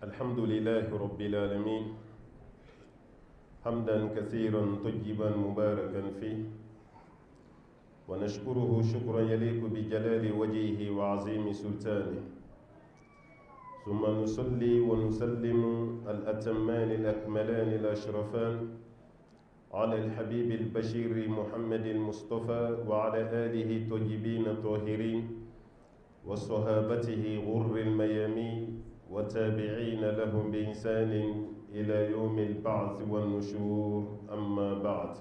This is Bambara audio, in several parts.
الحمد لله رب العالمين حمدا كثيرا طيبا مباركا فيه ونشكره شكرا يليق بجلال وجهه وعظيم سلطانه ثم نصلي ونسلم الأتمان الأكملان الأشرفان على الحبيب البشير محمد المصطفى وعلى آله الطيبين الطاهرين وصحابته غر الميامين وتابعين لهم بإحسان إلى يوم البعث والنشور. أما بعد،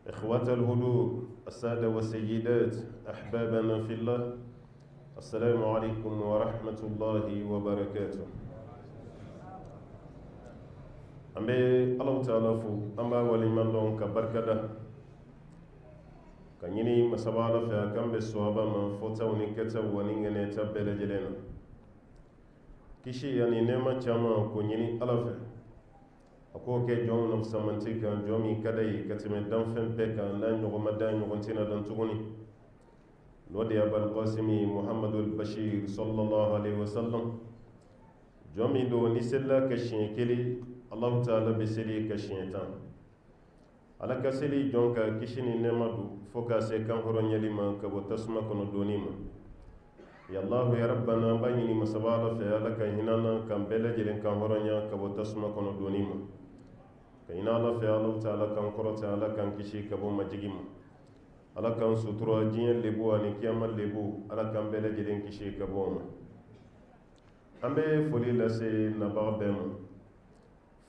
إخوة الهدوء، السادة والسيدات، أحبابنا في الله، السلام عليكم ورحمة الله وبركاته. أمي الله تعالى فو أما ولمن لون كبركة كنيني مسابالة في أكام بالصحابة من فوتا ونكتا ونغنى تبال جلنا كشي يعني نعمة جامع كنيني ألف أكو كي جون نفسمنتي كان جومي كداي كتم دنفن بكا لا نغم دان نغنتنا دنتغني نودي أبا القاسم محمد البشير صلى الله عليه وسلم جومي دو نسلا كشين كلي الله تعالى بسلي كشيطان على كسلي جونكا كشيني نمدو فوكا سيكان هرون يلما كبو تسمى كنو دونيما يا الله يا ربنا بنيني مسبالا في لك هنانا كان بلا جلين كان هرون كبو تسمى كنو دونيما كينا الله في الله تعالى كان قرط على كان كشي كبو مجيما على كان سطروا جين لبو اني كيما لبو على كان بلا جلين كشي كبو امبي فولي لسي نبا بيم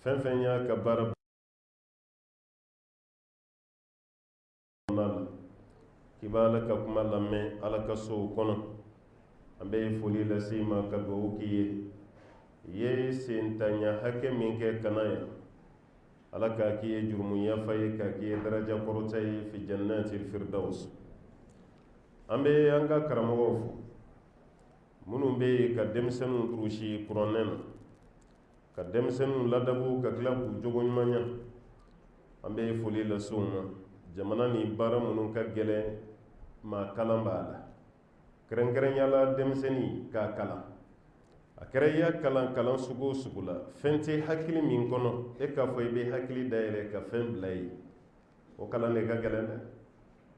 فنفنيا كبار kibala ka kuma lamɛn ala ka sow kɔnɔ an bɛ foli lase ma ka dugawu k'i ye sentanya hakɛ min kɛ kana ya ala k'a k'i ye jurumu yafa ye k'a k'i ye daraja kɔrɔta ye fi jannati firdaus. an bɛ an ka karamɔgɔw fo minnu bɛ yen ka denmisɛnninw durusi kuranɛ na ka denmisɛnninw ladabu ka tila k'u jogo ɲuman ɲa. an bɛ foli lase u ma. jamana ni baara minnu ka gɛlɛn maa kalan b'a la, kɛrɛnkɛrɛnya la denmisɛnnin k'a kalan. a kɛra i y'a kalan kalan sugu o sugu la, fɛn tɛ hakili min kɔnɔ e k'a fɔ i bɛ hakili dayɛlɛ ka fɛn bila ye, o kalan de ka gɛlɛn dɛ.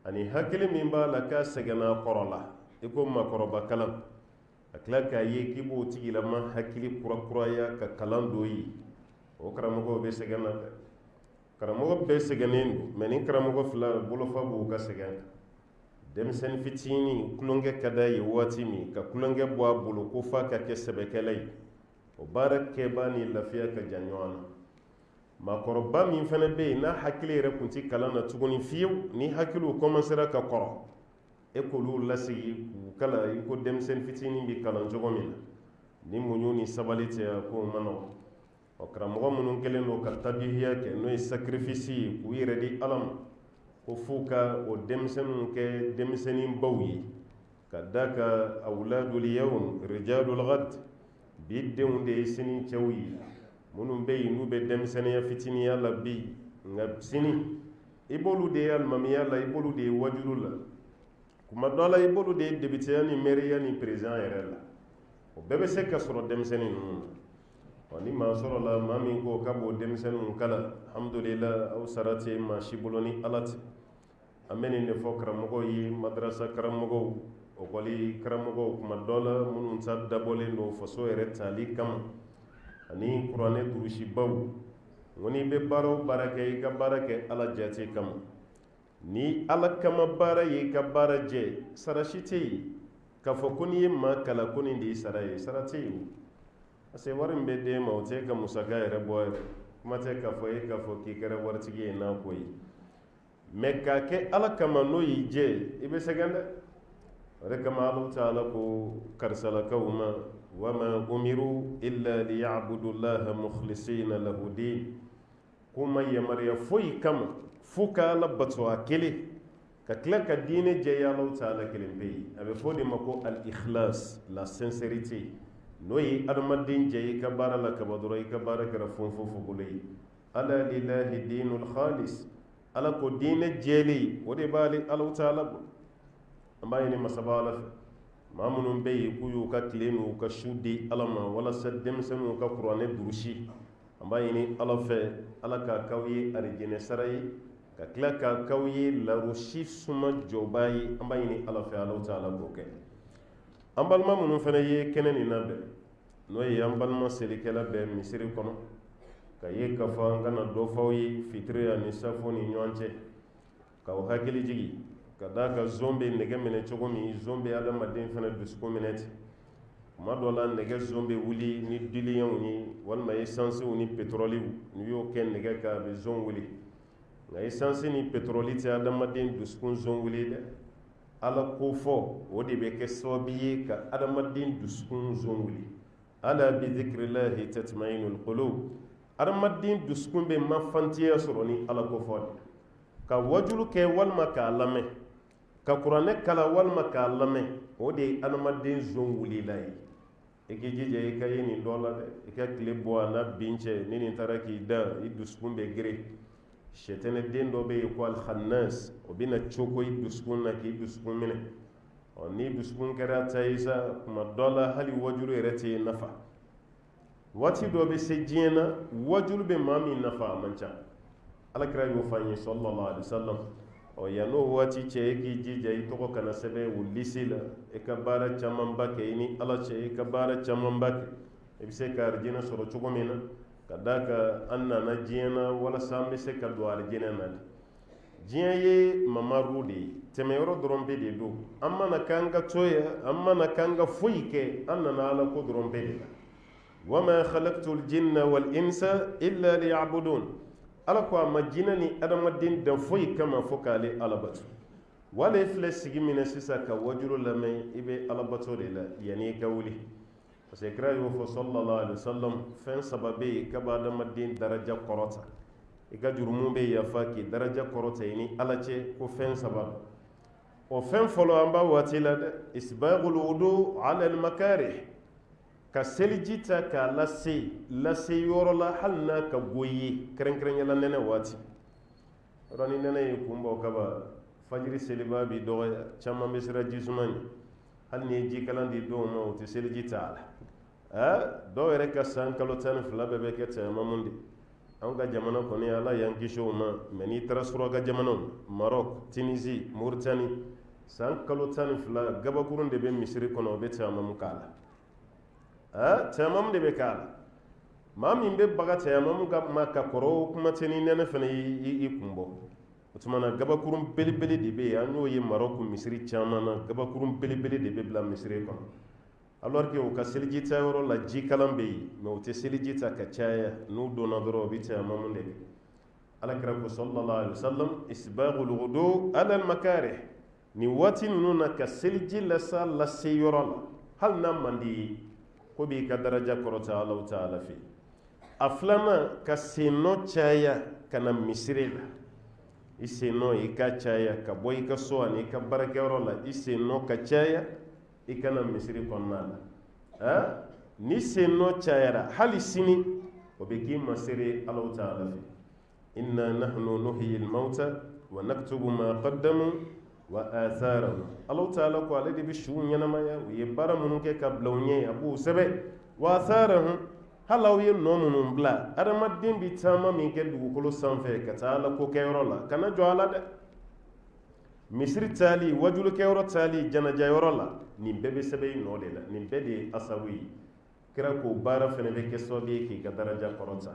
ani hakili min b'a la k'a sɛgɛnna kɔrɔ la i ko maakɔrɔba kalan, a tila k'a ye k'i b'o tigilama hakili kurakuraya ka kalan don ye, o karamɔgɔw bɛ sɛgɛn na dɛ. karamɔgɔ bɛɛ sɛgɛnnen don, mɛ ni karamɔgɔ fila bolofa b'u ka sɛgɛn kan. denmisɛnnin fitinin kulonkɛ ka da ye waati min ka kulonkɛ bɔ a bolo ko f'a ka kɛ sɛbɛkɛla ye, o baara kɛbaa ni lafiya ka jan ɲɔgɔn na. maakɔrɔba min fana bɛ yen n'a hakili yɛrɛ tun tɛ kalan na tuguni fiyewu, ni hakiliw kɔmansera ka kɔrɔ e k'olu lasigi k'u kala i ko denmisɛnnin fitinin bɛ kalan cogo min na, ni muɲu ni sabali tɛ k'o ma nɔgɔn. ɔ karamɔgɔ minnu kɛlen don ka tabiya kɛ n'o ye sacrifice ye k'u yɛrɛ di ala ma, ko f'u ka o denmisɛnninw kɛ denmisɛnnin baw ye, ka da ka awladul yawm rijalul ghad, bi denw de ye sini cɛw ye. minnu bɛ yen n'u bɛ denmisɛnninya fitiniya la bi, nka sini i b'olu de ye alimamiya la, i b'olu de ye wajulu la, kuma dɔ la i b'olu de ye debiteya ni mɛriya ni président yɛrɛ la. o bɛɛ bɛ se ka sɔrɔ denmisɛnnin ninnu na. ni maa sɔrɔ la maa min ko k'a b'o denmisɛnninw kala, alhamdulillah aw sara tɛ maa si bolo ni ala tɛ. an bɛ nin de fɔ karamɔgɔw ye, madrasa karamɔgɔw, ɔkɔli karamɔgɔw, kuma dɔ la minnu ta dabɔlen don faso yɛrɛ tali kama, ani kuranɛ durusibaw. n ko n'i bɛ baara o baara kɛ i ka baara kɛ ala jate kama. ni ala kama baara ye i ka baara jɛ, sara si tɛ yen. k'a fɔ ko n'i ye maa kala ko nin de ye sara ye, sara tɛ yen. parce que wari min bɛ d'e ma o tɛ ka musaka yɛrɛ bɔ yɛrɛ, kuma tɛ k'a fɔ e k'a fɔ k'i kɛra waritigi ye n'a ko ye, mɛ k'a kɛ ala kama n'o y'i jɛ i bɛ sɛgɛn dɛ. o de kama ala taala ko karisalakaw ma wama umiru illa liya'budullaha mukhlisina lahu din, ko ma yamariya foyi kama fo ka ala bato a kelen, ka tila ka diinɛ jɛya ala taala kelen pe ye. a bɛ fɔ de ma ko al-ikhlas, la sincérité. n'o ye adamaden jɛ i ka baara la kaba dɔrɔn i ka baara kɛra fɔnfɔn bolo ye. ala lillahi dinul khalis, ala ko diinɛ jɛlen o de b'ale ala taala bolo. an b'a ɲini masaba ala fɛ maa minnu bɛ yen k'u y'u ka tile n'u ka su di ala ma walasa denmisɛnninw ka kuranɛ durusi an b'a ɲini ala fɛ ala ka k'aw ye arijinɛ sara ye ka tila ka k'aw ye larosi suma jɔbaa ye an b'a ɲini ala fɛ ala ta'ala k'o kɛ an balima minnu fana ye kɛnɛ nin labɛn n'o ye an balima selikɛla bɛɛ misiri kɔnɔ ka ye ka fɔ an kana dɔ f'aw ye fitiri ani safo ni ɲɔgɔn cɛ k'aw hakili jigi ka d'a kan zon bɛ nɛgɛ minɛ cogo min zon bɛ adamaden fana dusukun minɛ ten tuma dɔ la nɛgɛ zon bɛ wuli ni diliyanw ye walima esansiw ni petrɔliw n'u y'o kɛ nɛgɛ kan a bɛ zon wuli nka esansi ni petrɔli tɛ adamaden dusukun zon wuli dɛ ala ko fɔ o de bɛ kɛ sababu ye ka adamaden dusukun zon wuli ala bi zikirillahi tatma'innul qulub adamaden dusukun bɛ mafantiya sɔrɔ ni ala ko fɔ de ka wajulu kɛ walima k'a lamɛn ka kuranɛ kala walima k'a lamɛn o de ye adamaden zon wulila ye i k'i jija i ka ye nin dɔ la dɛ i ka tile bɔ a n'a bin cɛ ni nin taara k'i da i dusukun bɛ gere sɛtɛnɛ den dɔ bɛ yen ko alhannas o bɛna cogo i dusukun na k'i dusukun minɛ ni dusukun kɛra ta ye sa kuma dɔ la hali wajulu yɛrɛ tɛ nafa waati dɔ bɛ se diɲɛ na wajulu bɛ maa min nafa a man ca alakira y'o fɔ an ye sallallahu alaihi wasallam yan'o waati cɛ e k'i jija i tɔgɔ kana sɛbɛn o lise la i ka baara camanba kɛ i ni ala cɛ i ka baara camanba kɛ i bɛ se ka arijinɛ sɔrɔ cogo min na ka d'a kan an nana diɲɛ na walasa an bɛ se ka don arijinɛ na diɲɛ ye mamaru de ye tɛmɛyɔrɔ dɔrɔn bɛ de don an mana k'an ka to ye an mana k'an ka foyi kɛ an nana ala ko dɔrɔn bɛ de la wama khalaqtul jinna wal insa illa liya'budun ala ko a ma jinɛ ni adamaden dan foyi kama fo k'ale alabato wala i filɛ sigi minɛ sisan ka wajulu lamɛn i bɛ alabato de la yanni i ka wuli parce que kira y'o fɔ sallallahu alaihi wasallam fɛn saba bɛ yen k'a bɛ adamaden daraja kɔrɔta i ka jurumu bɛ yafa k'i daraja kɔrɔta i ni ala cɛ ko fɛn saba o fɛn fɔlɔ an b'a waati la dɛ isbagul wudu ala al makarih ka seliji ta k'a lase yɔrɔ la hali n'a ka go ye kɛrɛnkɛrɛnyala nɛnɛ waati yɔrɔ ni nɛnɛ ye kun bɔ kaba fajiri seliba bi dɔgɔya caman bɛ siran jisuma ɲɛ hali ni ye jikalan di dɔw ma o tɛ seliji ta a la dɔw yɛrɛ ka san kalo 12 bɛɛ bɛ kɛ tɛmɛmu de anw ka jamana kɔni ala y'an kisi o ma mɛ n'i taara suraka jamanaw Maroc Tunisie Mauritanie san kalo 12 gabakurun de bɛ misiri kɔnɔ o bɛ tɛmɛmu k'a la tɛmɛmu de bɛ k'a la maa min bɛ baga tɛmɛmu ma ka kɔrɔ kuma tɛ ni nɛnɛ fana i kun bɔ o tuma na gabakurun belebele de bɛ yen an y'o ye Maroc misiri caman na gabakurun belebele de bɛ bila misiri kɔnɔ alors que u ka seliji ta yɔrɔ la jikalan bɛ yen mɛ u tɛ seliji ta ka caya n'u donna dɔrɔn o bɛ tɛmɛmu de kɛ alakira ko sallallahu alaihi wasallam isbagul wudu ala al makarih ni waati ninnu na ka seliji lase yɔrɔ la hali n'a man di ye ko b'i ka daraja kɔrɔta Alahu Ta'ala fɛ a filanan ka sennɔ caya ka na misiri la i sennɔ i ka caya ka bɔ i ka so ani i ka baarakɛyɔrɔ la i sennɔ ka caya i ka na misiri kɔnɔna la ni sennɔ cayara hali sini o bɛ k'i ma seere Alahu Ta'ala fɛ inna nahnu nuhyi al-mawta wa naktubu ma qaddamu wa atharahum Alahu Ta'ala ko ale de bɛ suw ɲɛnamaya u ye baara minnu kɛ ka bila u ɲɛ a b'o sɛbɛn wa atharahum hali aw ye nɔ minnu bila adamaden bɛ taama min kɛ dugukolo sanfɛ ka taa ala ko kɛyɔrɔ la kana jɔ ala dɛ misiri taali wajulukɛyɔrɔ taali janajayɔrɔ la nin bɛɛ bɛ sɛbɛn i nɔ de la nin bɛɛ de ye asabu ye kira ko baara fana bɛ kɛ sababu ye k'i ka daraja kɔrɔta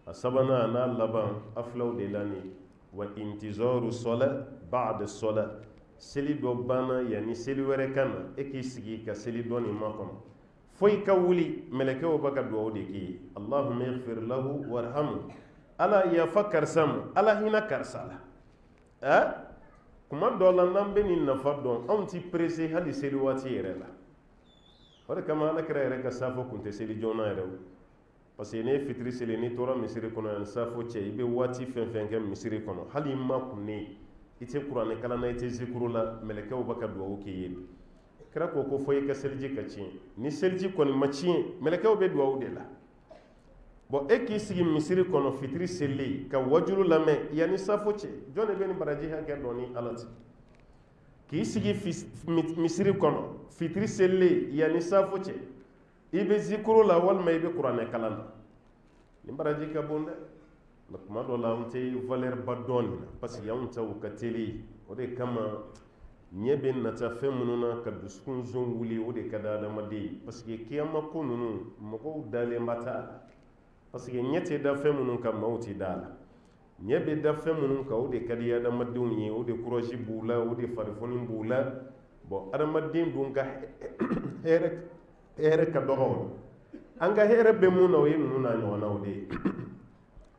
a sabanan a n'a laban a filaw de la nin wa intizaru sɔla ba'da sɔla seli dɔ banna yanni seli wɛrɛ ka na e k'i sigi ka seli dɔ nin makɔnɔ fo i ka wuli mɛlɛkɛw b'a ka duwawu de k'i ye allahumma ighfir lahu warhamhu ala yafa karisa ma ala hinɛ karisa la kuma dɔ la n'an bɛ nin nafa dɔn anw ti pressé hali seli waati yɛrɛ la o de kama alakira yɛrɛ ka safo kun tɛ seli joona yɛrɛ o parce que ne ye fitiri seli n'i tora misiri kɔnɔ yanni safo cɛ i bɛ waati fɛn fɛn kɛ misiri kɔnɔ hali i ma kunnen i tɛ kuranɛ kalan na i tɛ zikuru la mɛlɛkɛw b'a ka duwawu k'i ye kira ko ko fo i ka seliji ka tiɲɛ ni seliji kɔni ma tiɲɛ mɛlɛkɛw bɛ duwawu de la bon e k'i sigi misiri kɔnɔ fitiri seli ka wajulu lamɛn yanni safo cɛ jɔn de bɛ nin baraji hakɛ dɔn ni ala tɛ k'i sigi misiri kɔnɔ fitiri selilen yanni safo cɛ i bɛ zikuru la walima i bɛ kuranɛ kalan na nin baraji ka bon dɛ nka tuma dɔ la an tɛ valeur ba dɔn nin na parce que anw taw ka teli o de kama ɲɛ bɛ nata fɛn minnu na ka dusukun zon wuli o de ka di adamaden ye parce que kiyama ko ninnu mɔgɔw dalenba t'a la parce que ɲɛ tɛ da fɛn minnu kan maaw tɛ da a la ɲɛ bɛ da fɛn minnu kan o de ka di adamadenw ye o de courage b'u la o de farifoni b'u la bon adamaden dun ka hɛrɛ ka dɔgɔ o an ka hɛrɛ bɛ mun na o ye ninnu n'a ɲɔgɔnnaw de ye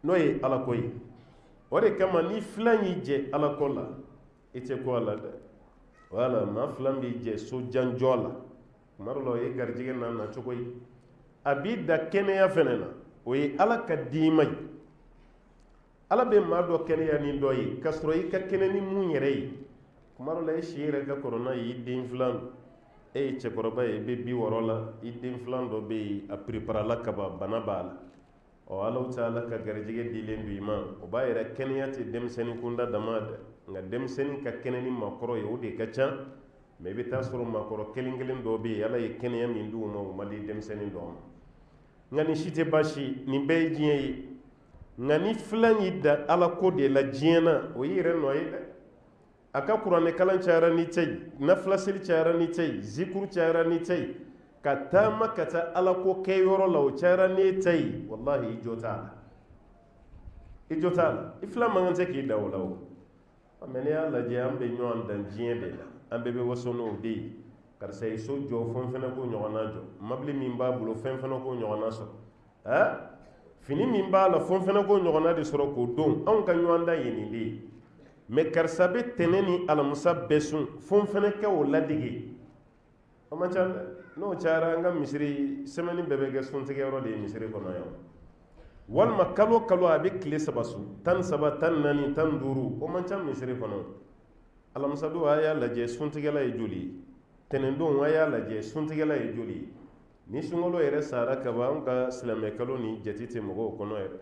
n'o ye alako ye o de kama ni filan y'i jɛ alako la i tɛ ko a la dɛ wala maa filan b'i jɛ sojanjɔ la tuma dɔ la o ye garijɛgɛ n'a nacogo ye a b'i da kɛnɛya fɛnɛ na o ye ala ka d'i ma ye ala bɛ maa dɔ kɛnɛya ni dɔ ye k'a sɔrɔ i ka kɛnɛ ni mun yɛrɛ ye tuma dɔ la e si yɛrɛ ka kɔrɔ n'a ye i den filan e ye cɛkɔrɔba ye i bɛ 60 la i den filan dɔ bɛ yen a preparala kaban bana b'a la ɔ alaw tɛ ala ka garijɛgɛ dilen don i ma o b'a yɛrɛ kɛnɛya tɛ denmisɛnnin kunda dama dɛ nka denmisɛnnin ka kɛnɛ ni maakɔrɔ ye o de ka ca mɛ i bɛ taa sɔrɔ maakɔrɔ kelen kelen dɔw bɛ yen ala ye kɛnɛya min d'u ma o ma di denmisɛnnin dɔw ma nka nin si tɛ baasi nin bɛɛ ye diɲɛ ye nka ni filan y'i da ala ko de la diɲɛ na o y'i yɛrɛ nɔ ye dɛ a ka kuranɛ kalan cayara ni tɛ ye nafila seli cayara ni tɛ ye zikuru cayara ni tɛ ye ka taama ka taa ala ko kɛ yɔrɔ la o cayara ni tɛ ye wallahi i jo t'a la i jo t'a la i filan man kan tɛ k'i da o la o mɛ n'i y'a lajɛ an bɛ ɲɔgɔn dan diɲɛ de la an bɛɛ bɛ waso n'o de ye karisa ye so jɔ fɛn fɛnɛ ko ɲɔgɔnna jɔ mobili min b'a bolo fɛn fɛnɛ ko ɲɔgɔnna sɔrɔ fini min b'a la fɛn fɛnɛ ko ɲɔgɔnna de sɔrɔ k'o don anw ka ɲɔgɔn dan ye nin de ye mɛ karisa bɛ tɛnɛ ni alamisa bɛɛ sun fɛn fɛnɛ kɛ o ladege o man ca dɛ n'o cayara an ka misiri semaine bɛɛ bɛ kɛ suntigɛyɔrɔ de ye misiri kɔnɔ yan walima kalo kalo a bɛ tile 3 sun 13 14 15 o man ca misiri kɔnɔ alamisa don a y'a lajɛ suntigɛla ye joli ye tɛnɛndon a y'a lajɛ suntigɛla ye joli ye ni sunkalo yɛrɛ sara kaban an ka silamɛ kalo ni jate tɛ mɔgɔw kɔnɔ yɛrɛ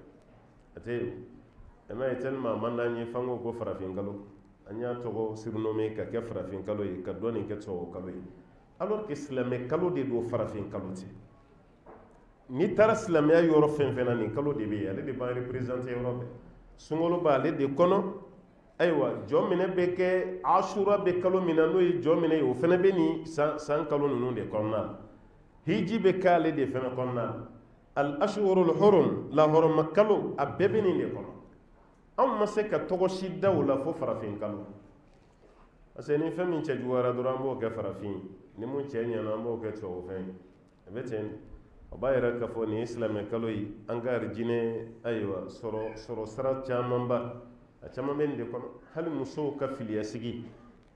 a tɛ yen ɛmɛ ye tellement a man d'an ye f'an ko farafin kalo an y'a tɔgɔ surnommé ka kɛ farafin kalo ye ka dɔ nin kɛ tubabu kalo ye alors que silamɛ kalo de don farafin kalo tɛ n'i taara silamɛya yɔrɔ fɛn fɛn na nin kalo de bɛ yen ale de b'an représenté yɔrɔ bɛɛ sunkalo b'ale de kɔnɔ ayiwa jɔ minɛ bɛ kɛ asura bɛ kalo min na n'o ye jɔ minɛ ye o fɛnɛ bɛ nin san kalo ninnu de kɔnɔna la hiji bɛ kɛ ale de fɛnɛ kɔnɔna la al ashhurul hurum lahɔrɔma kalo a bɛɛ bɛ nin de kɔnɔ anw ma se ka tɔgɔ si da o la fo farafin kalo parce que ni fɛn min cɛ juguyara dɔrɔn an b'o kɛ farafin ni mun cɛ ɲɛna an b'o kɛ tubabu fɛn a bɛ ten o b'a yɛrɛ k'a fɔ nin ye silamɛ kalo ye an ka arijinɛ ayiwa sɔrɔ sira camanba a caman bɛ nin de kɔnɔ hali musow ka filiya sigi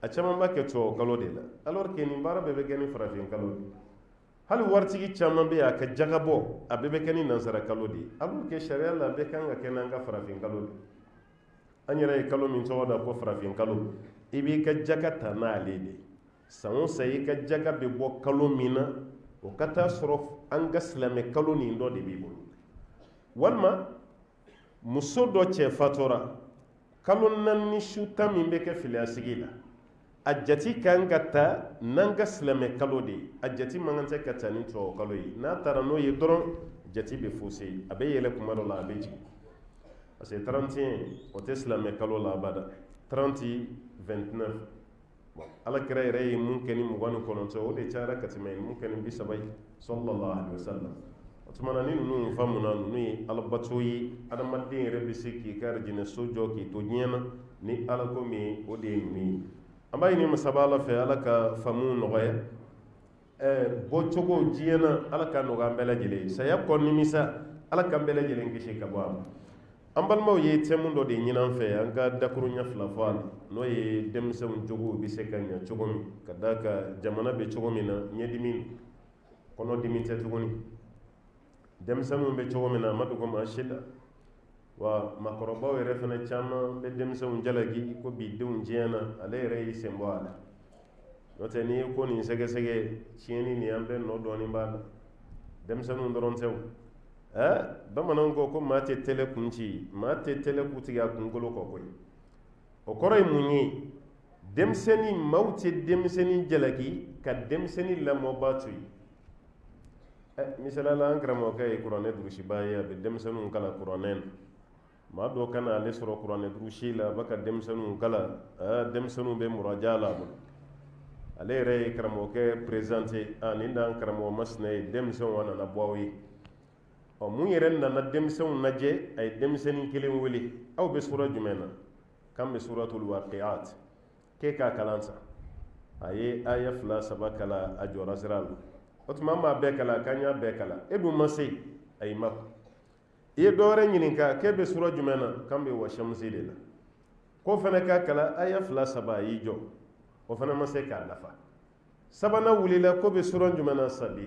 a caman b'a kɛ tubabu kalo de la alors que nin baara bɛɛ bɛ kɛ ni farafin kalo de hali waritigi caman bɛ yen a ka jagabɔ a bɛɛ bɛ kɛ ni nansara kalo de ye alors que sariya la a bɛɛ kan ka kɛ n'an ka farafin kalo de an yɛrɛ ye kalo min tɔgɔ da ko farafin kalo i b'i ka jaga ta n'ale de san o san i ka jaga bɛ bɔ kalo min na o ka taa sɔrɔ an ka silamɛ kalo nin dɔ de b'i bolo walima muso dɔ cɛ fatura kalo 4 su 10 min bɛ kɛ filiya sigi la a jati kan ka ta n'an ka silamɛ kalo de ye a jati man kan tɛ ka ta ni tubabu kalo ye n'a taara n'o ye dɔrɔn jati bɛ faussé a bɛ yɛlɛ kuma dɔ la a bɛ jigin parce que 31 o tɛ silamɛ kalo la abada 30 29 bon alakira yɛrɛ ye mun kɛ ni 29 o de cayara ka tɛmɛ mun kɛ ni 30 ye sallallahu alaihi wasallam o tuma na ni ninnu faamuna ninnu ye alabato ye adamaden yɛrɛ bɛ se k'i ka arijinɛ so jɔ k'i to diɲɛ na ni ala ko min o de ye ninnu ye an b'a ɲini masaba ala fɛ ala ka faamu nɔgɔya bɔcogo diɲɛ na ala ka nɔgɔya an bɛɛ lajɛlen saya kɔ nimisa ala k'an bɛɛ lajɛlen kisi ka bɔ a ma an balimaw ye thème dɔ de ɲini an fɛ an ka dakuruɲa 2 fɔ a la n'o ye denmisɛnw jogow bɛ se ka ɲɛ cogo min ka d'a kan jamana bɛ cogo min na ɲɛdimi kɔnɔdimi tɛ tuguni denmisɛnw bɛ cogo min na a ma dogo maa si la wa maakɔrɔbaw yɛrɛ fana caman bɛ denmisɛnw jalaki ko bi denw diɲɛ na ale yɛrɛ y'i sen bɔ a la n'o tɛ n'i ye ko nin sɛgɛsɛgɛ tiɲɛni nin an bɛ nɔ dɔɔnin b'a la denmisɛnw dɔrɔn tɛ o bamananw ko maa tɛ tɛlɛ kun ci maa tɛ tɛlɛ kutigi a kunkolo kɔ koyi o kɔrɔ ye mun ye denmisɛnnin maaw tɛ denmisɛnnin jalaki ka denmisɛnnin lamɔba to yen misalala an karamɔgɔkɛ ye kuranɛ durusiba ye a bɛ denmisɛnninw kala kuranɛ na maa dɔ kana ale sɔrɔ kuranɛ durusi la a bɛ ka denmisɛnninw kala denmisɛnninw bɛ muraja la a bolo ale yɛrɛ ye karamɔgɔkɛ présente nin d'an karamɔgɔ masina ye denmisɛnw a nana bɔ aw ye mun yɛrɛ nana denmisɛnw lajɛ a ye denmisɛnnin kelen wele aw bɛ sura jumɛn na k'an bɛ suratul waqiat k'e k'a kalan sa a ye aya 2 3 kala a jɔra sira la o tuma an b'a bɛɛ kala k'an y'a bɛɛ kala e dun ma se a y'i makun i ye dɔ wɛrɛ ɲininka k'e bɛ sura jumɛn na k'an bɛ wa shamsi de la k'o fana k'a kala aya 2 3 a y'i jɔ o fana ma se k'a dafa sabanan wulila k'o bɛ sura jumɛn na sabi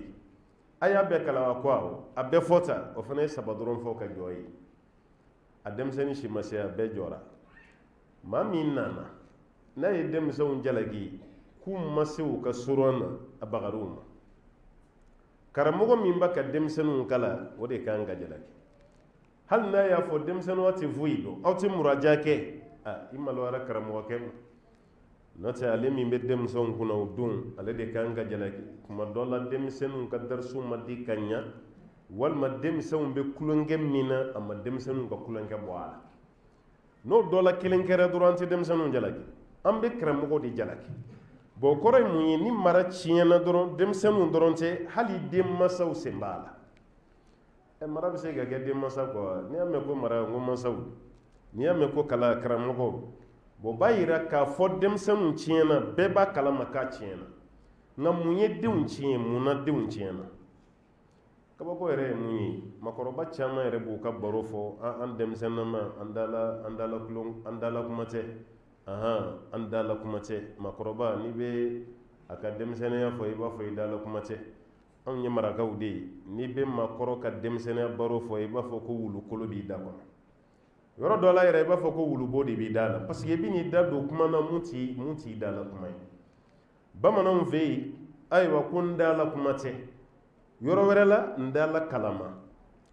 a y'a bɛɛ kala wa ko awɔ a bɛɛ fɔ ta o fana ye saba dɔrɔn fɔ ka jɔ ye a denmisɛnnin si ma se a bɛɛ jɔra maa min nana n'a ye denmisɛnw jalaki k'u ma se u ka sura na a bagar'u ma karamɔgɔ min b'a ka denmisɛnninw kala o de kan ka jalaki hali n'a y'a fɔ denmisɛnninw tɛ foyi dɔn aw tɛ muraja kɛ i maloyara karamɔgɔkɛ ma n'o tɛ ale min bɛ denmisɛnw kunna o don ale de kan ka jalaki kuma dɔ la denmisɛnninw ka darisu ma di ka ɲa walima denmisɛnw bɛ kulonkɛ min na a ma denmisɛnninw ka kulonkɛ bɔ a la n'o dɔ la kelen kɛra dɔrɔn an tɛ denmisɛnninw jalaki an bɛ karamɔgɔ de jalaki bon o kɔrɔ ye mun ye ni mara tiɲɛna dɔrɔn denmisɛnninw dɔrɔn tɛ hali denmansaw sen b'a la mara bɛ se ka kɛ denmansa kɔ n'i y'a mɛn ko mara ko mansaw n'i y'a mɛn ko kala karamɔgɔw bon b'a yira k'a fɔ denmisɛnninw tiɲɛna bɛɛ b'a kalama k'a tiɲɛna nka mun ye denw tiɲɛ mun na denw tiɲɛna kabako yɛrɛ ye mun ye makɔrɔba caman yɛrɛ b'u ka baro fɔ an denmisɛnnama an dala kuma tɛ an dala kuma tɛ makɔrɔba n'i bɛ a ka denmisɛnniya fɔ i b'a fɔ i dala kuma tɛ anw ye marakaw de ye n'i bɛ makɔrɔ ka denmisɛnniya baro fɔ i b'a fɔ ko wulukolo b'i da kɔnɔ yɔrɔ dɔ la yɛrɛ i b'a fɔ ko wulubo de b'i da la parce que i bɛ n'i da don kuma na mun t'i da la kuma ye bamananw fɛ yen ayiwa ko n dala kuma tɛ yɔrɔ wɛrɛ la n dala kalama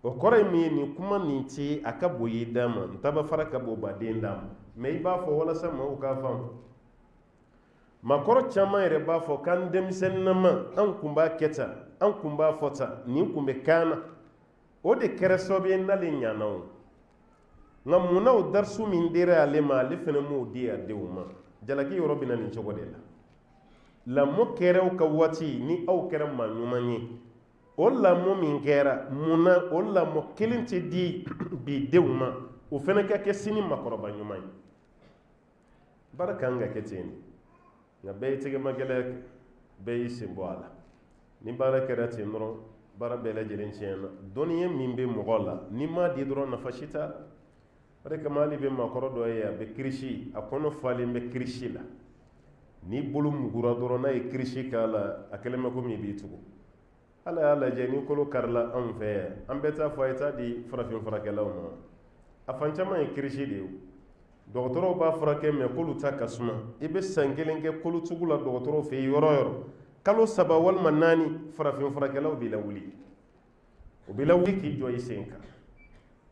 o kɔrɔ ye min ye nin kuma nin tɛ a ka bon i da ma n taba fara ka bon baden da ma mɛ i b'a fɔ walasa maaw k'a faamu makɔrɔ caman yɛrɛ b'a fɔ k'an denmisɛnninama an kun b'a kɛ tan an kun b'a fɔ tan nin kun bɛ kan na o de kɛra sababu ye n'ale ɲana o nka munna o darisu min dira ale ma ale fana m'o di a denw ma jalaki yɔrɔ bɛ na nin cogo de la lamɔ kɛraw ka waati ni aw kɛra maa ɲuman ye o lamɔ min kɛra munna o lamɔ kelen tɛ di bi denw ma o fana ka kɛ sini makɔrɔba ɲuman ye baara kan ka kɛ ten de nka bɛɛ ye tɛgɛmagɛlɛya kɛ bɛɛ y'i sen bɔ a la ni baara kɛra ten dɔrɔn baara bɛɛ lajɛlen tiɲɛna dɔnniya min bɛ mɔgɔ la ni m'a di dɔrɔn nafa si t'a la o de kama hali bɛ maakɔrɔ dɔ ye a bɛ kirisi a kɔnɔ falen bɛ kirisi la n'i bolo mugura dɔrɔn n'a ye kirisi k'a la a kɛlen bɛ komi i b'i tugu ala y'a lajɛ ni kolo karila anw fɛ yan an bɛ taa fɔ a ye taa di farafin furakɛlaw ma a fan caman ye kirisi de ye dɔgɔtɔrɔw b'a furakɛ mɛ k'olu ta ka suma i bɛ san kelen kɛ kolotugu la dɔgɔtɔrɔw fɛ yen yɔrɔ o yɔrɔ kalo 3 walima 4 farafin furakɛlaw b'i lawuli o b'i lawuli k'i jɔ i sen kan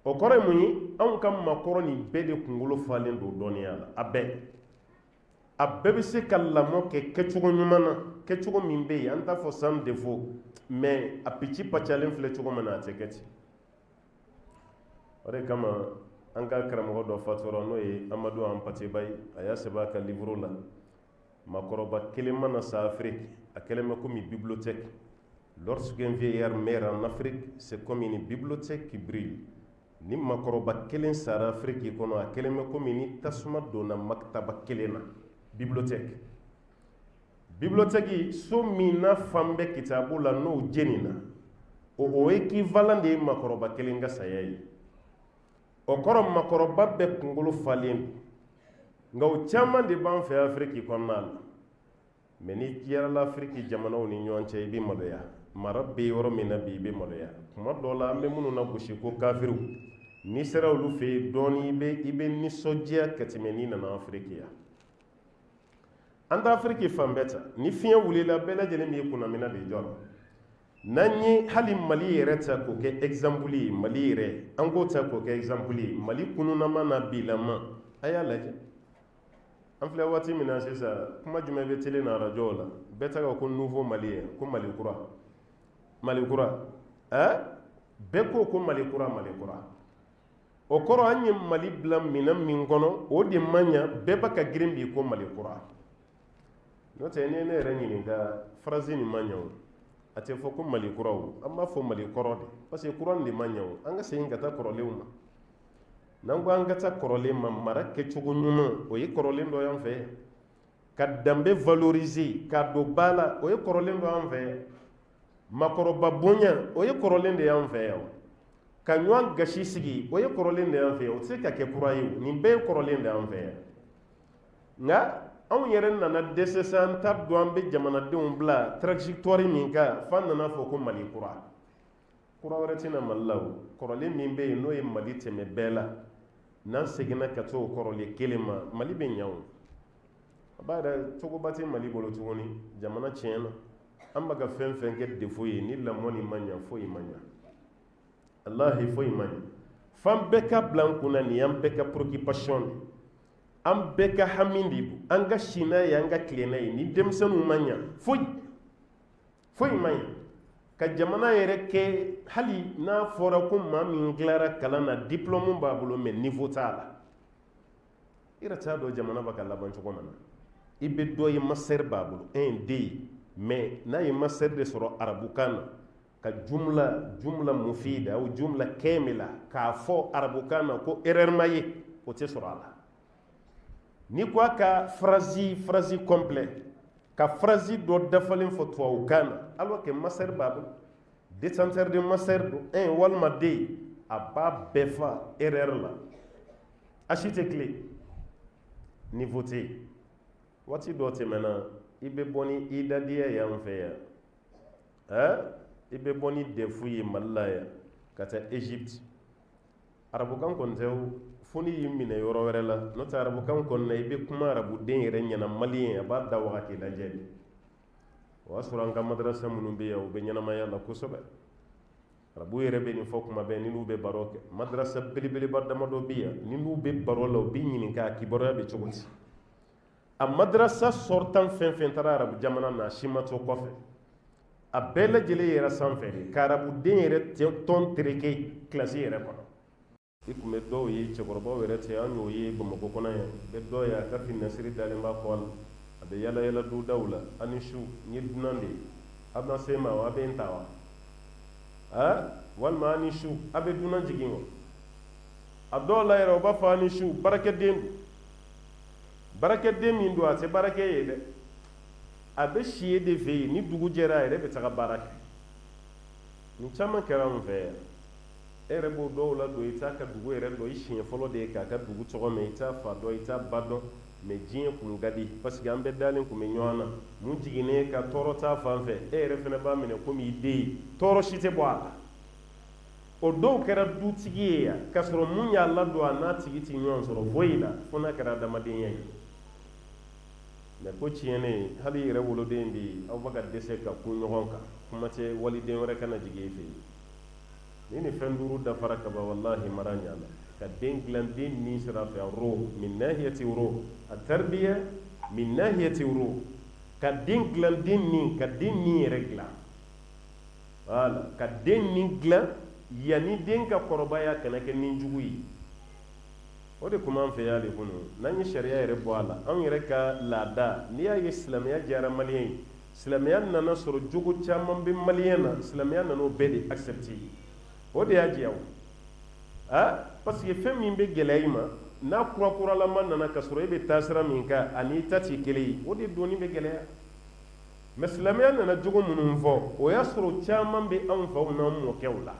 o kɔrɔ ye mun ye anw ka makɔrɔ nin bɛɛ de kunkolo falen don dɔnniya la a bɛɛ bɛ se ka lamɔ kɛ kɛcogo ɲuman na kɛcogo min bɛ yen an t'a fɔ sans défaut mais a pici pacalen filɛ cogo min na a tɛ kɛ ten o de kama an ka karamɔgɔ dɔ fatura n'o ye amadu anpateba ye a y'a sɛbɛn a ka livre la makɔrɔba kelen mana sa Afrique a kɛlen bɛ comme bibliothèque lorsqu'un vieillard meurt en Afrique c'est comme une bibliothèque qui brille ni makɔrɔba kelen sara Afrique kɔnɔ a kɛlen bɛ comme ni tasuma donna maktaba kelen na bibliothèque so min na fan bɛ kitabu la n'o jenina o équivalent de ye makɔrɔba kelen ka saya ye o kɔrɔ makɔrɔba bɛɛ kunkolo falen nka o caman de b'an fɛ Afrique kɔnɔna la mɛ ni yɛrɛla Afrique jamanaw ni ɲɔgɔn cɛ i bɛ maloya mara bɛ yɔrɔ min na bi i bɛ maloya kuma dɔw la an bɛ minnu na gosi ko kafiriw n'i sera olu fɛ yen dɔɔni i bɛ nisɔndiya ka tɛmɛ n'i nana Afrique yan an tɛ Afrique fan bɛɛ ta ni fiɲɛ wulila bɛɛ lajɛlen b'i kunnamina de jɔ la n'an ye hali Mali yɛrɛ ta k'o kɛ exemple ye Mali yɛrɛ an k'o ta k'o kɛ exemple ye Mali kunnama n'a bilama a y'a lajɛ an filɛ waati min na sisan kuma jumɛn bɛ tele na arajo la bɛɛ taga ko nouveau malien ko mali kura bɛɛ ko mali kura o kɔrɔ an ye mali bila minɛn min kɔnɔ o de man ɲa bɛɛ b'a ka girin bi ko mali kura n'o tɛ ni ne yɛrɛ ɲininka phrase nin man ɲa o a tɛ fɔ ko mali kura o an b'a fɔ mali kɔrɔ de parce que kura nin de man ɲa o an ka segin ka taa kɔrɔlenw ma n'an ko an ka taa kɔrɔlen ma mara kɛcogo ɲuman o ye kɔrɔlen dɔ y'an fɛ ka danbe valoriser ka don ba la o ye kɔrɔlen dɔ y'an fɛ makɔrɔba bonya o ye kɔrɔlen de y'an fɛ yan ka ɲɔgɔn gasi sigi o ye kɔrɔlen de y'an fɛ yan o tɛ se ka kɛ kura ye nin bɛɛ ye kɔrɔlen de y'an fɛ yan nka anw yɛrɛ nana dɛsɛ sa an t'a dɔn an bɛ jamanadenw bila trajectoire min kan f'an nana fɔ ko mali kura wɛrɛ tɛna mali la o kɔrɔlen min bɛ yen n'o ye mali tɛmɛ bɛɛ la n'an seginna ka t'o kɔrɔlen kelen ma mali bɛ ɲa o a b'a yɛrɛ cogoba tɛ mali bolo tuguni jamana tiɲɛna an bɛ ka fɛn fɛn kɛ defo ye ni lamɔ nin ma ɲa foyi ma ɲa alahi foyi ma ɲa f'an bɛɛ ka bila an kunna nin y'an bɛɛ ka préoccupation de an bɛɛ ka hami de don an ka si n'a ye an ka tile n'a ye ni denmisɛnninw ma ɲa foyi ma ɲa ka jamana yɛrɛ kɛ hali n'a fɔra ko maa min tilara kalan na diplôme b'a bolo mais niveau t'a la i yɛrɛ t'a dɔn jamana bɛ ka laban cogo min na i bɛ dɔ ye master b'a bolo 1 2 mais n'a ye master de sɔrɔ arabukan na ka jumla mufida ou jumla kamila k'a fɔ arabukan na ko erreur ma ye o tɛ sɔrɔ a la ni ko a ka phrase complet ka phrase dɔ dafalen fɔ tubabukan na alors que master b'a bolo détenteur de master don 1 walima 2 a b'a bɛɛ fa erreur la a si tɛ tile niveau tɛ yen waati dɔ tɛmɛna i bɛ bɔ ni idadiya y'an fɛ yan i bɛ bɔ ni defu ye mali la yan ka taa Egypte arabukan kɔni tɛ fo n'i y'i minɛ yɔrɔ wɛrɛ la n'o tɛ arabukan kɔni na i bɛ kuma arabuden yɛrɛ ɲɛna maliyɛn a b'a da waga k'i lajɛ de o y'a sɔrɔ an ka madrasa minnu bɛ yan u bɛ ɲɛnamaya la kosɛbɛ arabu yɛrɛ bɛ nin fɔ kuma bɛɛ ni n'u bɛ baro kɛ madrasa belebeleba damadɔ bɛ yan ni n'u bɛ baro la u bɛ ɲininka a kibaruya bɛ cogo di a madrasa sortant fɛn fɛn taara arabu jamana na a si ma to kɔfɛ a bɛɛ lajɛlen yɛrɛ sanfɛ de ka arabuden yɛrɛ tɔn tereke kilasi yɛrɛ kɔnɔ i tun bɛ dɔw ye cɛkɔrɔbaw yɛrɛ tɛ an y'o ye bamakɔ kɔnɔ yan bɛ dɔw ye a ka finasiri dalen b'a kɔ la a bɛ yala yala dudaw la a ni su n ye dunan de ye a bɛna se ma wa a bɛ n ta wa walima a ni su a bɛ dunan jigin wa a dɔw la yɛrɛ u b'a fɔ a ni su baarakɛden don baarakɛden min don a tɛ baarakɛ ye dɛ a bɛ si ye de fɛ yen ni dugu jɛra a yɛrɛ bɛ taga baara kɛ nin caman kɛra anw fɛ yan e yɛrɛ b'o dɔw la don i t'a ka dugu yɛrɛ dɔn i siɲɛ fɔlɔ de ye k'a ka dugu tɔgɔ mɛn i t'a fa dɔn i t'a ba dɔn mais diɲɛ kun ka di parce que an bɛɛ dalen kun bɛ ɲɔgɔn na mun jiginnen ka tɔɔrɔ t'a fan fɛ e yɛrɛ fana b'a minɛ komi i den ye tɔɔrɔ si tɛ bɔ a la o dɔw kɛra dutigi ye yan k'a sɔrɔ mun y'a ladon a n'a tigi tɛ ɲɔgɔn sɔrɔ foyi la fo n'a kɛra adamadenya ye mais ko tiɲɛnen hali i yɛrɛ woloden bi aw bɛ ka dɛsɛ ka kun ɲɔgɔn kan kuma tɛ waliden wɛrɛ kana jigin e fɛ yen ni nin fɛn duuru dafara ka ban wallahi mara ɲana ka den dilan den nin sira fɛ ro min nahiyati ro a tarbiya min nahiyati ro ka den dilan den nin ka den nin yɛrɛ dilan voilà ka den nin dilan yanni den ka kɔrɔbaya kana kɛ nin jugu ye o de kuma an fɛ yan de kɔnɔ n'an ye sariya yɛrɛ bɔ a la anw yɛrɛ ka laada n'i y'a ye silamɛya diyara maliyɛn ye silamɛya nana sɔrɔ jogo caman bɛ maliyɛn na silamɛya nana o bɛɛ de accepter o de y'a diya o parce que fɛn min bɛ gɛlɛya i ma n'a kurakuralama nana ka sɔrɔ e bɛ taa sira min kan ani i ta tɛ kelen ye o de donni bɛ gɛlɛya mais silamɛya nana jogo minnu fɔ o y'a sɔrɔ caman bɛ anw faw n'an mɔkɛw la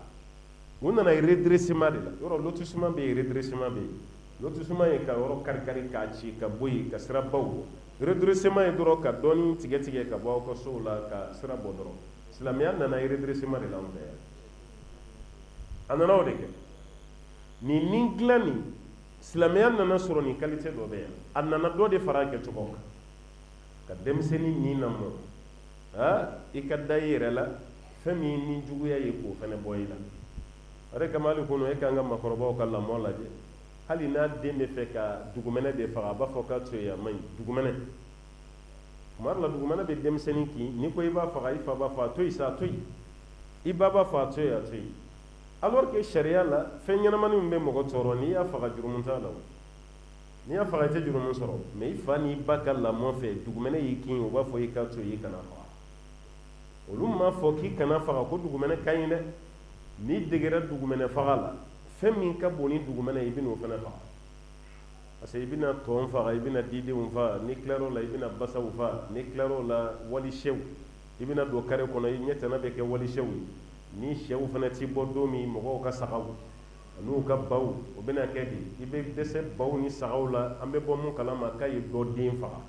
u nana redressement de la yɔrɔ lotissement bɛ yen redressement bɛ yen lotissement ye ka yɔrɔ kari-kari k'a ci ka bɔ yen ka sira baw bɔ redressement ye dɔrɔn ka dɔɔni tigɛ-tigɛ ka bɔ aw ka sow la ka sira bɔ dɔrɔn silamɛya nana redressement de la anw fɛ yan a nana o de kɛ nin dilan nin silamɛya nana sɔrɔ nin qualité dɔ bɛ yan a nana dɔ de fara a kɛcogo kan ka denmisɛnnin nin lamɔ i ka da i yɛrɛ la fɛn min ni juguya ye k'o fana bɔ i la o de kama hali kunu e kan ka maakɔrɔbaw ka lamɔ lajɛ hali n'a den bɛ fɛ ka dugumɛnɛ de faga a b'a fɔ k'a to yen a man ɲi dugumɛnɛ tuma dɔ la dugumɛnɛ bɛ denmisɛnnin kin n'i ko i b'a faga i fa b'a fɔ a to yen sa a to yen i ba b'a fɔ a to yen a to yen alors que sariya la fɛn ɲɛnamaninw bɛ mɔgɔ tɔɔrɔ n'i y'a faga jurumu t'a la o n'i y'a faga i tɛ jurumu sɔrɔ mais i fa n'i ba ka lamɔ fɛ dugumɛnɛ y'i kin o b'a fɔ i k'a to yen i kana faga olu m'a fɔ k'i kana faga ko dugumɛnɛ ka ɲi dɛ n'i degera dugumɛnɛ faga la fɛn min ka bon ni dugumɛnɛ i bɛn'o fana faga parce que i bɛna tɔn faga i bɛna didenw faga n'i tilar'o la i bɛna basaw faga n'i tilar'o la walisɛw i bɛna don kare kɔnɔ i ɲɛtana bɛ kɛ walisɛw ye ni sɛw fana ti bɔ don min mɔgɔw ka sagaw n'u ka baw o bɛna kɛ de i bɛ dɛsɛ baw ni sagaw la an bɛ bɔ mun kalama k'a ye dɔ den faga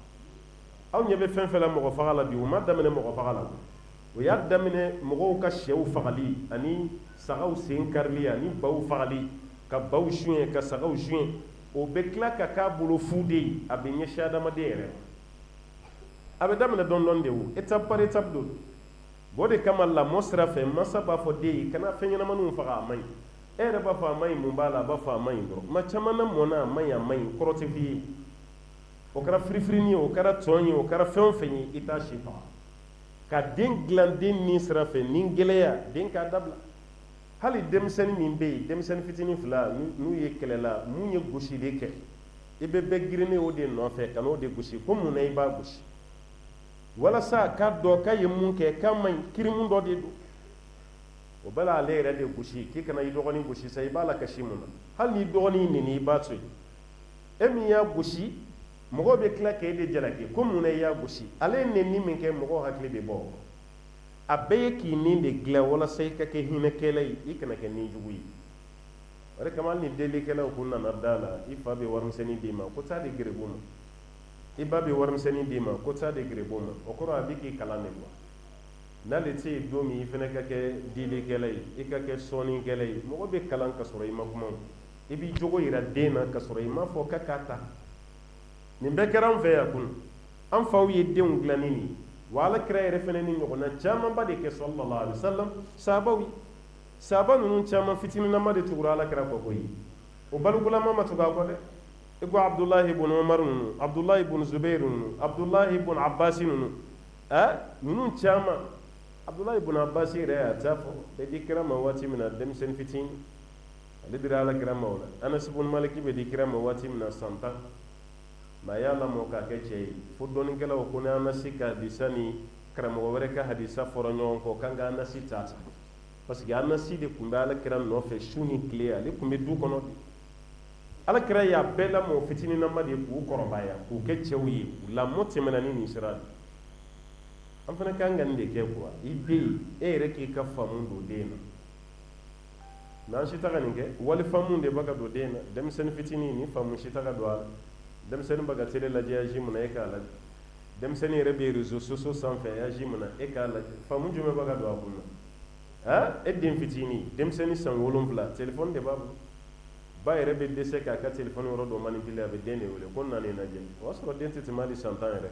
aw ɲɛ bɛ fɛn fɛn la mɔgɔ faga la bi u ma daminɛ mɔgɔ faga la o y'a daminɛ mɔgɔw ka sɛw fagali ani sagaw sen karili ani baw fagali ka baw suɲɛ ka sagaw suɲɛ o bɛ tila ka k'a bolo fu de ye a bɛ ɲɛsin adamaden yɛrɛ a bɛ daminɛ dɔɔni dɔɔni de o étape par étape don o de kama lamɔ sira fɛ mansa b'a fɔ den ye kana fɛn ɲɛnamaninw faga a man ɲi e yɛrɛ b'a fɔ a man ɲi mun b'a la a b'a fɔ a man ɲi dɔrɔn ma caman na mɔnna a man ɲi kɔrɔ tɛ f'i ye o kɛra firifirini ye o kɛra tɔn ye o kɛra fɛn o fɛn ye i t'a si faga ka den dilan den nin sira fɛ ni gɛlɛya den k'a dabila hali denmisɛnnin min bɛ yen denmisɛnnin fitinin fila n'u ye kɛlɛ la mun ye gosili kɛ i bɛ bɛɛ girinnen o de nɔfɛ ka n'o de gosi ko mun na i b'a gosi walasa k'a dɔn k'a ye mun kɛ k'a man ɲi kirimu dɔ de don o bɛɛ la ale yɛrɛ de gosi k'i kana i dɔgɔnin gosi sa i b'a la kasi mun na hali n'i dɔgɔnin neni i b'a to yen e min y'a gosi mɔgɔw bɛ tila k'e de jalaki ko mun na i y'a gosi ale ye neni min kɛ mɔgɔw hakili bɛ bɔ a bɛɛ ye k'i nin de dilan walasa i ka kɛ hinɛkɛla ye i kana kɛ nin jugu ye o de kama hali ni delikɛlaw kun nana da la i fa bɛ warimisɛnnin d'i ma ko taa di garibu ma i ba bɛ warimisɛnnin d'i ma ko taa di garibu ma o kɔrɔ a bɛ k'i kalan de kuwa n'ale tɛ yen don min i fana ka kɛ dilikɛla ye i ka kɛ sɔnnikɛla ye mɔgɔ bɛ kalan ka sɔrɔ i ma kuma i b'i jogo yira den na ka sɔrɔ i ma fɔ k'a ta nin bɛɛ kɛra an fɛ yan kun an faw ye denw dilanni nin ye wa alakira yɛrɛ fana ni ɲɔgɔnna camanba de kɛ sallallahu alaihi wasallam sahabaw ye sahaba ninnu caman fitininama de tugura alakira kɔ koyi o balokolama ma tugu a kɔ dɛ i ko abdulahi ibn umar ninnu abdulahi ibn zubair ninnu abdulahi ibn abbas ninnu ninnu caman abdulahi ibn abbas yɛrɛ y'a ta fɔ bɛ di kira ma waati min na denmisɛnnin fitinin ale dira alakira ma o la anas ibn maliki bɛ di kira ma waati min na san 10 ma y'a lamɔ k'a kɛ cɛ ye fo dɔɔnikɛlaw ko ni anasi ka hadisa ni karamɔgɔ wɛrɛ ka hadisa fɔra ɲɔgɔn kɔ k'an ka anasi ta parce que anasi de tun bɛ alakira nɔfɛ su ni tile ale tun bɛ du kɔnɔ de alakira y'a bɛɛ lamɔ fitininama de k'u kɔrɔbaya k'u kɛ cɛw ye lamɔ tɛmɛna ni nin sira de an fana kan ka nin de kɛ kuwa i den e yɛrɛ k'i ka faamu don den na n'an si ta ka nin kɛ wali faamu de b'a ka don den na denmisɛnnin fitinin ni faamu si ta ka don a la denmisɛnnin bɛ ka télé lajɛ a ji mun na e k'a lajɛ denmisɛnnin yɛrɛ bɛ réseaux sociaux sanfɛ a ji mun na e k'a lajɛ faamu jumɛn bɛ ka don a kun na e den fitinin denmisɛnnin san 7 téléphone de b'a bolo ba yɛrɛ bɛ dɛsɛ k'a ka téléphone yɔrɔ dɔ manipuler a bɛ den de wele ko na nin lajɛ o y'a sɔrɔ den tɛ tɛmɛ hali san 10 yɛrɛ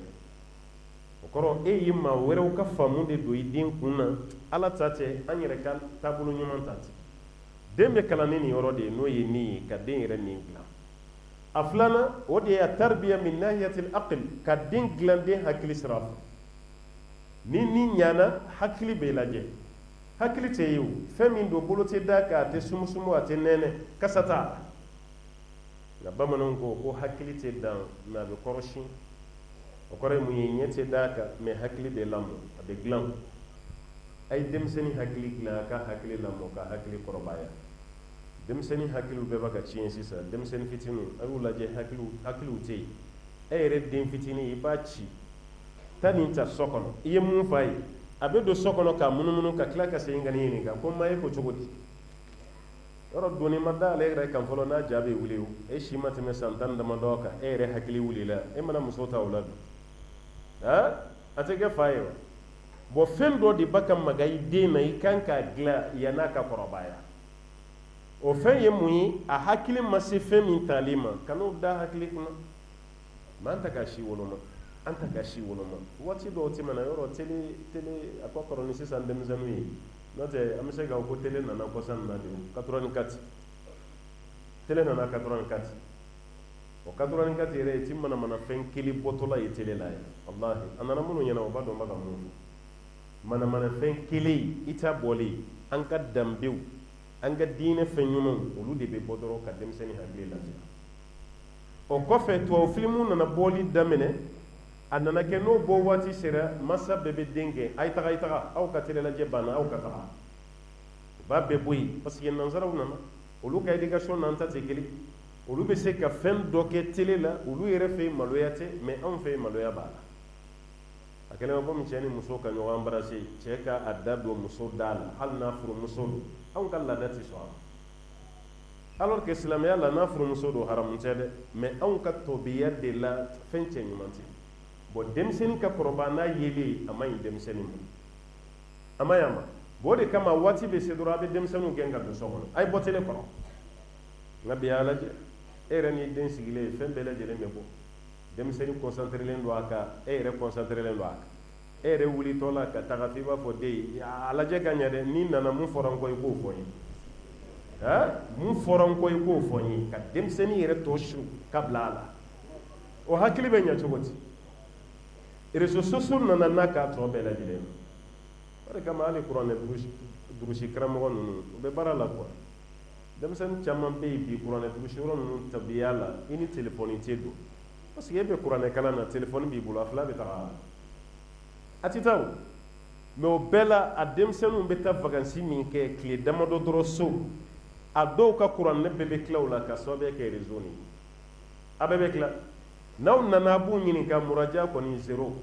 o kɔrɔ e ye maa wɛrɛw ka faamu de don i den kun na ala ta tɛ an yɛrɛ ka taabolo ɲuman ta ten den bɛ kalan ni nin yɔrɔ de ye n'o ye nin ye ka den yɛrɛ nin dilan a filanan o de ye a tarbiya min nahiyatil aql ka den dilan den hakili sira fɛ ni nin ɲana hakili bɛ lajɛ hakili tɛ ye o fɛn min don bolo tɛ da kan a tɛ sumusumu a tɛ nɛnɛ kasa t'a la nka bamananw ko hakili tɛ dan mɛ a bɛ kɔrɔsin o kɔrɔ ye mun ye ɲɛ tɛ da kan mɛ hakili bɛ lamɔ a bɛ dilan a ye denmisɛnnin hakili dilan a ka hakili lamɔ ka hakili kɔrɔbaya denmisɛnnin hakiliw bɛɛ b'a ka tiɲɛ sisan denmisɛnnin fitininw a y'u lajɛ hakiliw tɛ yen e yɛrɛ den fitinin i b'a ci taa nin ta so kɔnɔ i ye mun f'a ye a bɛ don so kɔnɔ k'a munumunu ka tila ka segin ka nin ɲininka ko maa ye ko cogo di yɔrɔ doni ma da ale yɛrɛ kan fɔlɔ n'a ja bɛ wuli o e si ma tɛmɛ san 10 damadɔ kan e yɛrɛ hakili wulila e mana muso ta o la bi a tɛ kɛ fa ye wa bon fɛn dɔ de b'a ka maga i den na i kan k'a dilan yann'a ka kɔrɔbaya o fɛn ye mun ye a hakili ma se fɛn min tali ma kan'o da hakili kunna mɛ an ta ka si woloma an ta ka si woloma waati dɔw tɛmɛna yɔrɔ télé a ka kɔrɔ ni sisan denmisɛnninw ye n'o tɛ an bɛ se k'a fɔ ko télé nana kɔsa nin na de 84 télé nana 84 o 84 yɛrɛ ti mana fɛn kelen bɔtɔla ye télé la ye wallahi a nana minnu ɲɛna o b'a dɔn n bɛ ka mun fɔ mana fɛn kelen i ta bɔlen an ka danbew an ka diinɛ fɛn ɲumanw olu de bɛ bɔ dɔrɔn ka denmisɛnnin hakili lafiya o kɔfɛ tubabu filimu nana bɔli daminɛ a nana kɛ n'o bɔ waati sera masa bɛɛ bɛ den kɛ a ye taga aw ka télé lajɛ banna aw ka taga u b'a bɛɛ bɔ yen parce que nansaraw nana olu ka éducation n'an ta tɛ kelen olu bɛ se ka fɛn dɔ kɛ télé la olu yɛrɛ fɛ yen maloya tɛ mais anw fɛ yen maloya b'a la a kɛlen bɛ komi cɛ ni muso ka ɲɔgɔn embrasser cɛ ka a da don muso da la hali n'a furumuso don anw ka laada tɛ sɔn a ma alors que silamɛya la n'a furumuso don haramu tɛ dɛ mais anw ka tabiya de la fɛn cɛ ɲuman tɛ bon denmisɛnnin ka kɔrɔbaya n'a yelen a ma ɲi denmisɛnnin ma a ma ɲi a ma bon o de kama waati bɛ se dɔrɔn a bɛ denmisɛnninw gɛn ka don so kɔnɔ a ye bɔ télé kɔrɔ nka bi y'a lajɛ e yɛrɛ n'i den sigilen ye fɛn bɛɛ lajɛlen bɛ bɔ denmisɛnnin concentrelen don a kan e yɛrɛ concentrelen don a kan e yɛrɛ wulitɔ la ka taga f'i b'a fɔ den a lajɛ ka ɲɛ dɛ n'i nana mun fɔra n kɔ i k'o fɔ n ye mun fɔra n kɔ i k'o fɔ n ye ka denmisɛnnin yɛrɛ tɔ su ka bila a la o hakili bɛ ɲɛ cogo di réseaux sociaux nana n'a k'a tɔ bɛɛ lajɛlen o de kama hali kuranɛ durusi karamɔgɔ ninnu u bɛ baara la quoi denmisɛnnin caman bɛ yen bi kuranɛ durusi yɔrɔ ninnu tabiya la i ni telefɔni tɛ don parce que e bɛ kuranɛ kalan na telefɔni b'i bolo a fila bɛ taga a tɛ taa o mais o bɛɛ la a denmisɛnninw bɛ taa vacances min kɛ tile damadɔ dɔrɔn so a dɔw ka kuranɛ bɛɛ bɛ tila o la ka sababuya kɛ réseau nin a bɛɛ bɛ tila n'aw nana a b'u ɲininka muraja kɔni zéro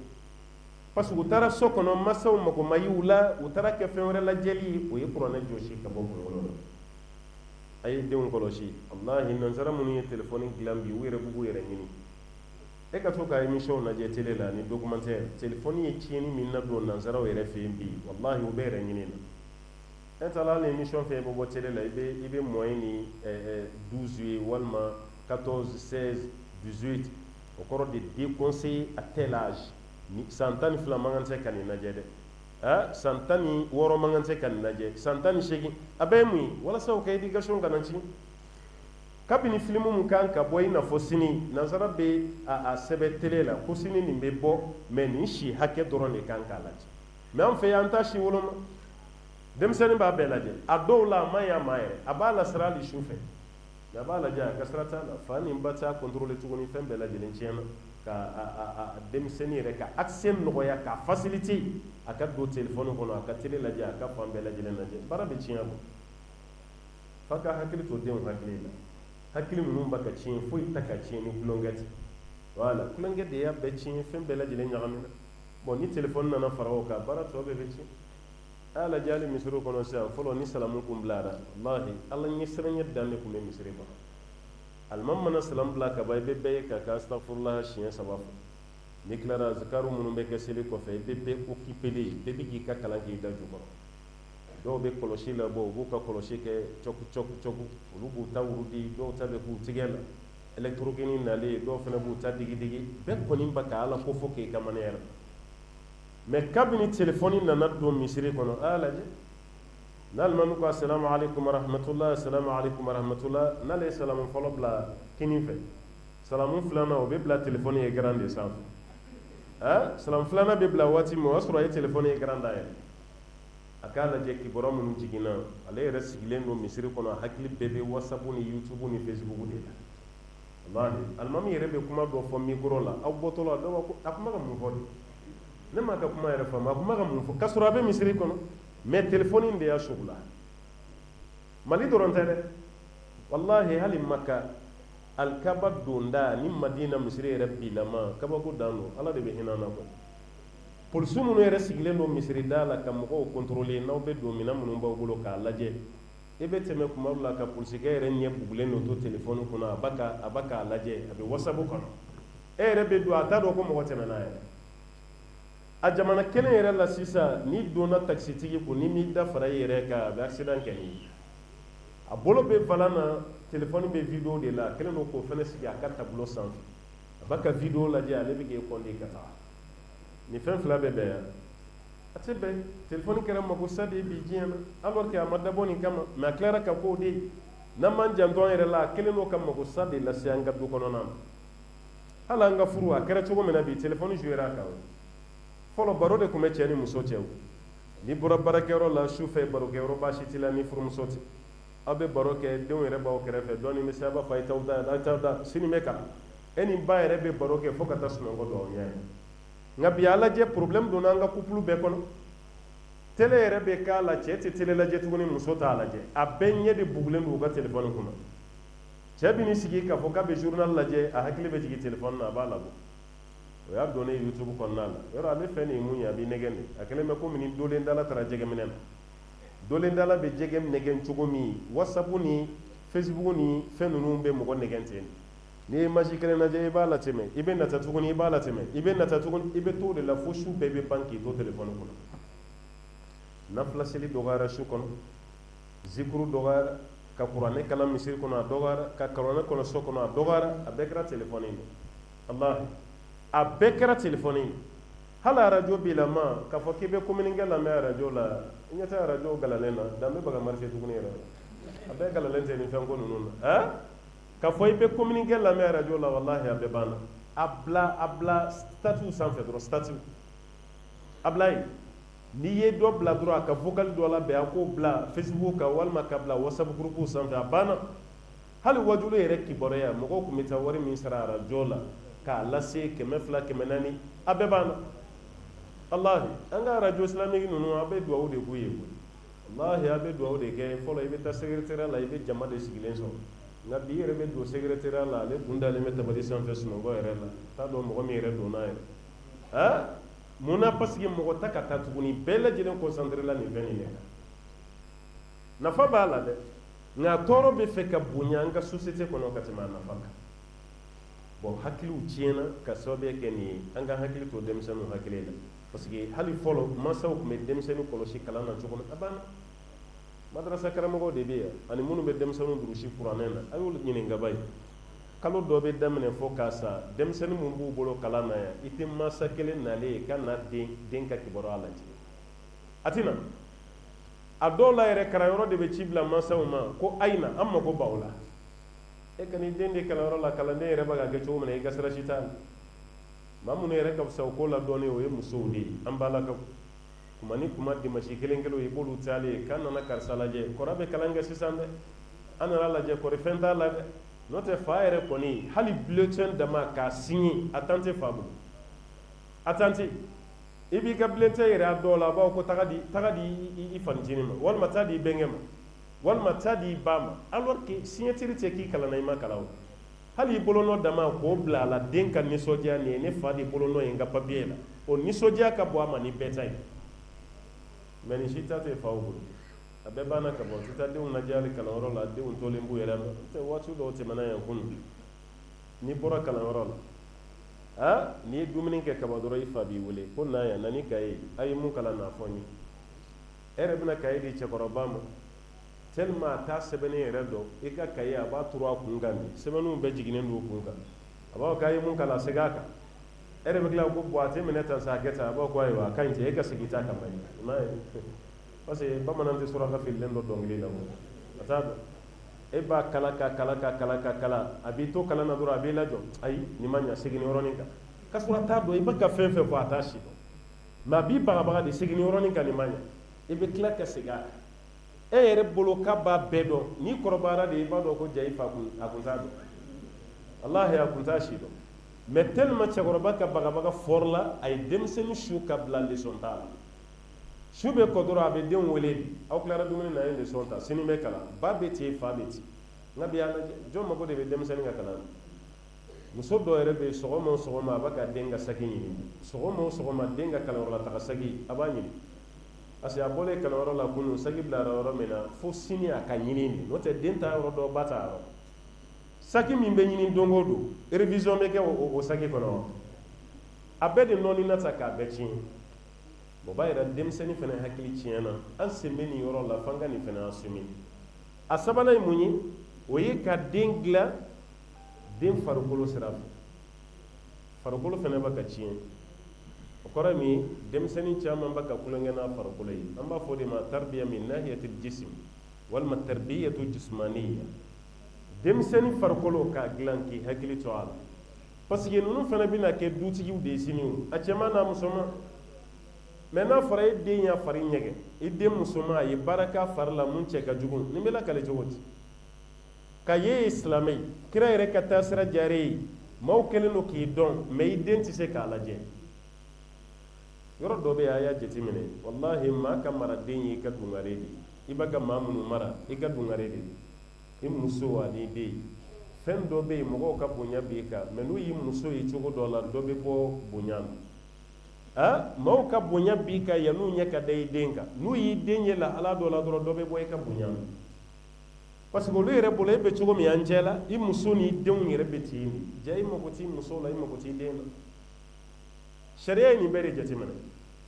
parce que u taara so kɔnɔ masaw mago ma y'u la u taara kɛ fɛn wɛrɛ lajɛli o ye kuranɛ jɔsi ka bɔ kunkolo la a ye denw kɔlɔsi wallahi nansara minnu ye telefɔni dilan bi u yɛrɛ b'u yɛrɛ ɲini e ka to ka émission lajɛ télé la ni documentaire telefɔni ye tiɲɛni min na don nansaraw yɛrɛ fɛ yen bi wallahi u bɛ yɛrɛ ɲini na e taara hali émission fɛn bɛ bɔ télé la i bɛ moyen ni 12 ye walima 14 16 18 o kɔrɔ de déconseillé à tel âge san 12 man kan tɛ ka nin lajɛ dɛ san 16 man kan tɛ ka nin lajɛ san 18 a bɛɛ ye mun ye walasa u ka éducation kana ci kabini filimu mun kan ka bɔ i n'a fɔ sini nansara bɛ a sɛbɛn télé la ko sini nin bɛ bɔ mais nin si hakɛ dɔrɔn de kan k'a lajɛ mais an fɛ yan an t'a si woloma denmisɛnnin b'a bɛɛ lajɛ a dɔw la a ma ɲi a ma yɛrɛ a b'a lasira hali su fɛ mais a b'a lajɛ a ka sira t'a la fa ni ba t'a contrôler tuguni fɛn bɛɛ lajɛlen tiɲɛna ka denmisɛnnin yɛrɛ ka accès nɔgɔya ka facilité a ka don téléphone kɔnɔ a ka télé lajɛ a ka fan bɛɛ lajɛlen lajɛ baara bɛ tiɲɛ bɔ fa ka hakili to denw hakili la hakili minnu b'a ka tiɲɛ foyi ta ka tiɲɛ ni kulonkɛ tɛ voilà kulonkɛ de y'a bɛɛ tiɲɛ fɛn bɛɛ lajɛlen ɲagamina bon ni téléphone nana fara o kan baara tɔ bɛɛ bɛ tiɲɛ a y'a lajɛ hali misiri kɔnɔ sisan fɔlɔ ni salamu kun bilara wallahi ala ɲɛ siranɲɛ dan de kun bɛ misiri kɔnɔ alimami mana salamu bila ka ban i bɛ bɛɛ ye ka kɛ astagfirullah siɲɛ 3 fɔ n'i tilara zikaru minnu bɛ kɛ seli kɔfɛ i bɛ bɛɛ occupé bɛɛ bɛ k'i ka kalan k'i da jukɔrɔ dɔw bɛ kɔlɔsi labɔ u b'u ka kɔlɔsi kɛ cɔku olu b'u ta wurudi dɔw ta bɛ k'u tigɛ la électrogène nalen dɔw fana b'u ta digi bɛɛ kɔni bɛ ka ala ko fɔ k'i ka manaya la mais kabini téléphone nana don misiri kɔnɔ a y'a lajɛ n'alimami ko assalamu alaikum warahmatullah assalamu alaikum warahmatullah n'ale ye salamu fɔlɔ bila kini fɛ salamu filanan o bɛ bila téléphone écran de sanfɛ salamu filanan bɛ bila waati min o y'a sɔrɔ a ye téléphone écran dayɛlɛ a k'a lajɛ kibaruya minnu jiginna ale yɛrɛ sigilen don misiri kɔnɔ a hakili bɛɛ bɛ whatsapp ni youtube ni facebook de la wallahi alimami yɛrɛ bɛ kuma dɔ fɔ micro la aw bɔtɔ la dɔw b'a ko a kuma ka mun fɔ de ne m'a ka kuma yɛrɛ faamu a kuma ka mun fɔ k'a sɔrɔ a bɛ misiri kɔnɔ mais téléphone in de y'a sugula mali dɔrɔn tɛ dɛ wallahi hali maka alikaba donda ni madina misiri yɛrɛ bilama kabako dan don ala de bɛ hinɛ an na kɔ polisiw minnu yɛrɛ sigilen don misiri da la ka mɔgɔw contrôler n'aw bɛ don minɛn minnu b'aw bolo k'a lajɛ e bɛ tɛmɛ kuma dɔ la ka polisikɛ yɛrɛ ɲɛ bugulen don to téléphone kɔnɔ a b'a k'a lajɛ a bɛ whatsapp kɔnɔ e yɛrɛ bɛ don a t'a dɔn ko mɔgɔ tɛmɛna yɛrɛ a jamana kelen yɛrɛ la sisan n'i donna taxitigi kun n'i m'i da fara i yɛrɛ kan a bɛ accident kɛ n'i ye a bolo bɛ valan na téléphone bɛ vidéo de la a kɛlen don k'o fana sigi a ka tableau sanfɛ a b'a ka vidéo lajɛ ale bɛ k'e compter ka taa ni fɛn fila bɛ bɛn yan a tɛ bɛn téléphone kɛra makosa de ye bi diɲɛ na alors que a ma dabɔ nin kama mais a tilara ka k'o de ye n'an m'an janto an yɛrɛ la a kelen n'o ka magosa de lase an ka du kɔnɔna na hali an ka furu a kɛra cogo min na bi telefɔni jouera a kan fɔlɔ baro de tun bɛ cɛ ni muso cɛ n'i bɔra baarakɛyɔrɔ la su fɛ barokɛyɔrɔ baasi t'i la ni furumuso tɛ aw bɛ baro kɛ denw yɛrɛ b'aw kɛrɛfɛ dɔɔni bɛ se a b'a fɔ a ye t'aw da sini bɛ kalan e ni ba yɛrɛ bɛ baro kɛ fo ka taa sunɔgɔ don aw ɲɛ nka bi a lajɛ problème donna an ka couple bɛɛ kɔnɔ télé yɛrɛ bɛ k'a la cɛ tɛ télé lajɛ tuguni muso t'a lajɛ a bɛɛ ɲɛ de bugulen don u ka téléphone kunna cɛ bɛ n'i sigi k'a fɔ k'a bɛ journal lajɛ a hakili bɛ jigin téléphone na a b'a labɔ o y'a donnen YouTube kɔnɔna la yɔrɔ ale fɛn nin ye mun ye a b'i nɛgɛn de a kɛlen bɛ komi ni dolen dala taara jɛgɛminɛ na dolen dala bɛ jɛgɛ nɛgɛn cogo min WhatsApp ni Facebook ni fɛn ninnu bɛ mɔgɔ nɛgɛn ten n'i ye image kelen lajɛ i b'a latɛmɛ i bɛ nata tuguni i b'a latɛmɛ i bɛ nata tuguni i bɛ t'o de la fo su bɛɛ bɛ ban k'i to téléphone kɔnɔ nafila seli dɔgɔyara su kɔnɔ zikuru dɔgɔyara ka kuranɛ kalan misiri kɔnɔ a dɔgɔyara ka kuranɛ kɔnɔ so kɔnɔ a dɔgɔyara a bɛɛ kɛra téléphone ye Allah a bɛɛ kɛra téléphone ye hali arajo b'i la ma k'a fɔ k'i bɛ communiqué lamɛn arajo la i ɲɛ tɛ arajo galalen na danbe bɛ ka marché tuguni yɛrɛ a bɛɛ galalen tɛ nin fɛn ko ninnu na k'a fɔ i bɛ communiqué lamɛn arajo la wallahi a bɛɛ banna a bila statut sanfɛ dɔrɔn statut a bila yen n'i ye dɔ bila dɔrɔn a ka vocal dɔ labɛn a k'o bila Facebook kan walima ka bila WhatsApp groupe sanfɛ a banna hali wajulu yɛrɛ kibaruya mɔgɔw tun bɛ taa wari min sara arajo la k'a lase 200 400 a bɛɛ banna wallahi an ka arajo islamique ninnu a bɛ duwawu de k'u ye wallahi a bɛ duwawu de kɛ fɔlɔ i bɛ taa secrétariat la i bɛ jama de sigilen sɔrɔ nka bi i yɛrɛ bɛ don secrétariat la ale kun dalen bɛ tabali sanfɛ sunɔgɔ yɛrɛ la t'a dɔn mɔgɔ min yɛrɛ donna yɛrɛ munna parce que mɔgɔ ta ka taa tuguni bɛɛ lajɛlen concentré la nin fɛn in de kan nafa b'a la dɛ nka tɔɔrɔ bɛ fɛ ka bonya an ka société kɔnɔ ka tɛmɛ a nafa kan bon hakiliw tiɲɛna ka sababuya kɛ nin ye an ka hakili to denmisɛnninw hakili la parce que hali fɔlɔ mansaw tun bɛ denmisɛnnin kɔlɔsi kalan na cogo min a banna madrasa karamɔgɔw de bɛ yan ani minnu bɛ denmisɛnninw durusi kuranɛ na a y'olu ɲininka ba ye kalo dɔ bɛ daminɛ fo k'a sa denmisɛnnin mun b'u bolo kalan na yan i tɛ mansa kelen nalen ye ka na den ka kibaruya lajɛ a tɛna a dɔw la yɛrɛ kalanyɔrɔ de bɛ ci bila mansaw ma ko a ye na an mago b'aw la e ka n'i den de kalanyɔrɔ la kalanden yɛrɛ bɛ ka kɛ cogo min na i ka sira si t'a la maa minnu yɛrɛ ka fisa o ko la dɔɔnin o ye musow de ye an balakaw kuma ni kuma dimanche kelen kelen i b'olu taalen ye k'an nana karisa lajɛ kɔrɔ bɛ kalan kɛ sisan dɛ an nana lajɛ kɔri fɛn t'a la dɛ n'o tɛ fa yɛrɛ kɔni hali bulletin dama k'a signé a tan tɛ fa bolo a tan tɛ i b'i ka bulletin yɛrɛ a dɔw la a b'a fɔ ko taga di i fanicinin ma walima taa di i bɛnkɛ ma walima taa di i ba ma alors que signature tɛ k'i kalanna i ma kalan o hali i bolonɔ dama k'o bila a la den ka nisɔndiya nin ye ne fa de bolonɔ ye n ka papier la o nisɔndiya ka bɔ a ma ni bɛɛ ta ye mais ni si ta tɛ faw bolo a bɛɛ banna ka bɔ tita denw lajɛ hali kalanyɔrɔ la denw tolen b'u yɛrɛ ma n'o tɛ waati dɔw tɛmɛna yan kunun n'i bɔra kalanyɔrɔ la n'i ye dumuni kɛ kaba dɔrɔn i fa b'i wele ko na yan na ni kaye a ye mun kalan n'a fɔ n ye e yɛrɛ bɛna kaye di cɛkɔrɔba ma tellement a t'a sɛbɛnnen yɛrɛ dɔn i ka kaye a b'a turu a kun kan de sɛbɛnninw bɛɛ jiginnen don kun kan a b'a fɔ k'a ye mun kalan segin a kan e yɛrɛ bɛ tila ko bon a tɛ minɛ tan sa a kɛ tan a b'a fɔ ko ayiwa a ka ɲi ten e ka segin ta kan man ɲi i m'a ye parce que bamanan tɛ suraka fililen dɔ dɔnkili la a t'a dɔn e b'a kala ka kala ka kala ka kala a b'i to kalan na dɔrɔn a b'i lajɔ ayi nin ma ɲa segin yɔrɔnin kan k'a sɔrɔ a t'a dɔn i bɛ ka fɛn fɛn fɔ a t'a si dɔn mais a b'i bagabaga de segin yɔrɔnin kan nin ma ɲa i bɛ tila ka segin a kan e yɛrɛ bolo k'a b'a bɛɛ dɔn n'i kɔrɔbayara de i b'a dɔn ko ja i fa a kun t'a dɔn walahi a kun t'a si dɔn mais tellement cɛkɔrɔba ka bagabaga fɔrɔla a ye denmisɛnnin su ka bila leçon t'a la su bɛ kɔ dɔrɔn a bɛ denw wele bi aw tilara dumuni na a ye leçon ta sini bɛ kalan ba bɛ ten fa bɛ ten nka bi y'a lajɛ jɔn mago de bɛ denmisɛnnin ka kalan na muso dɔ yɛrɛ bɛ yen sɔgɔma o sɔgɔma a b'a ka den ka saki ɲini sɔgɔma o sɔgɔma den ka kalanyɔrɔ la taga saki a b'a ɲini parce que a bɔlen kalanyɔrɔ la kunun saki bilara yɔrɔ min na fo sini a ka ɲini de n'o tɛ den t'a yɔrɔ dɔn ba t'a yɔrɔ saki min bɛ ɲini don o don révision bɛ kɛ o saki kɔnɔ a bɛɛ de nɔɔni na ta k'a bɛɛ tiɲɛ o b'a yira denmisɛnnin fana hakili tiɲɛna an sen bɛ nin yɔrɔ la f'an ka nin fana assumer a sabanan ye mun ye o ye ka den dilan den farikolo sira fɛ farikolo fana bɛ ka tiɲɛ o kɔrɔ ye min ye denmisɛnnin caman bɛ ka kulonkɛ n'a farikolo ye an b'a fɔ o de ma tarbiya min nahiyatil jism walma tarbiyatu jismaniya denmisɛnnin farikolo k'a dilan k'i hakili to a la parce que ninnu fana bɛna kɛ dutigiw de ye sini o a cɛman n'a musoman mais n'a fɔra e den y'a fari ɲɛgɛn i den musoman a ye baara k'a fari la mun cɛ ka jugu nin bɛ lakale cogo di ka ye ye silamɛ ye kira yɛrɛ ka taa sira diyara ye maaw kɛlen don k'i dɔn mais i den tɛ se k'a lajɛ yɔrɔ dɔ bɛ yen a y'a jateminɛ wallahi maa ka maraden ye i ka dungare de ye i b'a ka maa minnu mara i ka dungare de ye i muso ani den fɛn dɔ bɛ yen mɔgɔw ka bonya b'i kan mais n'u y'i muso ye cogo dɔ la dɔ bɛ bɔ bonya na maaw ka bonya b'i kan yan'u ɲɛ ka da i den kan n'u y'i den ye la ala dɔ la dɔrɔn dɔ bɛ bɔ i ka bonya na parce que olu yɛrɛ bolo e bɛ cogo min an cɛ la i muso n'i denw yɛrɛ bɛ ten de ja i mago t'i muso la i mago t'i den na sariya ye nin bɛɛ de jateminɛ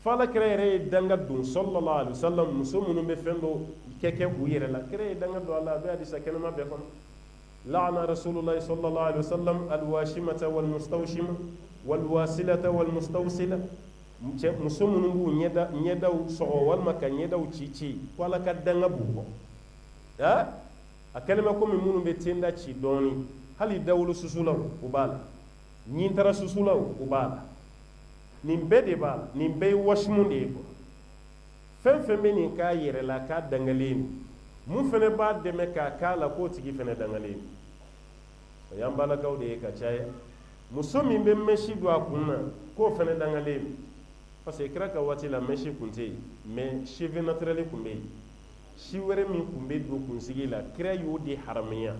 fo ala kira yɛrɛ ye danga don sallallahu alaihi wasallam muso minnu bɛ fɛn dɔ kɛ u yɛrɛ la kira ye danga don a la a bɛ hadisa kɛnɛma bɛɛ kɔnɔ la'ana rasulullahi sallallahu alaihi wasallam alwashimata walmustawshima walwasilata walmustawsila muso minnu b'u ɲɛdaw sɔgɔ walima ka ɲɛdaw ci ko ala ka danga b'u kɔ a kɛnɛma komi minnu bɛ tenda ci dɔɔni hali dawolo susulaw u b'a la ɲintara susulaw u b'a la nin bɛɛ de b'a la nin bɛɛ ye wasimu de ye quoi fɛn fɛn bɛ nin k'a yɛrɛ la k'a dangalen don mun fɛnɛ b'a dɛmɛ k'a k'a la k'o tigi fɛnɛ dangalen don o y'an balakaw de ye ka caya muso min bɛ mɛsi don a kun na k'o fɛnɛ dangalen don parce que kira ka waati la mɛsi kun tɛ yen mais cheveux naturel kun bɛ yen si wɛrɛ min kun bɛ don kunsigi la kira y'o de haramuya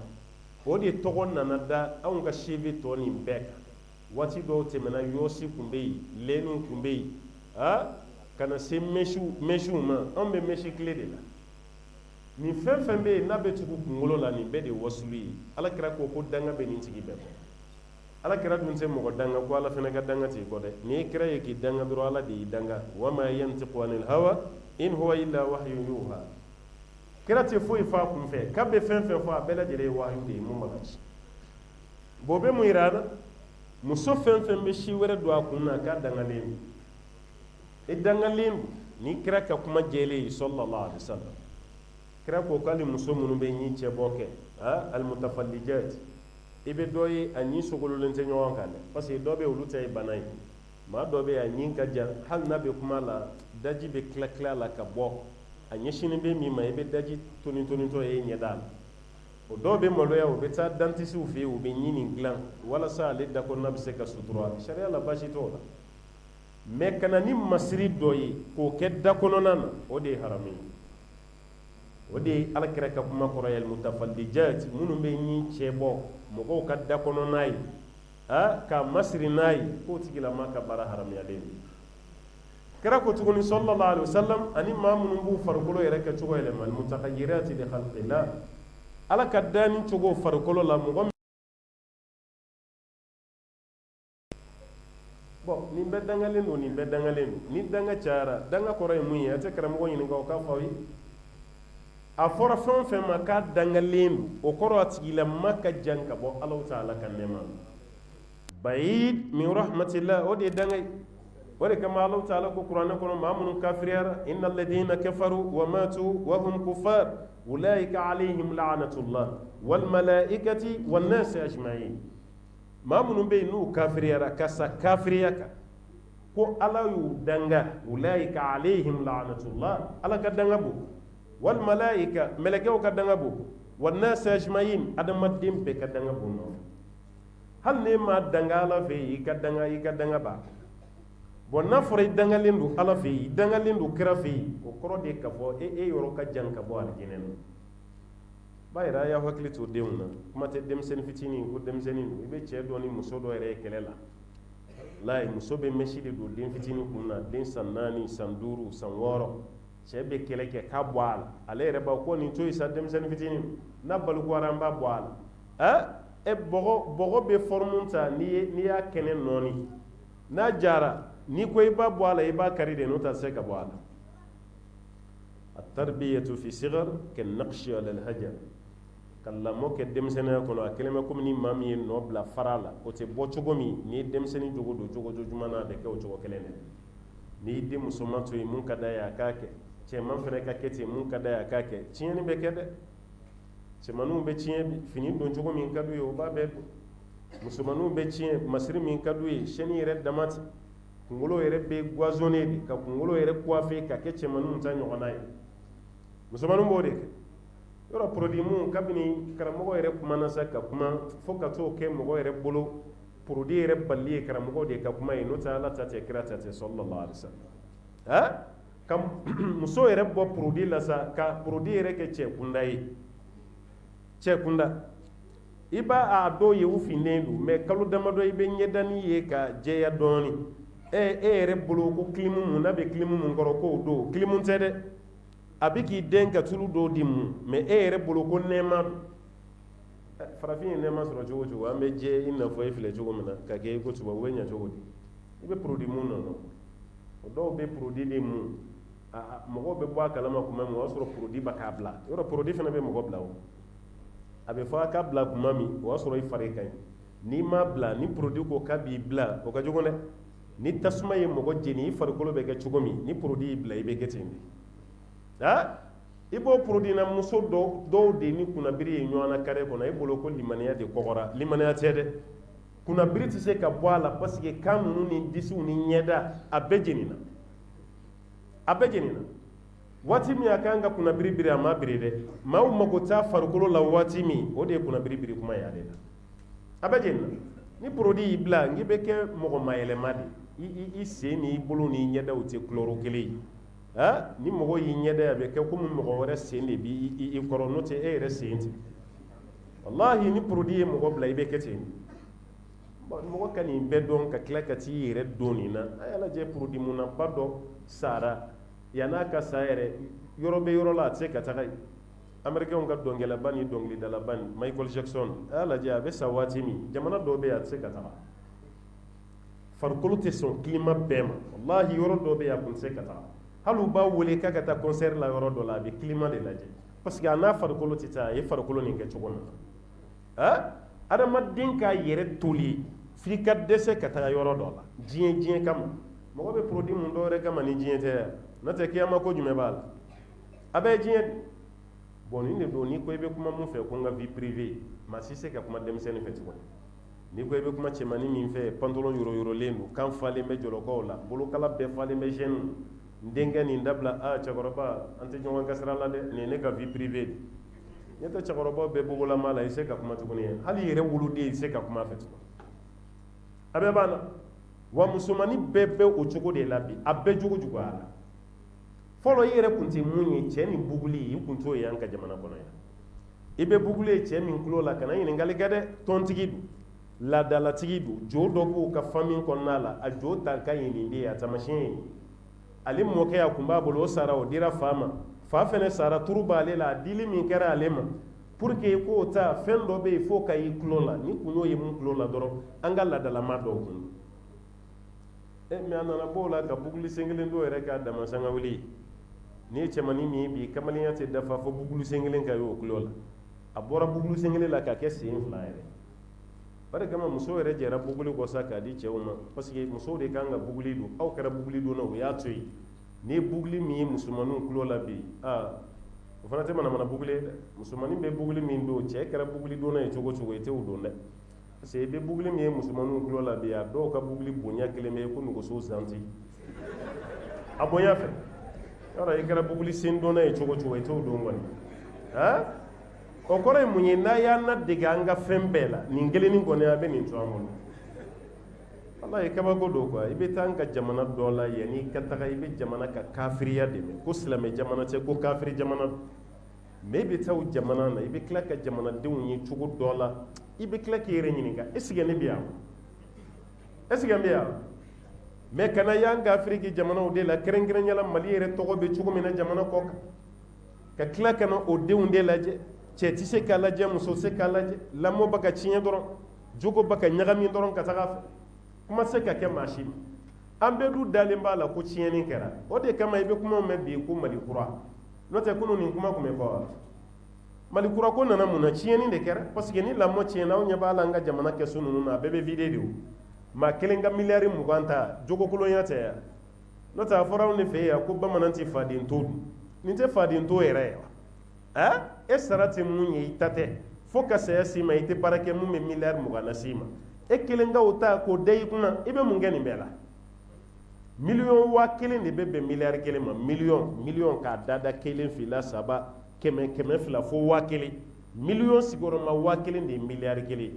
o de tɔgɔ nana da anw ka cheveux tɔ nin bɛɛ kan waati dɔw tɛmɛna yɔsi kun bɛ yen lɛniw kun bɛ yen ka na se mɛsiw ma anw bɛ mɛsi tile de la nin fɛn fɛn bɛ yen n'a bɛ tugu kunkolo la nin bɛɛ de ye wasulu ye ala kira ko danga bɛ nin tigi bɛɛ kɔ ala kira dun tɛ mɔgɔ danga ko ala fana ka danga t'i kɔ dɛ n'i ye kira ye k'i danga dɔrɔn ala de y'i danga wa ma yantiqu anil hawa in huwa illa wahyun yuha kira tɛ foyi fɔ a kun fɛ k'a bɛ fɛn fɛn fɔ a bɛɛ lajɛlen ye wahyu de ye mun b'a ci bɔn o bɛ mun yira an na muso fɛn fɛn bɛ si wɛrɛ don a kun na k'a dangalen don i dangalen don ni kira ka kuma jɛlen ye sallallahu alaihi wasallam kira ko k'ale muso minnu bɛ ɲi cɛ bɔ kɛ almutafallijat i bɛ dɔ ye a ɲi sogololen tɛ ɲɔgɔn kan dɛ parce que dɔ bɛ olu ta ye bana ye maa dɔ bɛ a ɲi ka jan hali n'a bɛ kuma la daji bɛ tila la ka bɔ a ɲɛsinin bɛ min ma i bɛ daji tonitɔ ye ɲɛda la o dɔw bɛ maloya o bɛ taa dantisiw fɛ yen u bɛ ɲi nin dilan walasa ale dakɔnɔna bɛ se ka sutura sariya la baasi t'o la mais kana ni masiri dɔ ye k'o kɛ dakɔnɔna na o de ye haramu ye o de ye alakira ka kuma kɔrɔ ye mutafallijat minnu bɛ ɲi cɛ bɔ mɔgɔw ka dakɔnɔna ye k'a masiri n'a ye k'o tigilama ka baara haramuyalen don kira ko tuguni sallallahu alaihi wasallam ani maa minnu b'u farikolo yɛrɛ kɛ cogo yɛlɛma almutaghayyirati li khalqillah ala ka danni cogo farikolo la mɔgɔ bon nin bɛɛ dangalen don nin bɛɛ dangalen don ni danga cayara danga kɔrɔ ye mun ye a tɛ karamɔgɔ ɲininka o k'a fɔ aw ye a fɔra fɛn o fɛn ma k'a dangalen don o kɔrɔ a tigilama ka jan ka bɔ Alahu Taala ka nɛɛma bayid min rahmatillah o de ye danga ye o de kama Alahu Taala ko kuranɛ kɔnɔ maa minnu kafiriyara innal ladina kafaru wa matu wa hum kuffar ulaika alayhim la'natullah wal malaikati wan nasi ajma'in maa minnu bɛ yen n'u kafiriyara ka sa kafiriya kan ko ala y'u danga ulaika alayhim la'natullah ala ka danga bo wal malaika mɛlɛkɛw ka danga bo wan nasi ajma'in adamaden bɛɛ ka danga bo nɔ hali ne ma danga ala fɛ yen i ka danga ba bon n'a fɔra i dangalen don ala fɛ yen i dangalen don kira fɛ yen o kɔrɔ de ye k'a fɔ e yɔrɔ ka jan ka bɔ alijinɛ na b'a yira a y'aw hakili to denw na kuma tɛ denmisɛnnin fitinin ko denmisɛnnin don i bɛ cɛ dɔ ni muso dɔ yɛrɛ ye kɛlɛ la layi muso bɛ mɛsi de don den fitinin kun na den san 4 san 5 san 6 cɛ bɛ kɛlɛ kɛ k'a bɔ a la ale yɛrɛ b'a ko nin to yen sa denmisɛnnin fitinin n'a balikuyara an b'a bɔ a la bɔgɔ bɛ forme ta n'i y'a kɛnɛ nɔɔni n'a jara n'i ko i b'a bɔ a la i b'a kari de n'o tɛ se ka bɔ a la at-tarbiyatu fi sighar kan-naqshi ala al-hajar ka lamɔ kɛ denmisɛnninya kɔnɔ a kɛlen bɛ komi ni maa min ye nɔ bila fara la o tɛ bɔ cogo min n'i ye denmisɛnnin jogo don jogo juguman na a bɛ kɛ o cogo kelen de n'i y'i den musoman to yen mun ka d'a ye a k'a kɛ cɛman fana ka kɛ ten mun ka da ye a k'a kɛ tiɲɛni bɛ kɛ dɛ cɛmanninw bɛ tiɲɛ fini don cogo min ka d'u ye o b'a bɛɛ don musomanninw bɛ tiɲɛ masiri min ka d'u ye sɛni yɛrɛ dama ten kunkolo yɛrɛ bɛ gazonné de ka kunkolo yɛrɛ coiffé ka kɛ cɛmanninw ta ɲɔgɔnna ye musomanninw b'o de kɛ yɔrɔ produit mun kabini karamɔgɔ yɛrɛ kumana sa ka kuma fo ka t'o kɛ mɔgɔ yɛrɛ bolo produit yɛrɛ balili ye karamɔgɔ de ka kuma ye n'o tɛ ala ta tɛ kira ta tɛ sallallahu alaihi wasallam ka muso yɛrɛ bɔ produit la sa ka produit yɛrɛ kɛ cɛ kunda ye cɛ kunda i b'a a dɔw ye u finnen don mais kalo damadɔ i bɛ ɲɛdani ye ka jɛya dɔɔni e yɛrɛ bolo ko kilimu mun n'a bɛ kilimu mun kɔrɔ k'o don kilimu tɛ dɛ a bɛ k'i den ka tulu dɔw di mun mais e yɛrɛ bolo ko nɛɛma don farafin ye nɛɛma sɔrɔ cogo o cogo an bɛ jɛ i n'a fɔ e filɛ cogo min na ka kɛ i ko tubabu bɛ ɲɛ cogo di i bɛ produit mun nɔ o dɔw bɛ produit de mun mɔgɔw bɛ bɔ a kalama kuma min o y'a sɔrɔ produit b'a k'a bila yɔrɔ produit fana bɛ mɔgɔ bila o a bɛ fɔ a ka bila kuma min o y'a sɔrɔ i fari ka ɲi n'i m'a bila ni produit ko k'a b'i bila o ka jugu dɛ ni tasuma ye mɔgɔ jeni i farikolo bɛ kɛ cogo min ni produit y'i bila i bɛ kɛ ten de i b'o produit na muso dɔw de ni kunnabiri ye ɲɔgɔn na kare kɔnɔ e bolo ko limaniya de kɔgɔra limaniya tɛ dɛ kunnabiri tɛ se ka bɔ a la parce que kan ninnu ni disiw ni ɲɛda a bɛɛ jenina a bɛɛ jenina waati min a kan ka kunnabiri biri a ma biri dɛ maaw mago t'a farikolo la waati min o de ye kunnabiri biri kuma ye ale la a bɛɛ jenina ni produit y'i bila n'i bɛ kɛ mɔgɔ mayɛlɛma de i sen ni i bolo ni ɲɛdaw tɛ couleur kelen ye ni mɔgɔ y'i ɲɛda ye a bɛ kɛ komi mɔgɔ wɛrɛ sen de b'i kɔrɔ n'o tɛ e yɛrɛ sen ten wallahi ni produit ye mɔgɔ bila i bɛ kɛ ten mɔgɔ ka nin bɛɛ dɔn ka tila ka t'i yɛrɛ don nin na a y'a lajɛ produit mun na ba dɔ sara yan'a ka sa yɛrɛ yɔrɔ bɛ yɔrɔ la a tɛ se ka taga yen américain ka dɔnkɛlaba ni dɔnkilidalaba ni Michael Jackson a y'a lajɛ a bɛ sa waati min jamana dɔw bɛ yen a tɛ se ka taga farikolo tɛ sɔn climat bɛɛ ma wallahi yɔrɔ dɔw bɛ yen a tun tɛ se ka taga hali u b'a wele k'a ka taa concert la yɔrɔ dɔ la a bɛ climat de lajɛ parce que a n'a farikolo tɛ taa a ye farikolo nin kɛ cogo min na adamaden k'a yɛrɛ toli f'i ka dɛsɛ ka taga yɔrɔ dɔ la diɲɛ kama mɔgɔ bɛ produit mun dɔ wɛrɛ kama ni diɲɛ tɛ yan n'o tɛ kiyama ko jumɛn b'a la a bɛɛ ye diɲɛ de bon nin de don n'i ko i bɛ kuma mun fɛ ko n ka vie privée maa si se ka kuma denmisɛnnin fɛ tuguni n'i ko i bɛ kuma cɛmannin min fɛ pantalon yɔrɔyɔrɔlen don kan falen bɛ jɔlɔkɔw la bolokala bɛɛ falen bɛ gêne n denkɛ nin dabila cɛkɔrɔba an tɛ ɲɔgɔn kasira la dɛ nin ye ne ka vie privée de ɲɛ tɛ cɛkɔrɔbaw bɛɛ bogolama la i se ka kuma tuguni hali i yɛrɛ woloden i se ka kuma fɛ tuguni a bɛɛ b'a la wa musomanin bɛɛ bɛ o cogo de la bi a bɛɛ jogo juguyara la fɔlɔ i yɛrɛ tun tɛ mun ye cɛ ni buguli i tun t'o ye an ka jamana kɔnɔ yan i bɛ buguli ye cɛ min tulo la kana ɲininkali kɛ dɛ tɔntigi don laadalatigi don jo dɔ b'o ka famille kɔnɔna la a jo ta ka ɲi nin de ye a taamasiyɛn ye ale mɔkɛ a tun b'a bolo o sara o dira fa ma fa fɛnɛ sara turu b'ale la a dili min kɛra ale ma pour que k'o ta fɛn dɔ bɛ yen fo ka y'i tulo la ni kun y'o ye mun tulo la dɔrɔn an ka laadalama dɔw kun mais a nana b'o la ka buguli sen kelen dɔw yɛrɛ k'a dama sanga wuli ni ye cɛmannin min ye bi kamalenya tɛ dafa fo bugulu sen kelen ka y'o tulo la a bɔra bugulu sen kelen la ka kɛ sen fila yɛrɛ o de kama muso yɛrɛ jɛra buguli kɔ sa k'a di cɛw ma parce que musow de kan ka buguli don aw kɛra buguli donna o y'a to yen ni ye buguli min ye musomaninw tulo la bi o fana tɛ manamana buguli ye dɛ musomanin bɛ buguli min don cɛ kɛra buguli donna ye cogo cogo i tɛ o don dɛ parce que i bɛ buguli min ye musomaninw tulo la bi a dɔw ka buguli bonya kelen bɛ ko nɛgɛso santi a bonya fɛ yɔrɔ i kɛra buguli sen donna ye cogo cogo i t'o don kɔni o kɔrɔ ye mun ye n'a y'an ladege an ka fɛn bɛɛ la nin kelennin kɔni a bɛ nin to an bolo ala ye kabako don quoi i bɛ taa an ka jamana dɔ la yanni ka taga i bɛ jamana ka kafiriya dɛmɛ ko silamɛ jamana tɛ ko kafiri jamana don mais i bɛ taa o jamana na i bɛ tila ka jamanadenw ye cogo dɔ la i bɛ tila k'i yɛrɛ ɲininka est ce que ne bɛ yan est ce que n bɛ yan mais kana y'an ka afiriki jamanaw de la kɛrɛnkɛrɛnnenya la mali yɛrɛ tɔgɔ bɛ cogo min na jamana kɔ kan ka tila ka na o denw de lajɛ cɛ tɛ se k'a lajɛ muso tɛ se k'a lajɛ lamɔ bɛ ka tiɲɛ dɔrɔn jogo bɛ ka ɲagami dɔrɔn ka taga fɛ kuma se ka kɛ maa si ma an bɛɛ dun dalen b'a la ko tiɲɛni kɛra o de kama i bɛ kuma mɛn bi ko mali kura n'o tɛ kunun nin kuma tun bɛ fɔ wa mali kura ko nana mun na tiɲɛni de kɛra parce que ni lamɔ tiɲɛna aw ɲɛ b'a la an ka jamana kɛso ninnu na a bɛɛ bɛ vide de o maa kelen ka miliyari 20 ta jogo kolonya tɛ yan n'o tɛ a fɔra anw de fɛ yan ko bamanan tɛ faden to dun nin tɛ faden to yɛrɛ ye wa e sara tɛ mun ye i ta tɛ fo ka saya s'i ma i tɛ baara kɛ mun bɛ miliyari 20 las'i ma e kelen ka o ta k'o da i kunna i bɛ mun kɛ nin bɛɛ la miliyɔn 1000 de bɛ bɛn miliyari 1 ma miliyɔn k'a dada 1 fila 3 kɛmɛ 200 fo 1000 miliyɔn sigiyɔrɔma 1000 de ye miliyari 1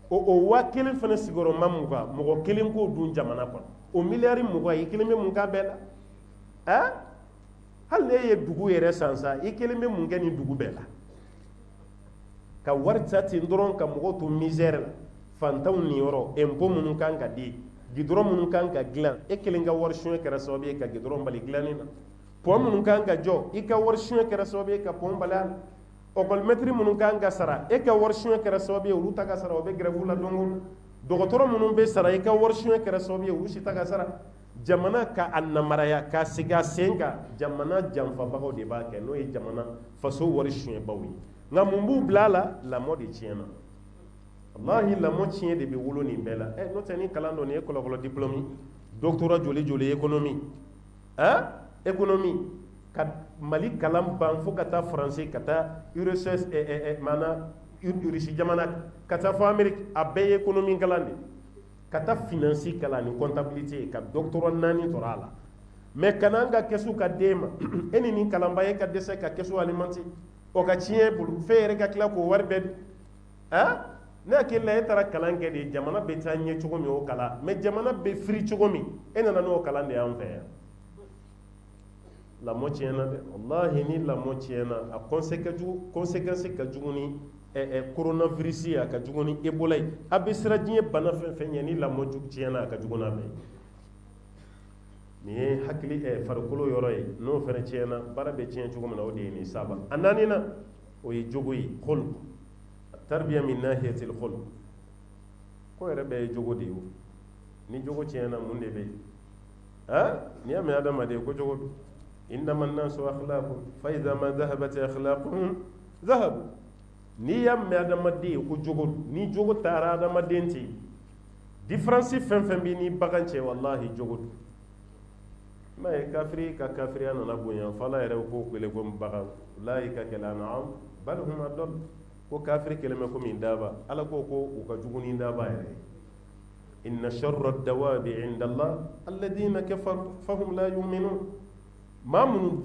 o 1000 fana sigiyɔrɔma 20 mɔgɔ kelen k'o dun jamana kɔnɔ o miliyari 20 i kelen bɛ mun k'a bɛɛ la hali n'e ye dugu yɛrɛ san sa i kelen bɛ mun kɛ nin dugu bɛɛ la ka wari ta ten dɔrɔn ka mɔgɔw to misère la fantanw ni yɔrɔ impôt minnu kan ka di gidɔrɔn minnu kan ka dilan e kelen ka wari suɲɛ kɛra sababu ye ka gidɔrɔn bali dilanni na pont minnu kan ka jɔ i ka wari suɲɛ kɛra sababu ye ka pont bali a la ɔkɔlimɛtiri minnu kan ka sara e ka wari suɲɛ kɛra sababu ye olu ta ka sara o bɛ grève la don o don dɔgɔtɔrɔ minnu bɛ sara i ka wari suɲɛ kɛra sababu ye olu si ta ka sara jamana ka a namaraya k'a sigi a sen kan jamana janfabagaw de b'a kɛ n'o ye jamana faso wari suɲɛbaw ye nka mun b'u bila a la lamɔ de tiɲɛna wallahi lamɔ tiɲɛ de bɛ wolo nin bɛɛ la n'o tɛ ni kalan dɔ nin ye kɔlɔkɔlɔ diplôme doctorat joli joli économie économie ka Mali kalan ban fo ka taa faransi ka taa URSS maana Russie jamana ka taa fɔ Amérique a bɛɛ ye économie kalan de ka taa finance kalan ni comptabilité ka doctorat 4 sɔrɔ a la mais kana an ka kɛsu ka d'e ma e ni nin kalanba ye ka dɛsɛ ka kɛsu alimenter o ka tiɲɛ bolo f'e yɛrɛ ka tila k'o wari bɛɛ ne hakili la e taara kalan kɛ de jamana bɛ taa ɲɛ cogo min o kalan mais jamana bɛ firi cogo min e nana n'o kalan de y'an fɛ yan lamɔ tiɲɛna dɛ wallahi ni lamɔ tiɲɛna a conséquence ka jugu ni coronavirus ye a ka jugu ni Ebola ye a bɛ siran diɲɛ bana fɛn fɛn ɲɛ ni lamɔ tiɲɛna a ka jugu n'a bɛɛ ye nin ye hakili farikolo yɔrɔ ye n'o fana tiɲɛna baara bɛ tiɲɛ cogo min na o de ye nin saba a naaninan o ye jogo ye khulq tarbiya min nahiyatil khulq ko yɛrɛ bɛɛ ye jogo de ye o ni jogo tiɲɛna mun de bɛ yen n'i y'a mɛn adamaden ko jogo don innama an-nasu akhlaqun fa idha ma dhahabat akhlaquhum dhahabu n'i y'a mɛn adamaden ye ko jogo don ni jogo taara adamaden ten différence fɛn fɛn b'i ni bagan cɛ wallahi jogo don m'a ye kafiri ka kafiriya nana bonya fo Ala yɛrɛ ko kele ko bagan ulaika kal an'am bal hum adall ko kafiri kelen bɛ komi daba Ala ko u ka jugu ni daba yɛrɛ inna sharra dawabi inda Allah alladhina kafaru fahum la yu'minun maa minnu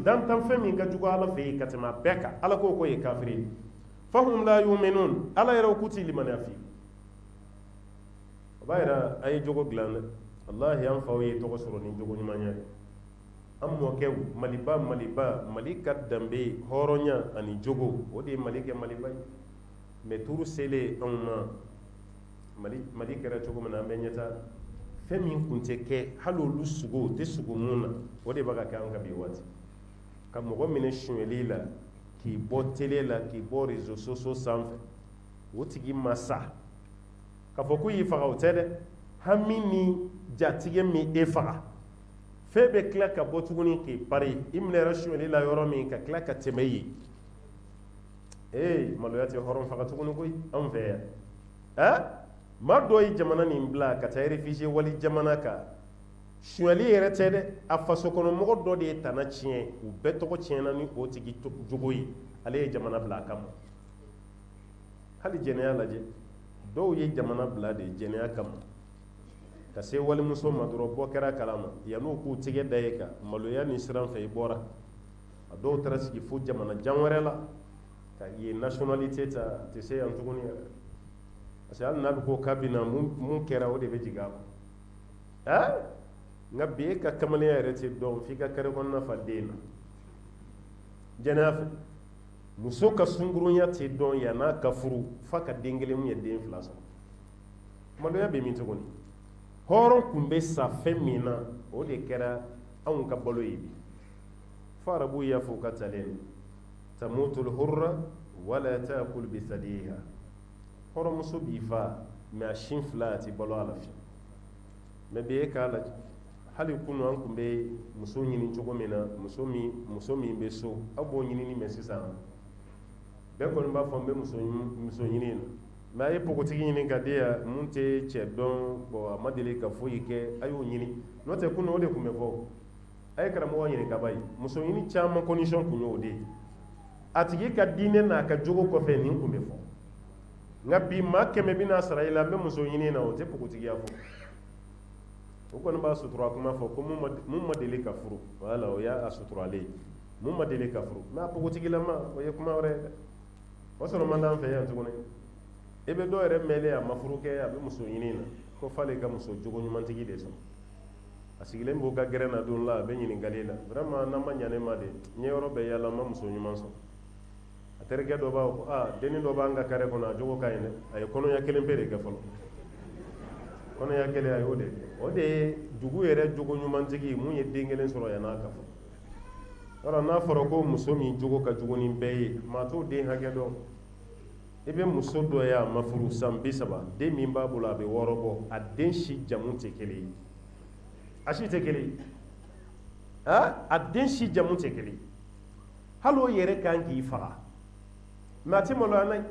dantan fɛn min ka jugu Ala fɛ yen ka tɛmɛ a bɛɛ kan Ala ko ye kafiri fahum la yu'minun Ala yɛrɛ ko ti limaniya fi o b'a yira a ye jogo dilan dɛ wallahi an faw ye tɔgɔ sɔrɔ ni jogo ɲuman ye an mɔkɛw maliba Mali ka danbe hɔrɔnya ani jogo o de ye Mali kɛ maliba ye mais turu selen anw ma Mali kɛra cogo min na an bɛ ɲɛtaa fɛn min kun tɛ kɛ hali olu sugo o tɛ sugo mun na o de bɛ ka kɛ an ka bi waati ka mɔgɔ minɛ suɲɛli la k'i bɔ télé la k'i bɔ réseaux sociaux sanfɛ o tigi ma sa k'a fɔ ko y'i faga o tɛ dɛ hami ni jatigi min e faga fɛn bɛ tila ka bɔ tuguni k'i pari i minɛra suɲɛli la yɔrɔ min ka tila ka tɛmɛ yen maloya tɛ hɔrɔn faga tuguni koyi anw fɛ yan maa dɔ ye jamana nin bila ka taa réfugié wali jamana kan suɲɛli yɛrɛ tɛ dɛ a faso kɔnɔ mɔgɔ dɔ de ye tana tiɲɛ u bɛɛ tɔgɔ tiɲɛna ni o tigi jogo ye ale ye jamana bila a kama hali jɛnɛya lajɛ dɔw ye jamana bila de jɛnɛya kama ka se walimuso ma dɔrɔn bɔ kɛra kalama yan'u k'u tigɛ da ye kan maloya ni siran fɛ i bɔra a dɔw taara sigi fo jamana jan wɛrɛ la ka yen nationalité ta tɛ se yan tuguni yɛrɛ parce que hali n'a bɛ ko k'a bɛ na mun kɛra o de bɛ jigin a kɔ nka bi e ka kamalenya yɛrɛ tɛ dɔn f'i ka kare kɔnɔna fa den na jɛnɛya fɛ muso ka sunkurunya tɛ dɔn yann'a ka furu f'a ka den kelen mun ye den fila sɔrɔ maloya bɛ min tuguni hɔrɔn kun bɛ sa fɛn min na o de kɛra anw ka balo ye bi fo arabuw y'a fɔ u ka talen tamutul hurra wala ta'kul bi thadiha hɔrɔnmuso b'i fa mais a sin fila a tɛ balo a la fiyewu mais bi e k'a lajɛ hali kunu an kun bɛ muso ɲini cogo min na muso min bɛ so aw b'o ɲinini mɛn sisan bɛɛ kɔni b'a fɔ n bɛ muso ɲini na mais a ye pogotigi ɲini ka di yan mun tɛ cɛ dɔn a ma deli ka foyi kɛ a y'o ɲini n'o tɛ kunu o de kun bɛ fɔ a ye karamɔgɔ ɲininka ba ye muso ɲini caman condition kun y'o de ye a tigi ka diinɛ n'a ka jogo kɔfɛ nin kun bɛ fɔ nka bi maa 100 bɛna sara i la n bɛ muso ɲini na o tɛ pogotigiya fɔ o kɔni b'a sutura kuma fɔ ko mun ma deli ka furu wala o y'a suturalen ye mun ma deli ka furu mɛ a pogotigilama o ye kuma wɛrɛ ye dɛ o sɔrɔ man d'an fɛ yan tuguni i bɛ dɔ yɛrɛ mɛnlen a ma furu kɛ a bɛ muso ɲini na ko f'ale ka muso jogo ɲumantigi de sɔrɔ a sigilen b'o ka gɛrɛ na don la a bɛ ɲininkali la vraiment n'an ma ɲa ne ma de n ye yɔrɔ bɛɛ yaala n ma muso ɲuman sɔrɔ a terikɛ dɔ b'a fɔ denni dɔ b'an ka kare kɔnɔ a jogo ka ɲi dɛ a ye kɔnɔɲɛ 1 pe de kɛ fɔlɔ kɔnɔɲɛ 1 a y'o de kɛ o de ye dugu yɛrɛ jogo ɲumantigi mun ye den 1 sɔrɔ yan'a ka fɔ yɔrɔ n'a fɔra ko muso min jogo ka jugu ni bɛɛ ye maa t'o den hakɛ dɔn i bɛ muso dɔ ye a ma furu san 30 den min b'a bolo a bɛ 6 bɔ a den si jamu tɛ kelen ye a si tɛ kelen ye a den si jamu tɛ kelen ye hali o yɛrɛ kan k'i faga mɛ a tɛ maloya n'a ye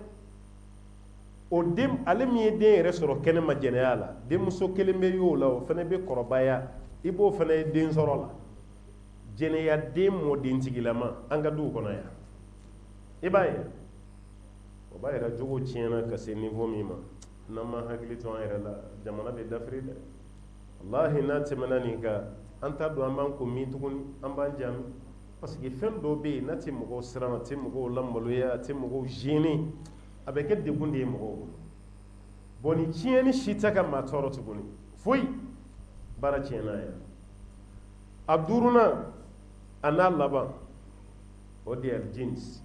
o den ale min ye den yɛrɛ sɔrɔ kɛnɛma jɛnɛya la denmuso 1 bɛ y'o la o fana bɛ kɔrɔbaya i b'o fana ye den sɔrɔ la jɛnɛya den mɔdentigilama an ka duw kɔnɔ yan i b'a ye o b'a yɛrɛ jogo tiɲɛna ka se niveau min ma n'an ma hakili to an yɛrɛ la jamana bɛ dafiri dɛ wallahi n'a tɛmɛna nin kan an t'a dɔn an b'an ko min tuguni an b'an jaabi parce que fɛn dɔ bɛ yen n'a tɛ mɔgɔw siran a tɛ mɔgɔw lamaloya a tɛ mɔgɔw gêner a bɛ kɛ degun de ye mɔgɔw bolo bon ni tiɲɛni si tɛ ka maa tɔɔrɔ tuguni foyi baara tiɲɛna yan a 5nan a n'a laban o de ye jeans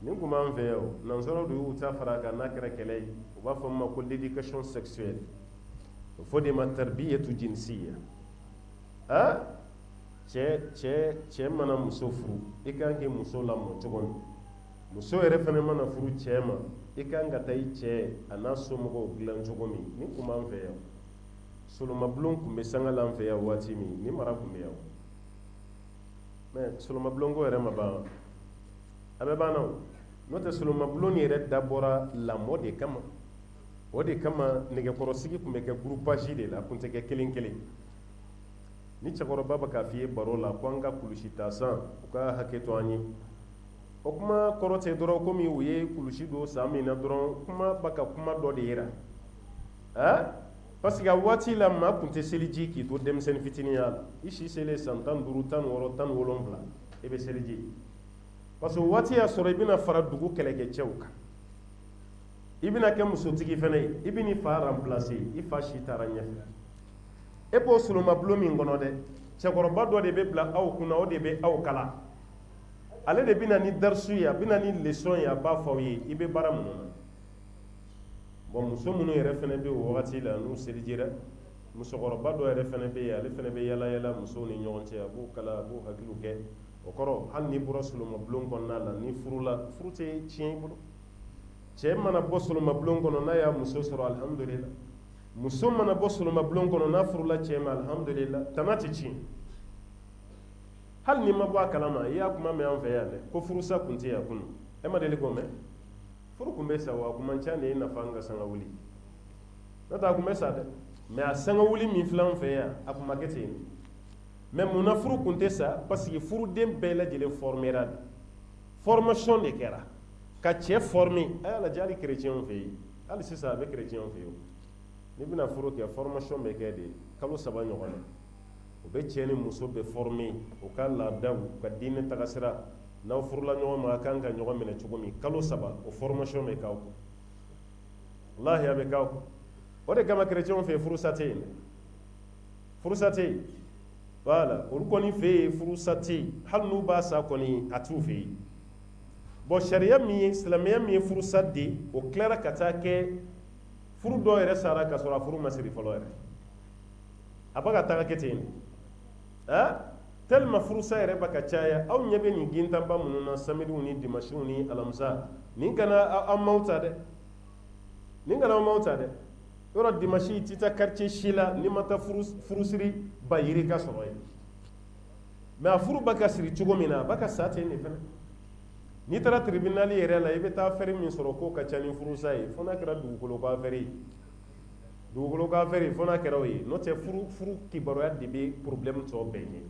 nin kun b'an fɛ yan o nansaraw de y'u ta fara a kan n'a kɛra kɛlɛ ye u b'a fɔ min ma ko l'éducation sexuelle o fɔ de ma tarbiyatu jinsiya cɛ mana muso furu i kan k'i muso lamɔ cogo min muso yɛrɛ fana mana furu cɛ ma i kan ka taa i cɛ a n'a somɔgɔw dilan cogo min nin kun b'an fɛ yan solomabulon kun bɛ sanga la an fɛ yan waati min nin mara kun bɛ yan mɛ solomabulonko yɛrɛ ma ban a bɛ banna o n'o tɛ solomabulon yɛrɛ dabɔra lamɔ de kama o de kama nɛgɛkɔrɔsigi kun bɛ kɛ groupage de la a kun tɛ kɛ kelen kelen ni cɛkɔrɔba bɛ k'a f'i ye baro la ko an ka kulusi ta san u ka hakɛ to an ye o kuma kɔrɔ tɛ dɔrɔn komi u ye kulusi don san min na dɔrɔn kuma bɛ ka kuma dɔ de yira parce que a waati la maa kun tɛ seliji k'i to denmisɛnnin fitininya la i si selen san 15 16 17 i bɛ seliji parce que o waati y'a sɔrɔ i bɛna fara dugu kɛlɛkɛcɛw kan i bɛna kɛ musotigi fana ye i bɛ n'i fa remplacer i fa si taara ɲɛfɛ e b'o solomabulon min kɔnɔ dɛ cɛkɔrɔba dɔ de bɛ bila aw kunna o de bɛ aw kala ale de bɛna ni darisu ye a bɛna ni leçon ye a b'a fɔ aw ye i bɛ baara minnu na bon muso minnu yɛrɛ fana bɛ o wagati la n'u selijira musokɔrɔba dɔ yɛrɛ fana bɛ yen ale fana bɛ yala yala musow ni ɲɔgɔn cɛ a b'o kala a b'o hakiliw kɛ o kɔrɔ hali n'i bɔra solomabulon kɔnɔna la ni furula furu tɛ tiɲɛ i bolo cɛ mana bɔ solomabulon kɔnɔ n'a y'a muso sɔrɔ alhamdulillah muso mana bɔ solomabulon kɔnɔ n'a furula cɛ ma alhamdulillah tana tɛ tiɲɛ hali n'i ma bɔ a kalama i y'a kuma mɛn an fɛ yan dɛ ko furusa kun tɛ yan kunun e ma deli k'o mɛn furu kun bɛ sa wa a kun man ca de ye nafa an ka sanga wuli n'o tɛ a kun bɛ sa dɛ mɛ a sanga wuli min filɛ an fɛ yan a kun ma kɛ ten mɛ munna furu kun tɛ sa parce que furuden bɛɛ lajɛlen formera de formation de kɛra ka cɛ former a y'a lajɛ hali chrétienw fɛ yen hali sisan a bɛ chrétienw fɛ yen n'i bɛna furu kɛ formation bɛ kɛ de kalo 3 ɲɔgɔn na u bɛ cɛ ni muso bɛ former u ka laadaw u ka diinɛ tagasira n'aw furula ɲɔgɔn ma a kan ka ɲɔgɔn minɛ cogo min kalo 3 o formation bɛ k'aw kun wallahi a bɛ k'aw kun o de kama chrétienw fɛ yen furusa tɛ yen furusa tɛ yen voilà olu kɔni fɛ yen furusa tɛ yen hali n'u b'a sa kɔni a t'u fɛ yen bon sariya min ye silamɛya min ye furusa di o tilara ka taa kɛ furu dɔ yɛrɛ sara ka sɔrɔ a furu ma siri fɔlɔ yɛrɛ a bɛ ka taa kɛ ten tellement furusa yɛrɛ bɛ ka caya aw ɲɛ bɛ nin gintanba minnu na samidiw ni dimasiw ni alamisa nin kana aw maaw ta dɛ nin kana aw maaw ta dɛ yɔrɔ dimasi tɛ taa quartier si la n'i ma taa furusiri ba yiri ka sɔrɔ yen mais a furu bɛ ka siri cogo min na a bɛ ka sa ten de fana n'i taara tribunal yɛrɛ la i bɛ taa affaire min sɔrɔ k'o ka ca ni furusa ye fo n'a kɛra dugukolo ko affaire ye dugukolo ka fɛri fo n'a kɛra o ye n'o tɛ furu kibaruya de bɛ problème tɔ bɛɛ ɲɛ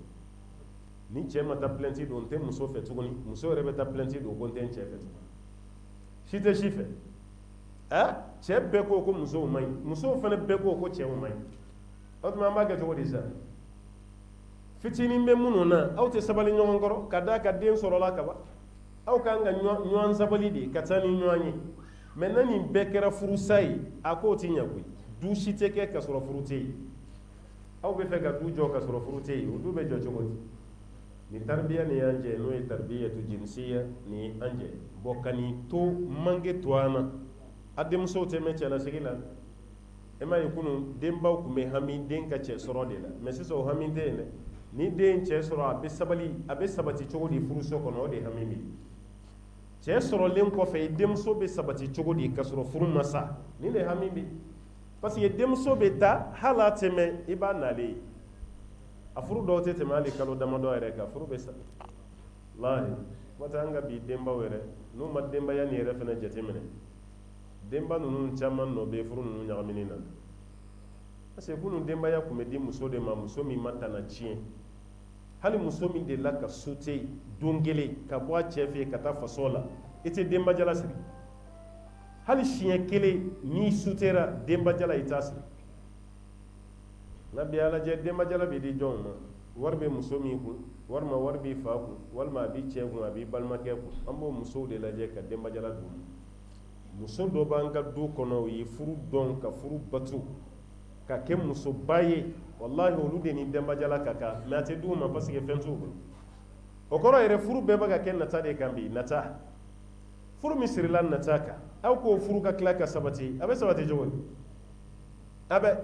ni cɛ ma taa plainte don n tɛ muso fɛ tuguni muso yɛrɛ bɛ taa plainte don ko n tɛ n cɛ fɛ tuguni si tɛ si fɛ cɛ bɛɛ ko musow man ɲi musow fana bɛɛ ko cɛw man ɲi o tuma an b'a kɛ cogo di sa fitinin bɛ minnu na aw tɛ sabali ɲɔgɔn kɔrɔ ka da ka den sɔrɔla ka ban aw kan ka ɲɔgɔn sabali de ka taa ni ɲɔgɔn ye mɛ na nin bɛɛ kɛra furusa ye a k'o ti ɲɛ koyi du si tɛ kɛ ka sɔrɔ furu tɛ yen aw bɛ fɛ ka du jɔ ka sɔrɔ furu tɛ yen o du bɛ jɔ cogo di ni tarbiya ni y'an jɛ n'o ye tarbiyatu jinsiya ni ye an jɛ bɔn ka nin to mange to an na a denmusow tɛ mɛn cɛlasigi la e m'a ye kunun denbaw tun bɛ hami den ka cɛ sɔrɔ de la mɛ sisan o hami tɛ yen dɛ ni den cɛ sɔrɔ a bɛ sabati cogo di furuso kɔnɔ o de hami bɛ cɛ sɔrɔlen kɔfɛ denmuso bɛ sabati cogo di ka sɔrɔ furu ma sa ni de hami bɛ parce que denmuso bɛ taa hali a tɛmɛ i b'a nalen ye a furu dɔw tɛ tɛmɛ hali kalo damadɔ yɛrɛ kan furu bɛ sa lahi n'o tɛ an ka bi denbaw yɛrɛ n'u ma denbaya nin yɛrɛ fana jateminɛ denba ninnu caman nɔ bɛ furu ninnu ɲagaminen na parce que kunun denbaya tun bɛ di muso de ma muso min ma tana tiɲɛ hali muso min delila ka sute don kelen ka bɔ a cɛ fɛ yen ka taa faso la i tɛ denbajala siri hali siɲɛ kelen n'i sutera denbajala i t'a siri nka bi ala lajɛ denbajala bɛ di jɔnw ma wari bɛ muso min kun walima wari b'i fa kun walima a b'i cɛ kun a b'i balimakɛ kun an b'o musow de lajɛ ka denbajala d'u ma muso dɔ b'an ka du kɔnɔ o ye furu dɔn ka furu batu ka kɛ musoba ye wallahi olu de ni denbajala ka kan mɛ a tɛ d'u ma parce que fɛn t'u bolo o kɔrɔ yɛrɛ furu bɛɛ bɛ ka kɛ nata de kan bi nata furu min sirila nata kan aw k'o furu ka tila ka sabati a bɛ sabati cogo di a bɛ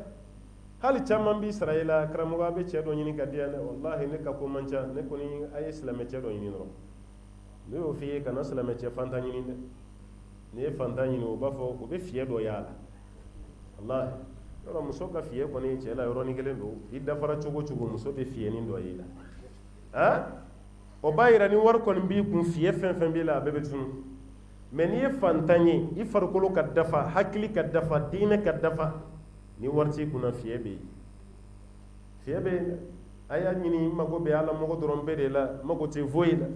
hali caman b'i sara i la karamɔgɔ a bɛ cɛ dɔ ɲini ka di yan dɛ wallahi ne ka ko man ca ne kɔni a ye silamɛ cɛ dɔ ɲini dɔrɔn ne y'o f'i ye kana silamɛ cɛ fantan ɲini dɛ n'i ye fantan ɲini o b'a fɔ o bɛ fiyɛ dɔ y'a la wallahi yɔrɔ muso ka fiyɛ kɔni cɛ la yɔrɔnin kelen don i dafara cogo o cogo muso bɛ fiyɛnin dɔ ye la o b'a yira ni wari kɔni b'i kun fiyɛ fɛn fɛn b'i la a bɛɛ bɛ tunu mɛ n'i ye fantan ye i farikolo ka dafa hakili ka dafa diinɛ ka dafa ni wari t'i kunna fiyɛ bɛ yen fiyɛ bɛ yen a y'a ɲini mago bɛ ala mɔgɔ dɔrɔn bɛɛ de la mago tɛ foyi la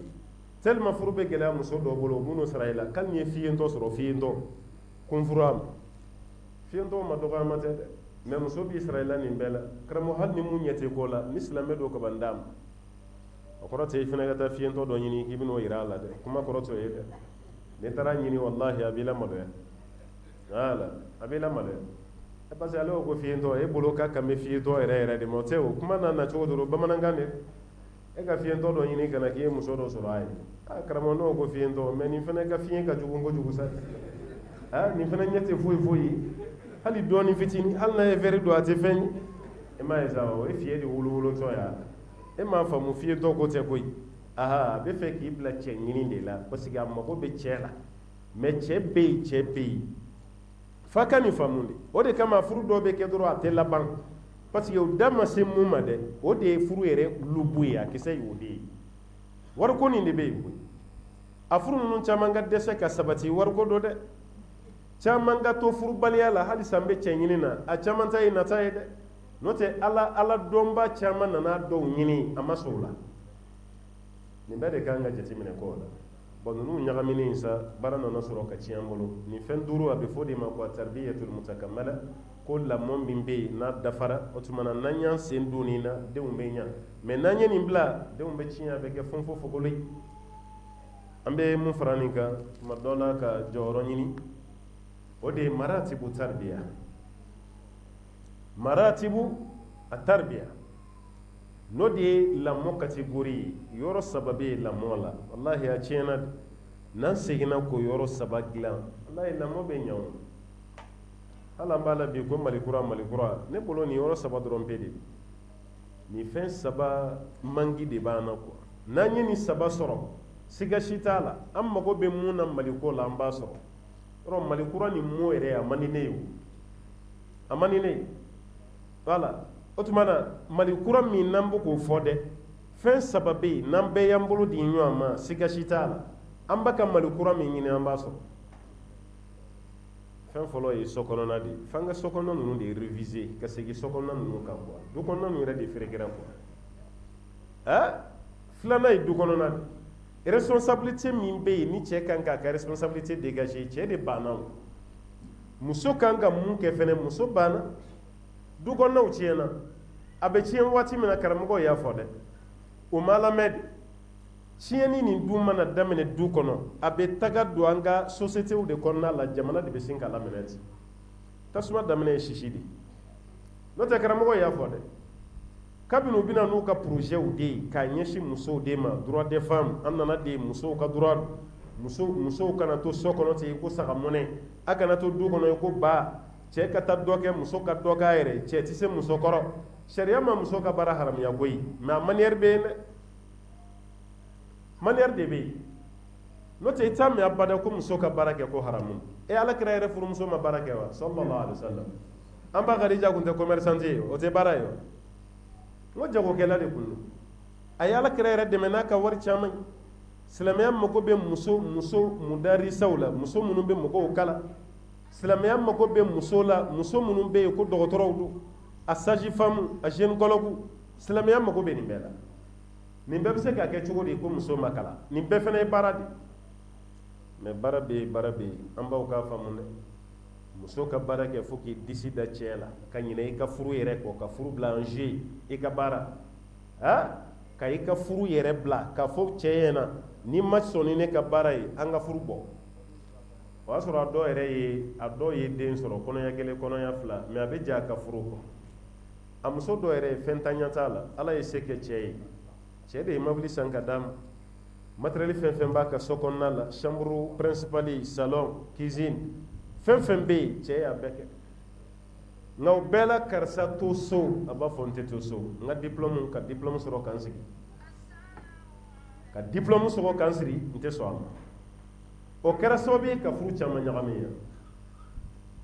tellement furu bɛ gɛlɛya muso dɔw bolo minnu sara i la k'ali ni ye fiyɛntɔ sɔrɔ fiyɛntɔ kun furu a ma fiyɛntɔ ma dɔgɔyama tɛ dɛ mɛ muso b'i sara i la nin bɛɛ la karamɔgɔ hali ni mun ɲɛ tɛ ko la ni silamɛ don kaban d'a ma o kɔrɔ tɛ i fana ka taa fiyɛntɔ dɔ ɲini k'i bɛn'o yira a la dɛ kuma kɔrɔ t'o ye dɛ n'i taara ɲini wallahi a b'i lamaloya wala a b'i lamaloya parce que ale ko fiyɛntɔ e bolo ka kan bɛ fiyɛntɔ yɛrɛ yɛrɛ de ma o tɛ o kuma na cogo dɔrɔn bamanankan de e ka fiyɛntɔ dɔ ɲini ka na k'i ye muso dɔ sɔrɔ a ye karamɔgɔ n'o ko fiyɛntɔ mɛ nin fana ka fiyɛn ka jugu kojugu sa nin fana ɲɛ tɛ foyi foyi ye hali dɔɔnin fitinin hali n'a ye vɛri don a tɛ fɛn ye e m'a ye sa o ye fiyɛ de wolowolotɔ ye a la e m'a faamu fiyɛntɔ ko tɛ koyi a bɛ fɛ k'i bila cɛ ɲini de la parce que a mago bɛ cɛ la mɛ cɛ bɛ yen cɛ bɛ yen f'a ka nin faamu de o de kama furu dɔw bɛ kɛ dɔrɔn a tɛ laban parce que o da ma se mun ma dɛ o de ye furu yɛrɛ lubu ye a kisɛ ye o de ye wariko nin de bɛ yen koyi a furu ninnu caman ka dɛsɛ ka sabati wariko dɔ dɛ caman ka to furubaliya la halisa n bɛ cɛ ɲini na a caman ta ye nata ye dɛ n'o tɛ ala dɔnba caman nana dɔw ɲini a ma sɔn o la nin bɛɛ de kan ka jateminɛ k'o la bon ninnu ɲagaminen sa baara nana sɔrɔ ka tiɲɛ an bolo nin fɛn duuru a bɛ fɔ de ma ko tarbiyatul mutakamala ko lamɔ min bɛ yen n'a dafara o tuma na n'an y'an sen don nin na denw bɛ ɲa mɛ n'an ye nin bila denw bɛ tiɲɛ a bɛ kɛ fɛn fɔ fogolo ye an bɛ mun fara nin kan tuma dɔ la ka jɔyɔrɔ ɲini o de ye maratibu tarbiya maratibu a tarbiya n'o de ye lamɔ catégorie ye yɔrɔ saba bɛ yen lamɔ la wallahi a tiɲɛna n'an seginna k'o yɔrɔ saba dilan wallahi lamɔ bɛ ɲa o hali an b'a la bi ko malikura ne bolo nin yɔrɔ saba dɔrɔn pe de nin fɛn saba mangi de b'an na quoi n'an ye nin saba sɔrɔ siga si t'a la an mago bɛ mun na maliko la an b'a sɔrɔ yɔrɔ malikura nin mot yɛrɛ a man di ne ye o a man di ne ye voilà o tuma na malikura min n'an bɛ k'o fɔ dɛ fɛn saba bɛ yen n'an bɛɛ y'an bolo di ɲɔgɔn ma siga si t'a la an bɛ ka malikura min ɲini an b'a sɔrɔ fɛn fɔlɔ ye sokɔnɔna de f'an ka sokɔnɔna ninnu de réviser ka segin sokɔnɔna ninnu kan quoi du kɔnɔna ninnu yɛrɛ de ferekera quoi filanan ye du kɔnɔna de responsabilité min bɛ yen ni cɛ kan k'a ka responsabilité dégager cɛ de banna o muso kan ka mun kɛ fɛnɛ muso banna du kɔnɔnaw tiɲɛna a bɛ tiɲɛ waati min na karamɔgɔ y'a fɔ dɛ o ma lamɛn de tiɲɛni nin dun mana daminɛ du kɔnɔ a bɛ taga don an ka sociétéw de kɔnɔna la jamana de bɛ sin k'a laminɛ ten tasuma daminɛ ye sisi de n'o tɛ karamɔgɔ y'a fɔ dɛ kabini u bɛna n'u ka projets de ye k'a ɲɛsin musow de ma droit des femmes an nana de musow ka droit musow kana to so kɔnɔ ten ko saga mɔnɛ a kana to du kɔnɔ ko ba cɛ ka taa dɔ kɛ muso ka dɔ k'a yɛrɛ cɛ tɛ se muso kɔrɔ sariya ma muso ka baara haramiya koyi mais a manière bɛ yen dɛ manière de bɛ yen n'o tɛ i t'a mɛn abada ko muso ka baara kɛ ko haramu alakira yɛrɛ furumuso ma baara kɛ wa sallallahu alaihi wa sallam an ba Khadija kun tɛ commerçante ye o tɛ baara ye wa n ko jagokɛla de kun don a ye alakira yɛrɛ dɛmɛ n'a ka wari caman ye silamɛya mago bɛ muso mudarisaw la muso minnu bɛ mɔgɔw kala silamɛya mago bɛ muso la muso minnu bɛ yen ko dɔgɔtɔrɔw don a sage-femme a gynécologue silamɛya mago bɛ nin bɛɛ la nin bɛɛ bɛ se ka kɛ cogo di ko muso ma kalan nin bɛɛ fana ye baara de mais baara bɛ yen an baw k'a faamu dɛ muso ka baara kɛ fo k'i disi da cɛ la ka ɲinɛ i ka furu yɛrɛ kɔ ka furu bila en jeu i ka baara ka i ka furu yɛrɛ bila k'a fɔ cɛ ɲɛna ni ma sɔn ni ne ka baara ye an ka furu bɔ o y'a sɔrɔ a dɔw ye den sɔrɔ kɔnɔya kelen kɔnɔya fila mais a bɛ jɛ a ka furu kɔ a muso dɔw yɛrɛ fɛn taɲa t'a la ala ye se kɛ cɛ ye cɛ de ye mobili san ka d'a ma matériel fɛn fɛn b'a ka so kɔnɔna la chambre principale salon cuisine fɛn fɛn bɛ yen cɛ y'a bɛɛ kɛ nka o bɛɛ la karisa to so a b'a fɔ n tɛ to so n ka diplôme sɔrɔ k'an sigi ka diplôme sɔrɔ k'an sigi n tɛ sɔn a ma o kɛra sababu ye ka furu caman ɲagami yan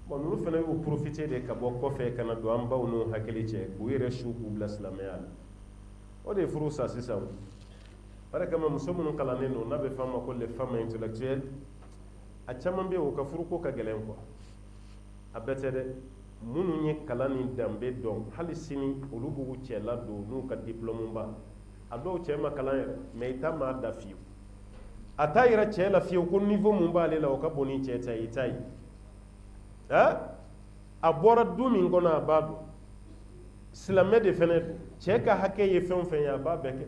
bon ninnu fana y'u profiter de ka bɔ kɔfɛ ka na don an baw n'u hakili cɛ k'u yɛrɛ su k'u bila silamɛya la o de ye furu sa sisan o bare kama muso minnu kalannen don n'a bɛ f'a ma ko les femmes intellectuelles a caman bɛ yen o ka furuko ka gɛlɛn quoi a bɛɛ tɛ dɛ minnu ye kalan ni danbe dɔn hali sini olu b'u cɛ ladon n'u ka diplôme ba a dɔw cɛ ma kalan yɛrɛ mais i ta m'a da fiyewu a t'a yɛrɛ cɛ la fiyewu ko niveau mun b'ale la o ka bon ni cɛ ta ye i ta ye a bɔra du min kɔnɔ a b'a dɔn silamɛ de fɛnɛ don cɛ ka hakɛ ye fɛn o fɛn ye a b'a bɛɛ kɛ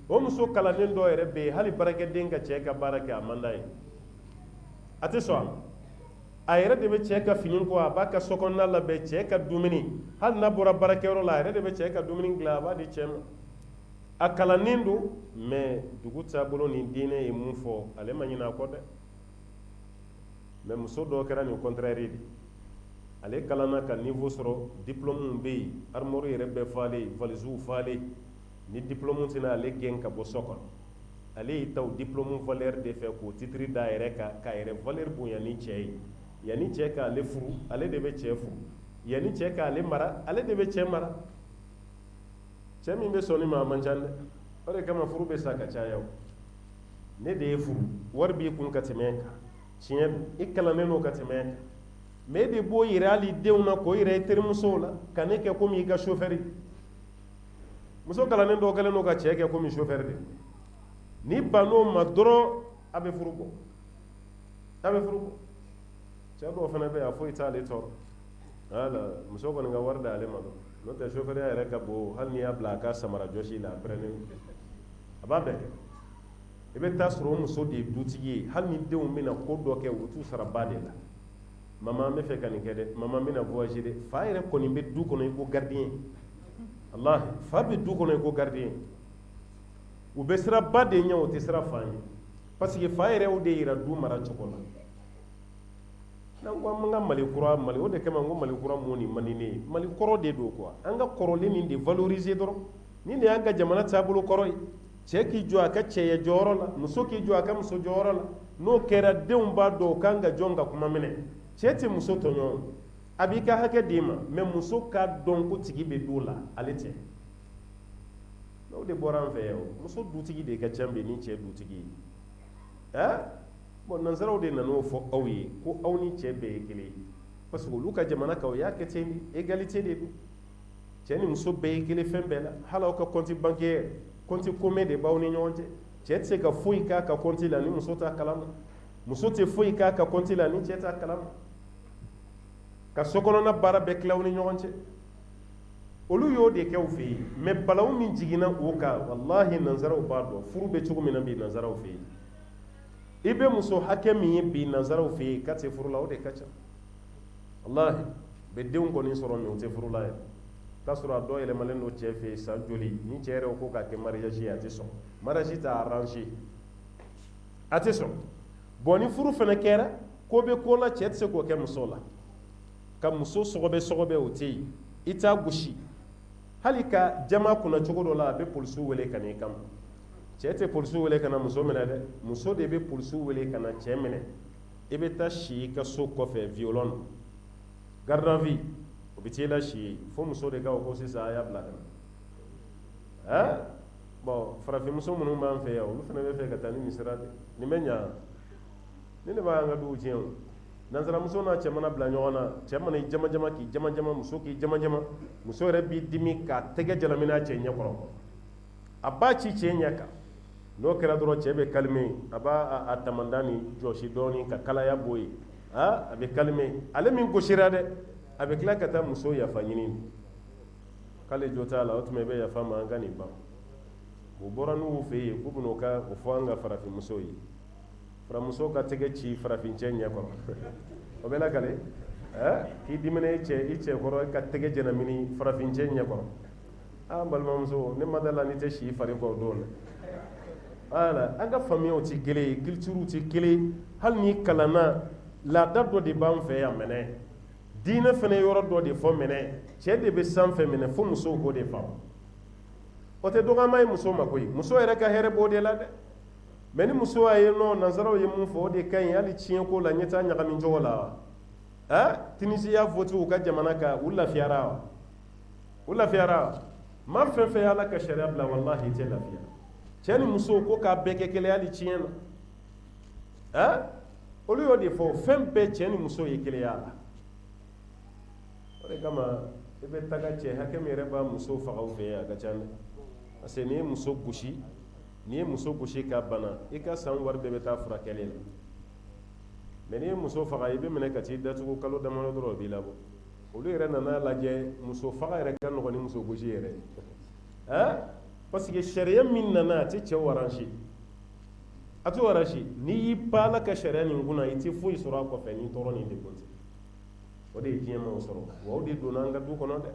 o muso kalannen dɔ yɛrɛ bɛ yen hali baarakɛden ka cɛ ka baara kɛ a man d'a ye a tɛ sɔn a ma a yɛrɛ de bɛ cɛ ka fini ko a b'a ka sokɔnɔna labɛn cɛ ka dumuni hali n'a bɔra baarakɛyɔrɔ la a yɛrɛ de bɛ cɛ ka dumuni dilan a b'a di cɛ ma a kalannen don mais dugu taabolo ni diinɛ ye mun fɔ ale ma ɲinɛ a kɔ dɛ mais muso dɔw kɛra nin contraire de ale kalanna ka niveau sɔrɔ diplôme bɛ yen armoire yɛrɛ bɛɛ falen valise falen ni diplôme tɛna ale gɛn ka bɔ so kɔnɔ ale y'i ta o diplôme valeur de fɛ k'o titre da yɛrɛ kan k'a yɛrɛ valeur bonya ni cɛ ye yanni cɛ k'ale furu ale de bɛ cɛ furu yanni cɛ k'ale mara ale de bɛ cɛ mara cɛ min bɛ sɔn nin ma a man ca dɛ o de kama furu bɛ sa ka caya o ne de ye furu wari b'i kun ka tɛmɛ kan tiɲɛ don i kalannen don ka tɛmɛ kan mais e de b'o yira hali denw na k'o yira i terimusow la ka ne kɛ komi i ka chauffeur muso kalannen dɔw kɛlen don ka cɛ kɛ komi chauffeur de ni bann'o ma dɔrɔn a bɛ furu bɔ cɛ dɔw fana bɛ yen a foyi t'ale tɔɔrɔ wala muso kɔni ka wari d'ale ma n'o tɛ chauffeur yɛrɛ ka bon hali n'i y'a bila a ka samara jɔsi la après a b'a bɛɛ kɛ i bɛ taa sɔrɔ o muso de ye dutigi ye hali ni denw bɛna ko dɔ kɛ u t'u sara ba de la mama an bɛ fɛ ka nin kɛ dɛ mama bɛna voyager dɛ fa yɛrɛ kɔni bɛ du kɔnɔ i ko gardien wallahi fa bɛ du kɔnɔ i ko gardien u bɛ sira ba de ɲɛ o tɛ sira fa ɲɛ parce que fa yɛrɛ y'o de yira du mara cogo la n'an ko an ka mali kura mali o de kama n ko mali kura mun ni mandi ne ye mali kɔrɔ de don quoi an ka kɔrɔlen nin de valoriser dɔrɔn nin de y'an ka jamana taabolo kɔrɔ ye cɛ k'i jɔ a ka cɛya jɔyɔrɔ la muso k'i jɔ a ka muso jɔyɔrɔ la n'o kɛra denw b'a dɔn o kan ka jɔn ka kuma minɛ cɛ tɛ muso tɔɲɔ a b'i ka hakɛ d'i ma mais muso k'a dɔn ko tigi bɛ du la ale tɛ n'o de bɔra an fɛ yan muso dutigi de ka ca bi ni cɛ dutigi ye bon nanzaraw de nan'o fɔ aw ye ko aw ni cɛ bɛɛ ye kelen ye parce que olu ka jamana kan o y'a kɛ ten de égalité de don cɛ ni muso bɛɛ ye kelen fɛn bɛɛ la hali aw ka compte bancaire compte commun de b'aw ni ɲɔgɔn cɛ cɛ tɛ se ka foyi k'a ka compte la ni muso t'a kalama muso tɛ foyi k'a ka compte la ni cɛ t'a kalama ka sokɔnɔna baara bɛɛ tila aw ni ɲɔgɔn cɛ olu y'o de kɛ u fɛ yen mais balawu min jiginna o kan wallahi nanzaraw b'a dɔn furu bɛ cogo min na bi nanzaraw fɛ yen i bɛ muso hakɛ min ye bi nanzaraw fɛ yen k'a tɛ furu la o de ka ca wallahi bɛ denw kɔni sɔrɔ mais u tɛ furu la yɛrɛ k'a sɔrɔ a dɔ yɛlɛmalen don cɛ fɛ yen san joli ni cɛ yɛrɛ ko k'a kɛ mariage ye a tɛ sɔn mariage t'a arrangé a tɛ sɔn bon ni furu fana kɛra ko bɛ ko la cɛ tɛ se k'o kɛ muso la ka muso sɔgɔbɛ o tɛ yen i t'a gosi hali ka jama kunna cogo dɔ la a bɛ polisiw wele ka n'i kama cɛ tɛ polisiw wele ka na muso minɛ dɛ muso de bɛ polisiw wele ka na cɛ minɛ i bɛ taa si i ka so kɔfɛ violon na garde à vue o bɛ t'i la si ye fo muso de ka o ko sisan a y'a bila ka na bon farafinmuso minnu b'an fɛ yan olu fana bɛ fɛ ka taa ni nin sira de nin bɛ ɲa ni ne b'an ka duw tiɲɛ o nanzaramuso n'a cɛ mana bila ɲɔgɔn na cɛ mana i jama-jama k'i jama-jama muso k'i jama-jama muso yɛrɛ b'i dimi k'a tɛgɛ jalami a cɛ ɲɛ kɔrɔ a b'a ci cɛ ɲɛ kan n'o kɛra dɔrɔn cɛ bɛ kalime a b'a a tamanda ni jɔsi dɔɔni ka kalaya bɔ yen a bɛ kalime ale min gosira dɛ a bɛ tila ka taa muso yafa ɲini k'ale jo t'a la o tuma i bɛ yafa ma an ka nin ban o bɔra n'u fɛ yen k'u bɛn'o ka o fɔ an ka farafinmuso ye faramuso ka tɛgɛ ci farafin cɛ ɲɛ kɔrɔ o bɛ lakale k'i dimina i cɛ kɔrɔ ka tɛgɛ jɛnamini farafin cɛ ɲɛ kɔrɔ an balimamuso ne ma da la ni tɛ si fari kɔ o don na an ka faamuyaw tɛ kelen ye culturew tɛ kelen hali ni kalanna laada dɔ de b'an fɛ yan mɛnɛ diinɛ fana yɔrɔ dɔ de fɔ mɛnɛ cɛ de bɛ sanfɛ mɛnɛ fo musow k'o de faamu o tɛ dɔgɔyama ye muso ma koyi muso yɛrɛ ka hɛrɛ b'o de la dɛ mais ni muso y'a ye nɔ nanzaraw ye mun fɔ o de ka ɲi hali tiɲɛko la ɲɛ t'a ɲagami cogo la Tunisie y'a voté u ka jamana kan u lafiyara maa fɛn fɛn y'ala ka sariya bila wallahi i tɛ lafiya cɛ ni muso ko k'a bɛɛ kɛ kelen hali tiɲɛ na olu y'o de fɔ fɛn bɛɛ cɛ ni muso ye kelenya la o de kama i bɛ taga cɛ hakɛ min yɛrɛ b'a muso faga u fɛ yen a ka ca dɛ parce que n'i ye muso gosi k'a bana i ka san wari bɛɛ bɛ taa furakɛli la mais n'i ye muso faga i bɛ minɛ ka t'i datugu kalo damadɔ dɔrɔn o b'i labɔ olu yɛrɛ nana lajɛ muso faga yɛrɛ ka nɔgɔn ni muso gosi yɛrɛ parce que sariya min nana a tɛ cɛw arrange a t'o arrange n'i y'i pan Ala ka sariya nin kunna i tɛ foyi sɔrɔ a kɔfɛ ni tɔɔrɔ ni degun tɛ o de ye diɲɛ maaw sɔrɔ wa o de donna an ka du kɔnɔ dɛ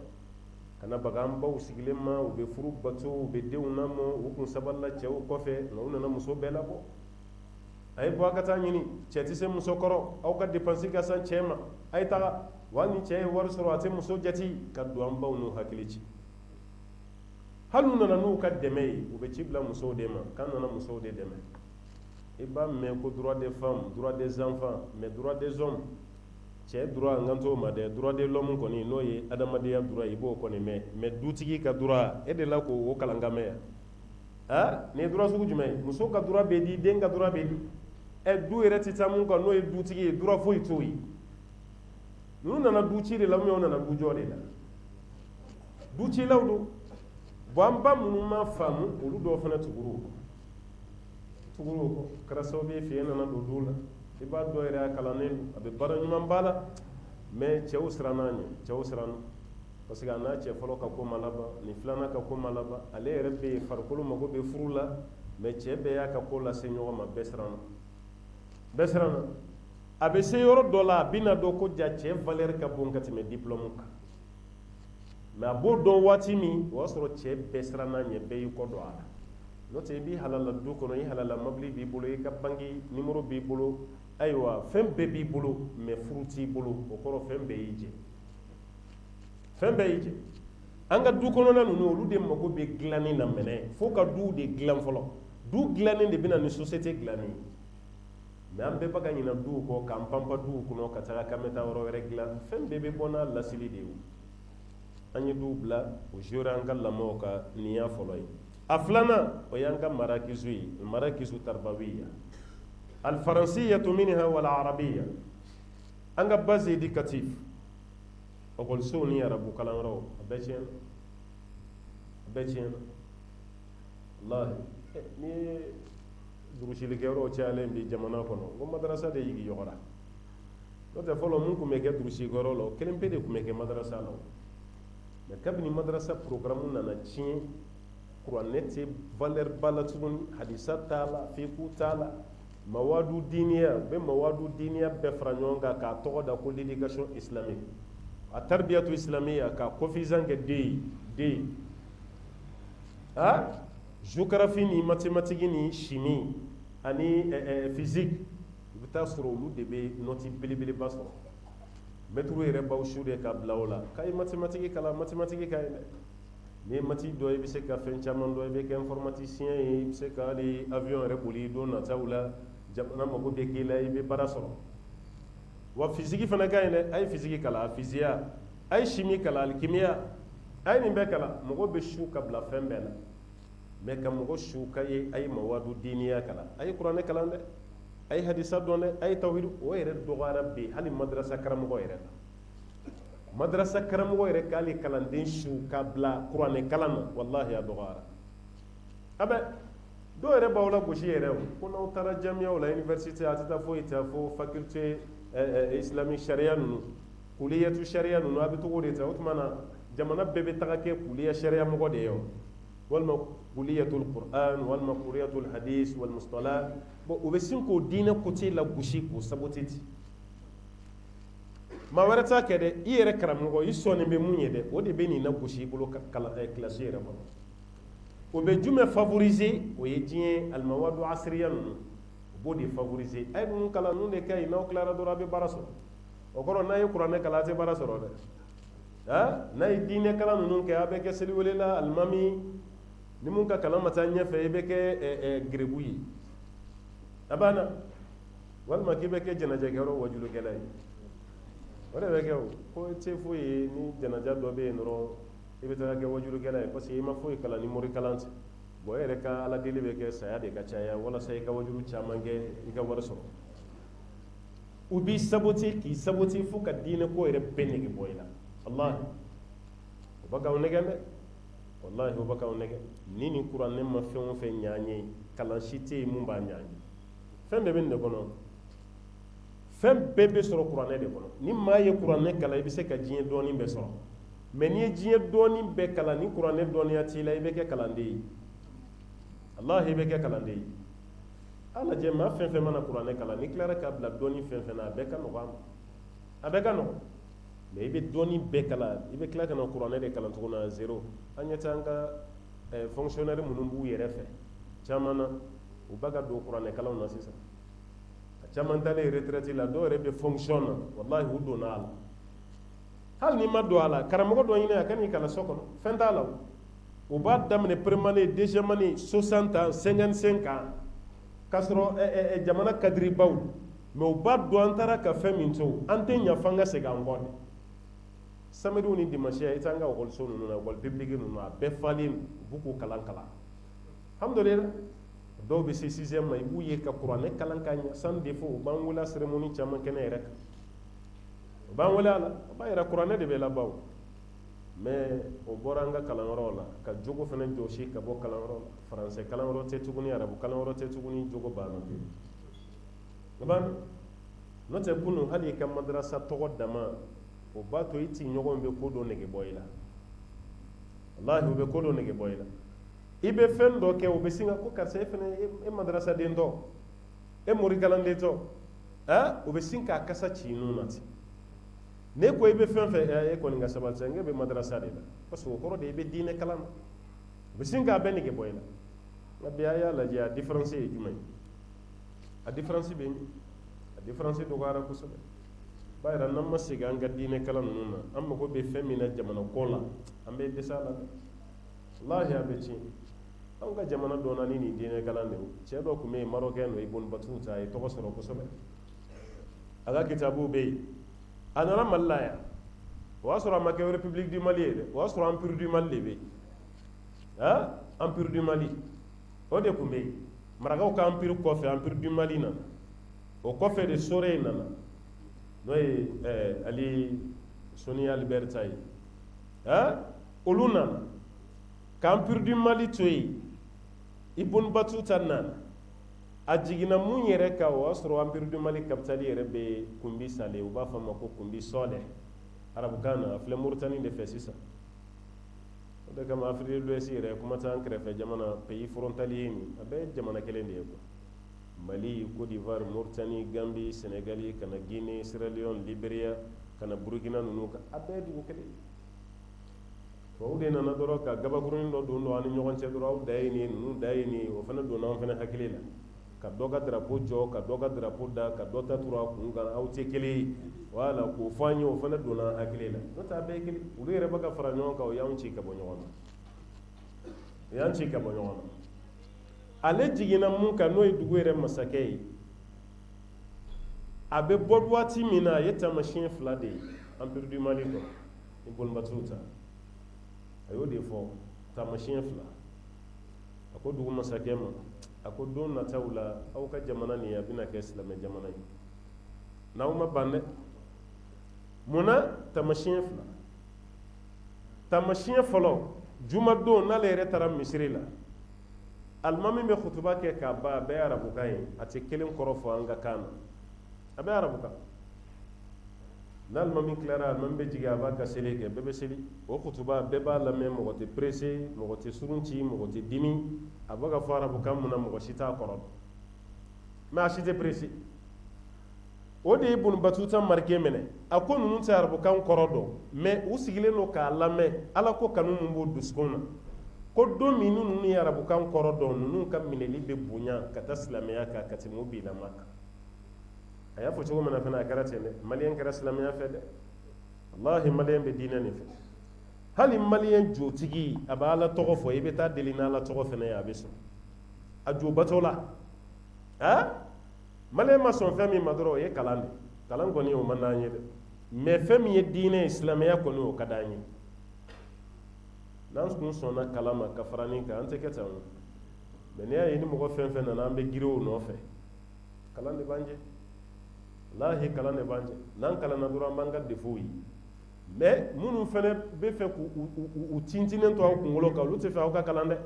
kana baga an baw sigilen ma u bɛ furu bato u bɛ denw lamɔ u kun sabalila cɛw kɔfɛ nka u nana muso bɛɛ labɔ a ye bɔ a ka taa ɲini cɛ tɛ se muso kɔrɔ aw ka dépense ka san cɛ ma a ye taga wa ni cɛ ye wari sɔrɔ a tɛ muso jate ka don an baw n'u hakili ci hali n'u nana n'u ka dɛmɛ ye u bɛ ci bila musow de ma k'an nana musow de dɛmɛ i b'a mɛn ko droit des femmes droit des enfants mais droit des hommes cɛ droit n kan t'o ma dɛ droit de l'homme kɔni n'o ye adamadenya droit i b'o kɔni mɛn mais dutigi ka droit e de la k'o kalan ka mɛn yan nin ye droit sugu jumɛn ye muso ka droit bɛ di den ka droit bɛ di du yɛrɛ tɛ taa mun kan n'o ye dutigi ye droit foyi t'o ye n'u nana du ci de la ou bien u nana du jɔ de la du cilaw don bon an ba minnu ma faamu olu dɔw fana tugura o kɔ kɛra sababu ye fiɲɛ nana don du la i b'a dɔn yɛrɛ a kalannen don a bɛ baara ɲuman b'a la mais cɛw siranna a ɲɛ parce que a n'a cɛ fɔlɔ ka ko ma laban ni filanan ka ko ma laban ale yɛrɛ bɛ yen farikolo mago bɛ furu la mais cɛ bɛɛ y'a ka ko lase ɲɔgɔn ma bɛɛ siranna a bɛ se yɔrɔ dɔ la a bɛna dɔn ko ja cɛ valeur ka bon ka tɛmɛ diplôme kan mais a b'o dɔn waati min o y'a sɔrɔ cɛ bɛɛ siranna a ɲɛ bɛɛ y'i kɔ don a la n'o tɛ i b'i halala du kɔnɔ i halala mobili b'i bolo i ka banque numéro b'i bolo ayiwa fɛn bɛɛ b'i bolo mais furu t'i bolo o kɔrɔ fɛn bɛɛ y'i jɛ an ka du kɔnɔna ninnu olu de mago bɛ dilanni na mɛnɛ fo ka duw de dilan fɔlɔ du dilannen de bɛna ni société dilanni ye mais an bɛɛ bɛ ka ɲina duw kɔ k'an panpa duw kɔnɔ ka taga k'an bɛ taa yɔrɔ wɛrɛ dilan fɛn bɛɛ bɛ bɔ n'a lasili de ye an ye duw bila o joué an ka lamɔw ka niya fɔlɔ ye a filanan o y'an ka marakizu ye marakizu tarbawiya alfaransiyatu minha wal arabiyya an ka base éducatif okɔlisow ni arabu kalanyɔrɔw a bɛɛ tiɲɛna wallahi ni ye durusilikɛyɔrɔw cayalen bi jamana kɔnɔ ko madarasa de yigi yɔgɔra n'o tɛ fɔlɔ mun tun bɛ kɛ durusikɛyɔrɔ la o kelen pe de tun bɛ kɛ madarasa la mɛ kabini madarasa programme nana tiɲɛ kuranɛ tɛ valeur ba la tuguni hadisa t'a la fiqhu t'a la mawadu diniya u bɛ mawadu diniya bɛɛ fara ɲɔgɔn kan k'a tɔgɔ da ko l'éducation islamique a tarbiyatu islamiya ka kofizan kɛ den ye géographie ni mathématique ni chimie ani physique i bɛ taa sɔrɔ olu de bɛ nɔti belebeleba sɔrɔ maître yɛrɛ b'aw su de ka bila o la k'a ye mathématique kalan mathématique ka ɲi dɛ n'i ye mati dɔ i bɛ se ka fɛn caman dɔn i bɛ kɛ informaticien ye i bɛ se ka hali avion yɛrɛ boli don nataw la jamana mago bɛ k'i la i bɛ baara sɔrɔ wa physique fana ka ɲi dɛ a ye physique kalan physiya a ye chimie kalan alchimia a ye nin bɛɛ kalan mɔgɔ bɛ su ka bila fɛn bɛɛ la mɛ ka mɔgɔ su ka ye a ye mawadu diniya kalan a ye kuranɛ kalan dɛ a ye hadisa dɔn dɛ a ye tawhid o yɛrɛ dɔgɔyara bi hali madrasa karamɔgɔ yɛrɛ la madrasa karamɔgɔ yɛrɛ k'ale kalanden su ka bila kuranɛ kalan na wallahi a dɔgɔyara a bɛ dɔw yɛrɛ b'aw la gosi yɛrɛ o ko n'aw taara jamiyaw la université a tɛ taa foyi ta fo faculté islamique sariya ninnu kuliyatu sariya ninnu a bɛ togo de ta o tuma na jamana bɛɛ bɛ taga kɛ kuliya sariya mɔgɔ de ye o walima kuliyatul qur'an walima kuliyatul hadis wal mustalah bon u bɛ sin k'o diinɛ côté la gosi k'o saboter ten maa wɛrɛ t'a kɛ dɛ i yɛrɛ karamɔgɔ i sɔnnen bɛ mun ye dɛ o de bɛ nin lagosi i bolo kilasi yɛrɛ kɔnɔ o bɛ jumɛn favoriser o ye diɲɛ alimawadu asiriya ninnu o b'o de favoriser a ye ninnu kalan ninnu de ka ɲi n'aw tilara dɔrɔn a bɛ baara sɔrɔ o kɔrɔ n'a ye kuranɛ kalan a tɛ baara sɔrɔ dɛ n'a ye diinɛ kalan ninnu kɛ a bɛ kɛ seliwelela alimami ni mun ka kalan ma taa ɲɛfɛ i bɛ kɛ gerebu ye a banna walima k'i bɛ kɛ jɛnɛjɛkɛyɔrɔ wajulukɛla ye o de bɛ kɛ o ko i tɛ foyi ye ni jɛnɛja dɔ bɛ yen dɔrɔn i bɛ taa kɛ wajulukɛla ye parce que i ma foyi kalan ni mori kalan tɛ bon e yɛrɛ ka ala deli bɛ kɛ saya de ka caya walasa i ka wajulu caman kɛ i ka wari sɔrɔ u b'i saboter k'i saboter fo ka diinɛ ko yɛrɛ bɛɛ nege bɔ i la wallahi o bɛ k'aw nɛgɛ dɛ wallahi o bɛ k'aw nɛgɛ ni nin kuranɛ ma fɛn o fɛn ɲɛ an ye kalan si tɛ yen mun b'a ɲɛ an ye fɛn bɛɛ bɛ nin de kɔnɔ fɛn bɛɛ bɛ sɔrɔ kuranɛ de kɔnɔ ni maa ye kuranɛ kalan i bɛ se ka diɲɛ dɔɔnin bɛɛ sɔrɔ mɛ n'i ye diɲɛ dɔɔnin bɛɛ kalan ni kuranɛ dɔɔninya t'i la i bɛ kɛ kalanden ye wallahi i bɛ kɛ kalanden ye a lajɛ maa fɛn fɛn mana kuranɛ kalan n'i tilara k'a bila dɔɔnin fɛn fɛn na a bɛɛ ka nɔgɔ a ma a bɛɛ ka nɔgɔ mɛ i bɛ dɔɔnin bɛɛ kalan i bɛ tila ka na kuranɛ de kalan tuguni à zéro an ɲɛ tɛ an ka fonctionnaire minnu b'u yɛrɛ fɛ caman na u b'a ka don kuranɛ kalanw na sisan caman talen retraite la dɔw yɛrɛ bɛ fonction na wallahi u donna a la hali n'i ma don a la karamɔgɔ dɔ ɲini a ka n'i kalan so kɔnɔ fɛn t'a la o b'a daminɛ première année deuxième année 60 ans 55 ans k'a sɔrɔ jamana kadiribaw mɛ u b'a dɔn an taara ka fɛn min to an tɛ ɲa f'an ka segin an kɔ de samediw ni dimanche i t'an ka ekɔliso ninnu na ekɔli publique ninnu a bɛɛ falen u b'u k'u kalan alhamdulillah dɔw bɛ se 6e ma i b'u ye ka kuranɛ kalan ka ɲɛ sans défaut u b'an wele a cérémonie caman kɛnɛ yɛrɛ kan u b'an wele a la o b'a yira kuranɛ de bɛ laban o mais o bɔra an ka kalanyɔrɔw la ka jogo fana jɔsi ka bɔ kalanyɔrɔ la faransɛ kalanyɔrɔ tɛ tuguni arabu kalanyɔrɔ tɛ tuguni jogo banna o banna n'o tɛ kunun hali i ka madarasa tɔgɔ dama o b'a to i tiɲɔgɔnw bɛ ko dɔ nege bɔ i la wallahi u bɛ ko dɔ nege bɔ i la i bɛ fɛn dɔ kɛ u bɛ sin ka ko karisa e fana e madarasa den tɔ e mori kalanden tɔ u bɛ sin k'a kasa ci nun na ten ne ko i bɛ fɛn fɛn e kɔni ka sabali sa n bɛ madarasa de la parce que o kɔrɔ de i bɛ diinɛ kalan na u bɛ sin k'a bɛɛ nege bɔ i la nka bi a y'a lajɛ a différence ye jumɛn ye a différence bɛ min a différence dɔgɔyara kosɛbɛ b'a yira n'an ma segin an ka diinɛ kalan ninnu na an mago bɛ fɛn min na jamana kɔ la an bɛ dɛsɛ a la dɛ wallahi a bɛ tiɲɛ an ka jamana dɔ na ni nin diinɛ kalan de cɛ dɔ tun bɛ yen marocain no Ibn Battuta a ye tɔgɔ sɔrɔ kosɛbɛ a ka kitabu bɛ yen a nana Mali la yan o y'a sɔrɔ a ma kɛ République du Mali ye dɛ o y'a sɔrɔ Empire du Mali de bɛ yen Empire du Mali o de tun bɛ yen marakaw ka Empire kɔfɛ Empire du Mali nana o kɔfɛ de sore nana n'o ye ali Soni Alberta ye olu nana ka Empire du Mali to yen Ibn Battuta nana a jiginna mun yɛrɛ kan o y'a sɔrɔ Empire du Mali capitale yɛrɛ bɛ Kumbi Sale u b'a fɔ a ma ko Kumbi Sɔlɛ arabukan na a filɛ Moritani de fɛ sisan o de kama Afrique de l'Ouest yɛrɛ kuma tɛ an kɛrɛfɛ jamana pays frontalier nin a bɛɛ ye jamana kelen de ye quoi Mali, Côte d'Ivoire, Mauritanie, Gambie, Sénégal, kana Guinée, Sierra Leone, Libéria, kana Burkina ninnu kan a bɛɛ ye dugu kelen tubabu de nana dɔrɔn ka gabakurunin dɔ don dɔ ani ɲɔgɔn cɛ dɔrɔn aw da ye nin ye ninnu da ye nin ye o fana donna an fana hakili la ka dɔ ka drapeau jɔ ka dɔ ka drapeau da ka dɔ ta turu a kun kan aw tɛ kelen ye voilà k'o fɔ an ye o fana donna an hakili la n'o tɛ a bɛɛ ye kelen olu yɛrɛ bɛ ka fara ɲɔgɔn kan o y'anw ci ka bɔ ɲɔgɔn na o y'an ci ka bɔ ɲɔgɔn na ale jiginna mun kan n'o ye dugu yɛrɛ masakɛ ye a bɛ bɔ waati min na a ye taamasiyɛn fila de ye Empire du Mali kɔnɔ Ibn Battuta a y'o de fɔ taamasiyɛn fila a ko dugu masakɛ ma a ko don nataw la aw ka jamana nin a bɛna kɛ silamɛ jamana ye n'aw ma ban dɛ munna taamasiyɛn fila taamasiyɛn fɔlɔ jumadon n'ale yɛrɛ taara misiri la alimami bɛ kutuba kɛ k'a ban a bɛɛ ye arabukan ye a tɛ kelen kɔrɔ fɔ an ka kan na a bɛɛ ye arabukan n'alimami tilara alimami bɛ jigin a b'a ka seli kɛ bɛɛ bɛ seli o kutuba bɛɛ b'a lamɛn mɔgɔ tɛ presse mɔgɔ tɛ surun ci mɔgɔ tɛ dimi a bɛ ka fɔ arabukan mun na mɔgɔ si t'a kɔrɔ mais a si tɛ presse o de ye Ibn Battuta marqué minɛ a ko ninnu tɛ arabukan kɔrɔ dɔn mais u sigilen don k'a lamɛn ala ko kanu mun b'o dusukun na ko don min ninnu ye arabukan kɔrɔ dɔn ninnu ka minɛli bɛ bonya ka taa silamɛya kan ka tɛmɛ o bilama kan a y'a fɔ cogo min na fana a kɛra ten dɛ maliyɛn kɛra silamɛya fɛ dɛ wallahi maliyɛn bɛ diinɛ nin fɛ hali maliyɛn jotigi a bɛ ala tɔgɔ fɔ i bɛ taa deli n'ala tɔgɔ fana ye a bɛ sɔn a jobatɔ la maliyɛn ma sɔn fɛn min ma dɔrɔn o ye kalan de kalan kɔni o man d'an ye dɛ mais fɛn min ye diinɛ ye silamɛya kɔni o ka d'an ye n'an kun sɔnna kalan ma ka fara nin kan an tɛ kɛ tan o mais n'i y'a ye ni mɔgɔ fɛn fɛn nana an bɛ girin o nɔfɛ kalan de b'an jɛ wallahi kalan de b'an jɛ n'an kalanna dɔrɔn an b'an ka défaut ye mais minnu fana bɛ fɛ k'u tintinen to aw kunkolo kan olu tɛ fɛ aw ka kalan dɛ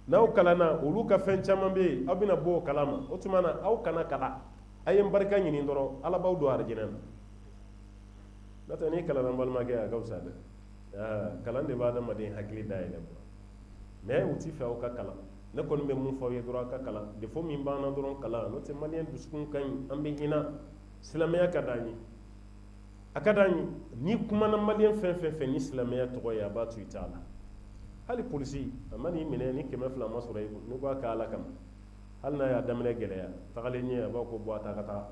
n'aw kalanna olu ka fɛn caman bɛ yen aw bɛna bɔ o kalan ma o tuma na aw kana kalan a ye n barika ɲini dɔrɔn ala b'aw don arijinɛ na n'o tɛ n'i kalanna n balimakɛ a ka fisa dɛ kalan de b'a adamaden hakili dayɛlɛ mais u tɛ fɛ aw ka kalan ne kɔni bɛ mun fɔ aw ye dɔrɔn aw ka kalan défaut min b'an na dɔrɔn kalan n'o tɛ maliyɛn dusukun ka ɲi an bɛ hinɛ silamɛya ka d'an ye a ka d'an ye n'i kumana maliyɛn fɛn fɛn fɛ ni silamɛya tɔgɔ ye a b'a to i t'a la hali polisi a ma n'i minɛ ni 200 ma sɔrɔ i kun n'i ko a kɛ ala kama hali n'a y'a daminɛ gɛlɛya tagalen ɲɛ a b'a ko bɔ a ta ka taa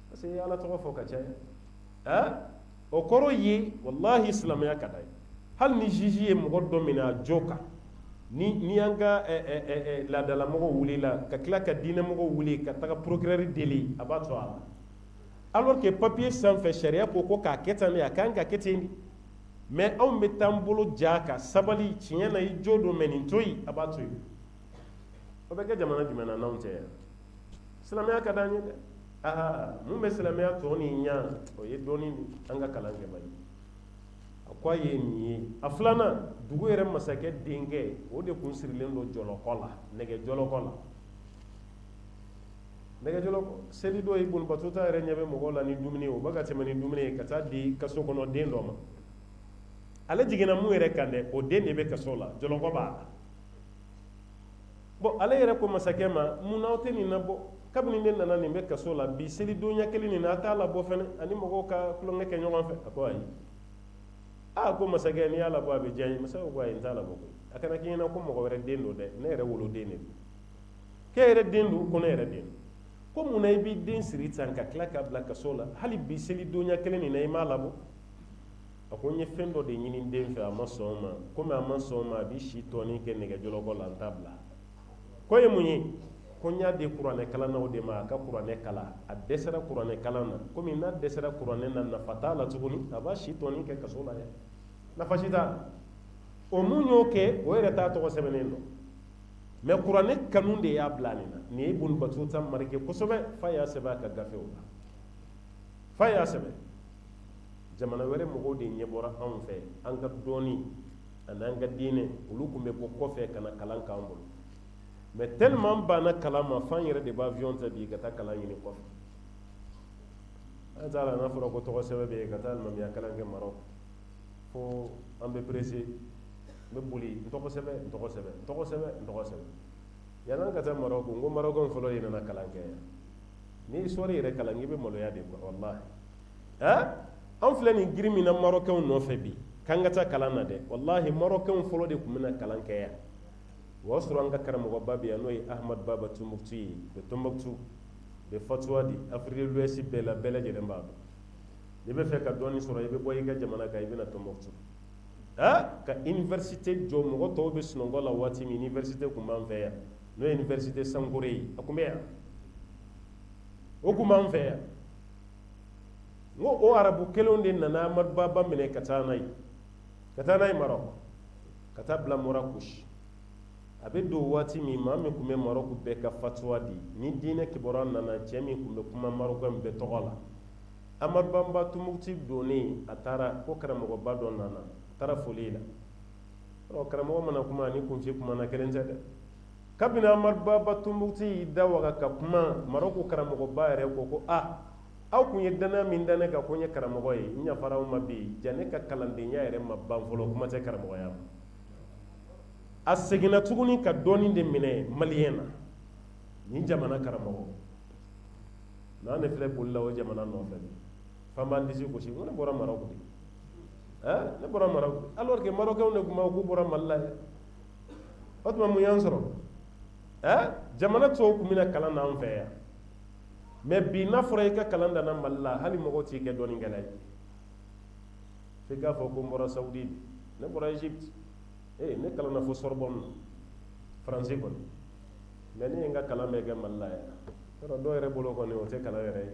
parce que ala tɔgɔ fɔ ka caya o kɔrɔ ye wallahi silamɛya ka d'an ye hali ni juge ye mɔgɔ dɔ minɛ a jo kan ni an ka laadalamɔgɔw wulila ka tila ka diinɛmɔgɔw wuli ka taga procureur deli a b'a to a la alors que papier sanfɛ sariya ko ko k'a kɛ tan de a kan ka kɛ ten de mais anw bɛ t'an bolo ja ka sabali tiɲɛ na i jo don mais nin to yen a b'a to yen o bɛ kɛ jamana jumɛn na n'anw tɛ yan silamɛya ka d'an ye dɛ mun bɛ silamɛya tɔ nin ɲɛ o ye dɔɔni an ka kalan kɛ bali a ko a ye nin ye a filanan dugu yɛrɛ masakɛ denkɛ o de kun sirilen don jɔlɔkɔ la nɛgɛjɔlɔkɔ la nɛgɛjɔlɔkɔ seli dɔ Ibn Battuta yɛrɛ ɲɛ bɛ mɔgɔw la ni dumuni ye o bɛ ka tɛmɛ ni dumuni ye ka taa di kaso kɔnɔ den dɔ ma ale jiginna mun yɛrɛ kan dɛ o den de bɛ kaso la jɔlɔkɔ b'a la bon ale yɛrɛ ko masakɛ ma mun n'aw tɛ nin labɔ kabini ne nana nin bɛ kaso la bi seli don ɲɛ kelen nin na a t'a labɔ fɛnɛ ani mɔgɔw ka tulonkɛ kɛ ɲɔgɔn fɛ a ko ayi ko masakɛ n'i y'a labɔ a bɛ diya n ye masakɛ ko ayi n t'a labɔ koyi a kana k'i ɲɛna ko mɔgɔ wɛrɛ den don dɛ ne yɛrɛ woloden de don k'e yɛrɛ den don ko ne yɛrɛ den don ko mun na i b'i den siri tan ka tila k'a bila kaso la hali bi seli don ɲɛ kelen nin na i m'a labɔ a ko n ye fɛn dɔ de ɲini n den fɛ a ma sɔn ma komi a ma sɔn ma a bɛ si tɔɔnin kɛ nɛgɛjɔlɔkɔ la n t'a bila ko ye mun ye ko n y'a di kuranɛ kalannaw de ma a ka kuranɛ kalan a dɛsɛra kuranɛ kalan na komi n'a dɛsɛra kuranɛ na nafa t'a la tuguni a b'a si tɔɔnin kɛ kaso la dɛ nafa si t'a la o mun y'o kɛ o yɛrɛ t'a tɔgɔ sɛbɛnnen dɔn mais kuranɛ kanu de y'a bila nin na nin ye Ibn Battuta marqué kosɛbɛ fa y'a sɛbɛn a ka gafew la fa y'a sɛbɛn jamana wɛrɛ mɔgɔw de ɲɛ bɔra anw fɛ an ka dɔɔni ani an ka diinɛ olu tun bɛ bɔ kɔfɛ ka na kalan k'an bolo mais tellement banna kalan ma f'an yɛrɛ de bɛ avion ta bi ka taa kalan ɲini kɔfɛ an t'a la n'a fɔra ko tɔgɔ sɛbɛn bɛ yen ka taa alimamiya kalan kɛ Maroc fo an bɛ pressé n bɛ boli n tɔgɔ sɛbɛn n tɔgɔ sɛbɛn n tɔgɔ sɛbɛn n tɔgɔ sɛbɛn yan'an ka taa Maroc n ko Marocɛnw fɔlɔ de nana kalan kɛ yan ni histoire yɛrɛ kalan k'i bɛ maloya de quoi wallahi an filɛ nin girin min na Marocɛnw nɔfɛ bi k'an ka taa kalan na dɛ wallahi Marocɛnw fɔlɔ de tun bɛna kalan kɛ yan o y'a sɔrɔ an ka karamɔgɔba bɛ yan n'o ye Ahmad Baba Tumbuktu ye de Tombouctou de fatwa di Afrique de l'Ouest bɛɛ la bɛɛ lajɛlen b'a dɔn n'i bɛ fɛ ka dɔɔni sɔrɔ i bɛ bɔ i ka jamana kan i bɛ na Tombouctou ka université jɔ mɔgɔ tɔw bɛ sunɔgɔ la waati min université tun b'an fɛ yan n'o ye université Sankore ye a tun bɛ yan o tun b'an fɛ yan n ko o arabu kelenw de nana Ahmad Baba minɛ ka taa n'a ye Maroc ka taa bila Marrakech a bɛ don waati min maa min tun bɛ Maroc bɛɛ ka fatwa di ni diinɛ kibaruya nana cɛ min tun bɛ kuma Marocɛn bɛɛ tɔgɔ la Ahmad Baba Tumbuktu donnen a taara ko karamɔgɔba dɔ nana a taara foli la karamɔgɔ mana kuma ani kunfi kumana kelen tɛ dɛ kabini Ahmad Baba Tumbuktu y'i da waga ka kuma Maroc karamɔgɔba yɛrɛ ko aw kun ye danaya min da ne kan ko n ye karamɔgɔ ye n yafara aw ma bi ja ne ka kalandenya yɛrɛ ma ban fɔlɔ kuma tɛ karamɔgɔya ma a seginna tuguni ka dɔɔni de minɛ maliyɛn na ni jamana karamɔgɔ n'an de filɛ bolila o jamana nɔfɛ fan b'an disi gosi ko ne bɔra Maroc de ne bɔra Maroc alors que Marocɛnw de tun b'a fɔ k'u bɔra Mali la dɛ o tuma mun y'an sɔrɔ jamana tɔw tun bɛna kalan na an fɛ yan mais bi n'a fɔra i ka kalan danna Mali la hali mɔgɔ t'i kɛ dɔɔnikɛla ye f'i k'a fɔ ko n bɔra Saoudi ne bɔra Egypte ne kalanna fo Sorbonne faransi kɔni mais ne ye n ka kalan bɛɛ kɛ Mali la yan yɔrɔ dɔw yɛrɛ bolo kɔni o tɛ kalan yɛrɛ ye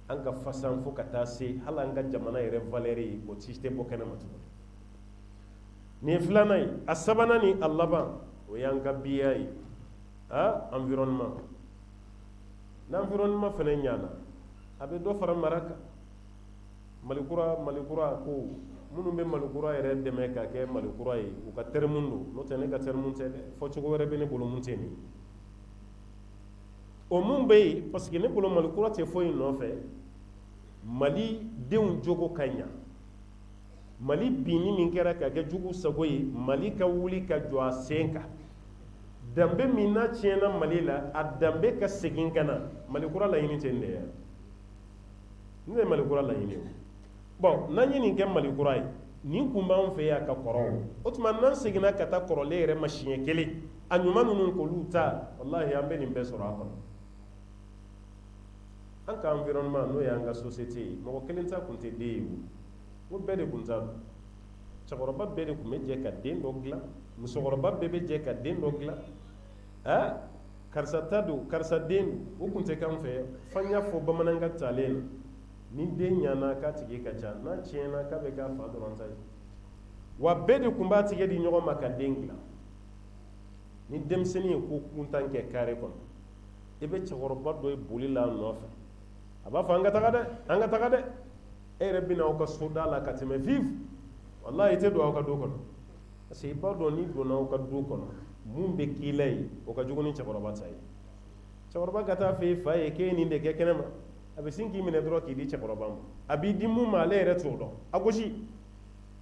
an ka fasan fo ka taa se hali an ka jamana yɛrɛ valeur ye o tɛ bɔ kɛnɛma tuguni nin ye filanan ye a sabanan ni a laban o y'an ka biya ye environnement l'environnement fana ɲana a bɛ dɔ fara mara kan malikura ko minnu bɛ malikura yɛrɛ dɛmɛ ka kɛ malikura ye u ka terme don n'o tɛ ne ka terme tɛ dɛ fɔ cogo wɛrɛ bɛ ne bolo mun tɛ nin o mun bɛ yen parce que ne bolo malikura tɛ foyi nɔfɛ mali denw jogo ka ɲa mali binni min kɛra ka kɛ jugu sago ye mali ka wuli ka jɔ a sen kan danbe min n'a tiɲɛna mali la a danbe ka segin ka na malikura laɲini tɛ nin de ye ne ye malikura laɲini o bon n'an ye nin kɛ malikura ye nin kun b'an fɛ yan ka kɔrɔ o tuma n'an seginna ka taa kɔrɔlen yɛrɛ ma siɲɛ kelen a ɲuman ninnu k'olu ta walahi an bɛ nin bɛɛ sɔrɔ a kɔnɔ an ka environnement n'o y'an ka société ye mɔgɔ kelen ta kun tɛ den ye o bɛɛ de kun t'a dɔn cɛkɔrɔba bɛɛ de kun bɛ jɛ ka den dɔ dilan musokɔrɔba bɛɛ bɛ jɛ ka den dɔ dilan karisa ta don karisa den don o kun tɛ k'an fɛ f'an y'a fɔ bamanankan talen na ni den ɲana k'a tigi ka ca n'a tiɲɛna k'a bɛ k'a fa dɔrɔn ta ye wa bɛɛ de kun b'a tigɛ di ɲɔgɔn ma ka den dilan ni denmisɛnnin ye ko kuntan kɛ kare kɔnɔ i bɛ cɛkɔrɔba dɔ ye boli la a nɔfɛ a b'a fɔ an ka taga dɛ an ka taga dɛ e yɛrɛ bɛ na aw ka so da la ka tɛmɛ vive wallahi i tɛ don aw ka du kɔnɔ parce que i b'a dɔn n'i donna aw ka du kɔnɔ mun bɛ k'i la ye o ka jugu ni cɛkɔrɔba ta ye cɛkɔrɔba ka taa fɔ i fa ye k'e ye nin de kɛ kɛnɛma a bɛ sin k'i minɛ dɔrɔn k'i di cɛkɔrɔba ma a b'i di mun ma ale yɛrɛ t'o dɔn a gosi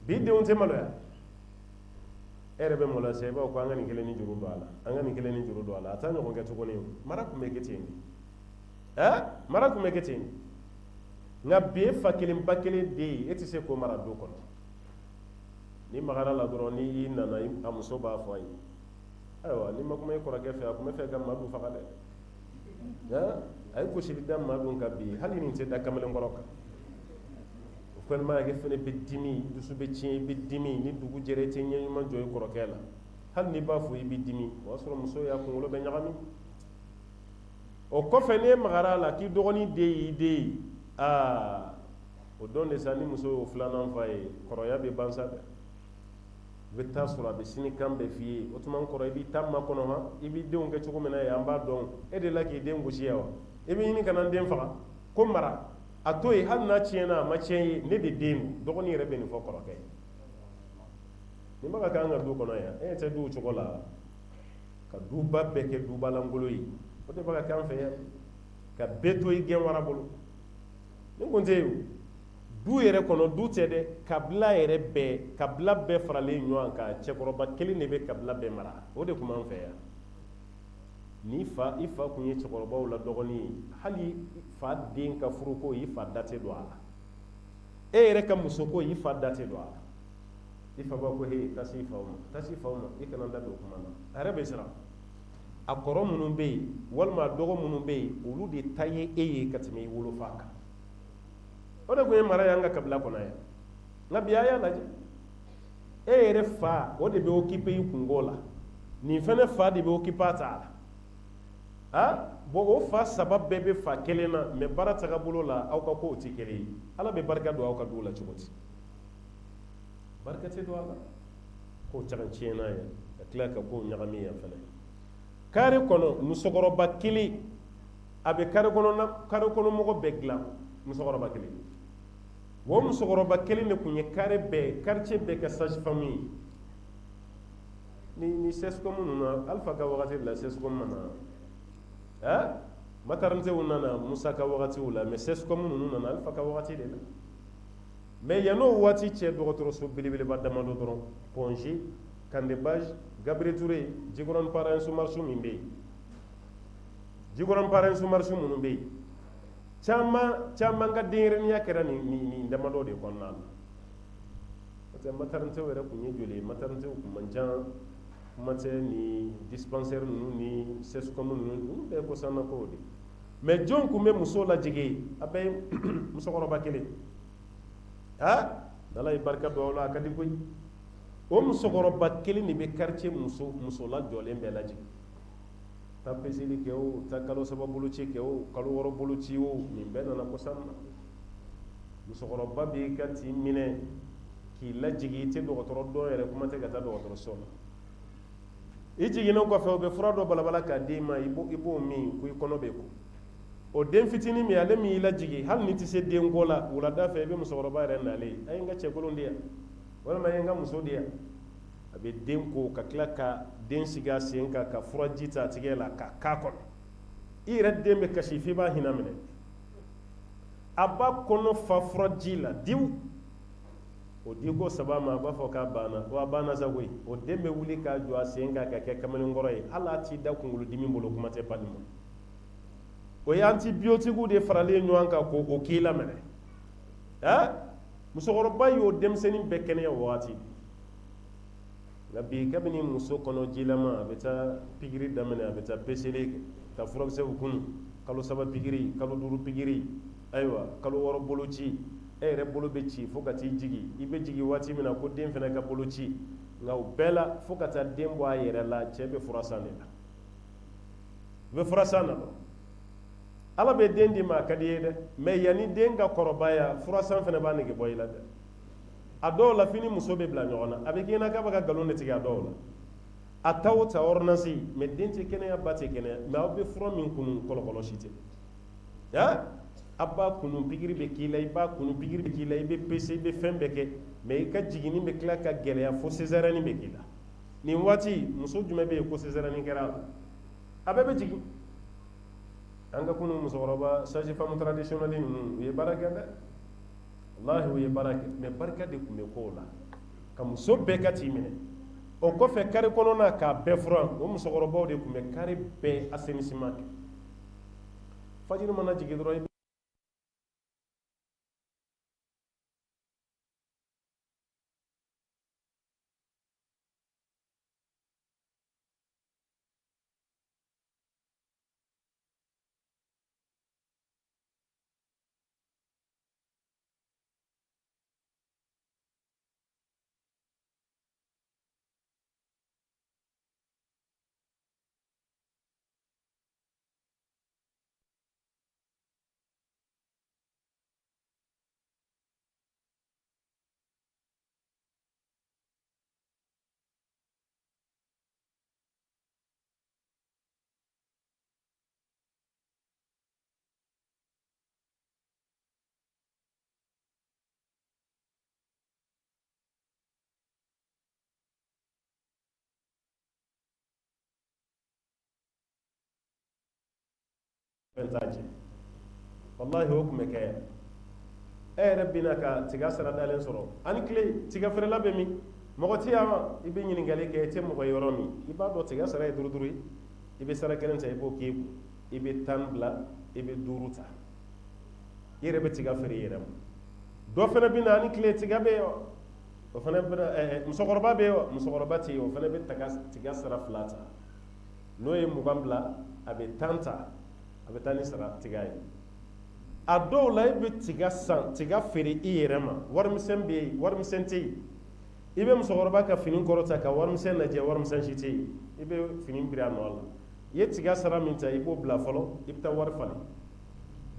bi denw tɛ maloya e yɛrɛ bɛ maloya sisan i b'a fɔ ko an ka nin kelen ni juru don a la an ka nin kelen ni juru don a la a t'a ɲɔgɔn kɛ tuguni o mara tun bɛ kɛ ten de mara tun bɛ kɛ ten de nka bi e fa kelen ba kelen den ye e tɛ se k'o mara du kɔnɔ ni magara la dɔrɔn ni i nana a muso b'a fɔ a ye ayiwa ni ma kuma i kɔrɔkɛ fɛ a tun bɛ fɛ ka madu faga dɛ a ye gosili da madu kan bi hali nin tɛ da kamalen kɔrɔ kan o kɔnima yɛrɛ fɛnɛ bɛ dimi dusu bɛ tiɲɛ i bɛ dimi ni dugu jɛra i tɛ ɲɛ ɲuman jɔ i kɔrɔkɛ la hali n'i b'a fɔ i bɛ dimi o y'a sɔrɔ muso y'a kunkolo bɛ ɲagami o kɔfɛ n'e magara a la k'i dɔgɔnin den y'i den ye o don de sa ni muso y'o filanan fa ye kɔrɔya bɛ ban sa dɛ bɛ taa sɔrɔ a bɛ sini kan bɛɛ f'i ye o tuma kɔrɔ i b'i ta makɔnɔ ha i b'i denw kɛ cogo min na ye an b'a dɔn e de la k'i den gosi ya wa i bɛ ɲini ka na n den faga ko mara a to yen hali n'a tiɲɛna a ma tiɲɛ ye ne de den don dɔgɔnin yɛrɛ bɛ nin fɔ kɔrɔkɛ ye nin bɛ ka k'an ka du kɔnɔ yan e tɛ du cogo la ka duba bɛɛ kɛ dubalankolon ye o de bɛ ka k'an fɛ yan ka bɛɛ to i gɛn wara bolo ni kun tɛ yen du yɛrɛ kɔnɔ du tɛ dɛ kabila yɛrɛ bɛɛ kabila bɛɛ faralen ɲɔgɔn kan cɛkɔrɔba kelen de bɛ kabila bɛɛ mara o de tun b'an fɛ yan ni i fa kun ye cɛkɔrɔbaw la dɔgɔnin ye hali fa den ka furuko i fa da tɛ don a la e yɛrɛ ka musoko i fa da tɛ don a la i fa b'a ko he taa se i faw ma i kana da don kuma na a yɛrɛ bɛ siran a kɔrɔ minnu bɛ yen walima a dɔgɔ minnu bɛ yen olu de ta ye e ye ka tɛmɛ i wolofa kan o de tun ye mara y'an ka kabila kɔnɔ yan nka bi a y'a lajɛ e yɛrɛ fa o de bɛ occupé i kungo la nin fana fa de bɛ occupé a t'a la bon o fa saba bɛɛ bɛ fa kelen na mais baara tagabolo la aw ka kow tɛ kelen ye ala bɛ barika don aw ka duw la cogo di barika tɛ don a la kow caman tiɲɛna yan ka tila ka kow ɲagami yan fana kare kɔnɔ musokɔrɔba kelen a bɛ kare kɔnɔ mɔgɔ bɛɛ dilan musokɔrɔba kelen o musokɔrɔba kelen de tun ye quartier bɛɛ kɛ sage-femme ye ni CSCOM ninnu Alpha ka wagati la CSCOM nana maternité nana Musa ka wagati la mais CSCOM ninnu nana Alpha ka wagati de la mais yan'o waati cɛ dɔgɔtɔrɔso belebeleba damadɔ dɔrɔn Ponge Kandebaj Gabriel Touré Djikɔrɔni Para Marché min bɛ yen Djikɔrɔni Para Marché minnu bɛ yen caman ka denyɛrɛninya kɛra nin damadɔ de kɔnɔna la parce que maternité yɛrɛ tun ye joli ye maternité tun man ca kuma tɛ ni dispensaire ninnu ni CSCOM ninnu bɛɛ ye kɔsannakow de mais jɔn tun bɛ muso lajigin a bɛɛ ye musokɔrɔba kelen n'ala ye barika don aw la a ka di koyi o musokɔrɔba kelen de bɛ quartier muso lajɔlen bɛɛ lajigin ta peseli kɛ o ta kalo saba boloci kɛ o kalo wɔɔrɔ boloci o nin bɛɛ nana kɔsan na musokɔrɔba b'i ka t'i minɛ k'i lajigin i tɛ dɔgɔtɔrɔ dɔn yɛrɛ kuma tɛ ka taa dɔgɔtɔrɔso la i jiginnen kɔfɛ u bɛ fura dɔ balabala k'a d'i ma i b'o min ko i kɔnɔ bɛ ko o den fitinin min ale min y'i lajigi hali ni tɛ se denko la wulada fɛ i bɛ musokɔrɔba yɛrɛ nalen a ye n ka cɛkolon di yan walima a ye n ka muso di yan a bɛ den ko ka tila ka den sigi a sen kan ka furaji ta a tigɛ la k'a k'a kɔnɔ i yɛrɛ den bɛ kasi f'i b'a hinɛ minɛ a b'a kɔnɔ fa furaji la diw o diko saba ma a b'a fɔ k'a banna wa a banna sa koyi o den bɛ wuli k'a jɔ a sen kan ka kɛ kamalenkɔrɔ ye hali a t'i da kunkolodimi bolo kuma tɛ pali ma o ye antibiotiques de faralen ɲɔgɔn kan k'o k'i la minɛ musokɔrɔba y'o denmisɛnnin bɛɛ kɛnɛya o wagati nka bi kabini muso kɔnɔ jilama a bɛ taa pikiri daminɛ a bɛ taa peseli kɛ ka furakisɛw kunu kalo saba pikiri kalo duuru pikiri ayiwa kalo wɔɔrɔ boloci e yɛrɛ bolo bɛ ci fo ka t'i jigi i bɛ jigi waati min na ko den fana ka boloci nka o bɛɛ la fo ka taa den bɔ a yɛrɛ la cɛ bɛ furasan de la u bɛ furasan na ala bɛ den di ma a ka di ye dɛ mɛ yanni den ka kɔrɔbaya furasan fana b'a nege bɔ i la dɛ a dɔw la fini muso bɛ bila ɲɔgɔn na a bɛ k'i ɲɛna k'a bɛ ka nkalon de tigɛ a dɔw la a ta o ta ordonnance mɛ den tɛ kɛnɛya ba tɛ kɛnɛya mɛ aw bɛ fura min kunu kɔlɔkɔlɔ si tɛ a b'a kunu pikiri bɛ k'i la i b'a kunu pikiri bɛ k'i la i bɛ pese i bɛ fɛn bɛɛ kɛ mɛ i ka jiginni bɛ tila ka gɛlɛya fo césarienne bɛ k'i la nin waati muso jumɛn bɛ yen ko césarienne kɛra a la a bɛɛ bɛ jigin an ka kunu musokɔrɔba sage-femme traditionnelle ninnu u ye baara kɛ dɛ wallahi u ye baara kɛ mɛ barika de tun bɛ k'o la ka muso bɛɛ ka t'i minɛ o kɔfɛ kare kɔnɔna k'a bɛɛ furan o musokɔrɔbaw de tun bɛ kare bɛɛ assainissement kɛ fajiri mana jigin dɔrɔn fentaje wallahi o kuma kaya rabbina ka tiga sara dalen soro ani kile tiga fere labe mi mogo tiyama ibe ɲininkali kɛ te mogo yɔrɔ min i b'a dɔn tiga sara ye duruduru ye i be sara kelen ta i b'o k'i kun i be 10 bila i be 5 ta i yɛrɛ be tiga feere i yɛrɛ ma dɔ fana bɛ na ani kile tiga bɛ yen o fana bɛ musokɔrɔba bɛ yen musokɔrɔba tɛ yen o fana bɛ tiga sara 2 ta n'o ye 20 bila a bɛ 10 ta a bɛ taa ni sara tiga ye a dɔw la i bɛ tiga san tiga feere i yɛrɛ ma warimisɛn bɛ yen warimisɛn tɛ yen i bɛ musokɔrɔba ka fini kɔrɔta ka warimisɛn lajɛ warimisɛn si tɛ yen i bɛ fini biri a nɔ la i ye tiga sara min ta i b'o bila fɔlɔ i bɛ taa wari falen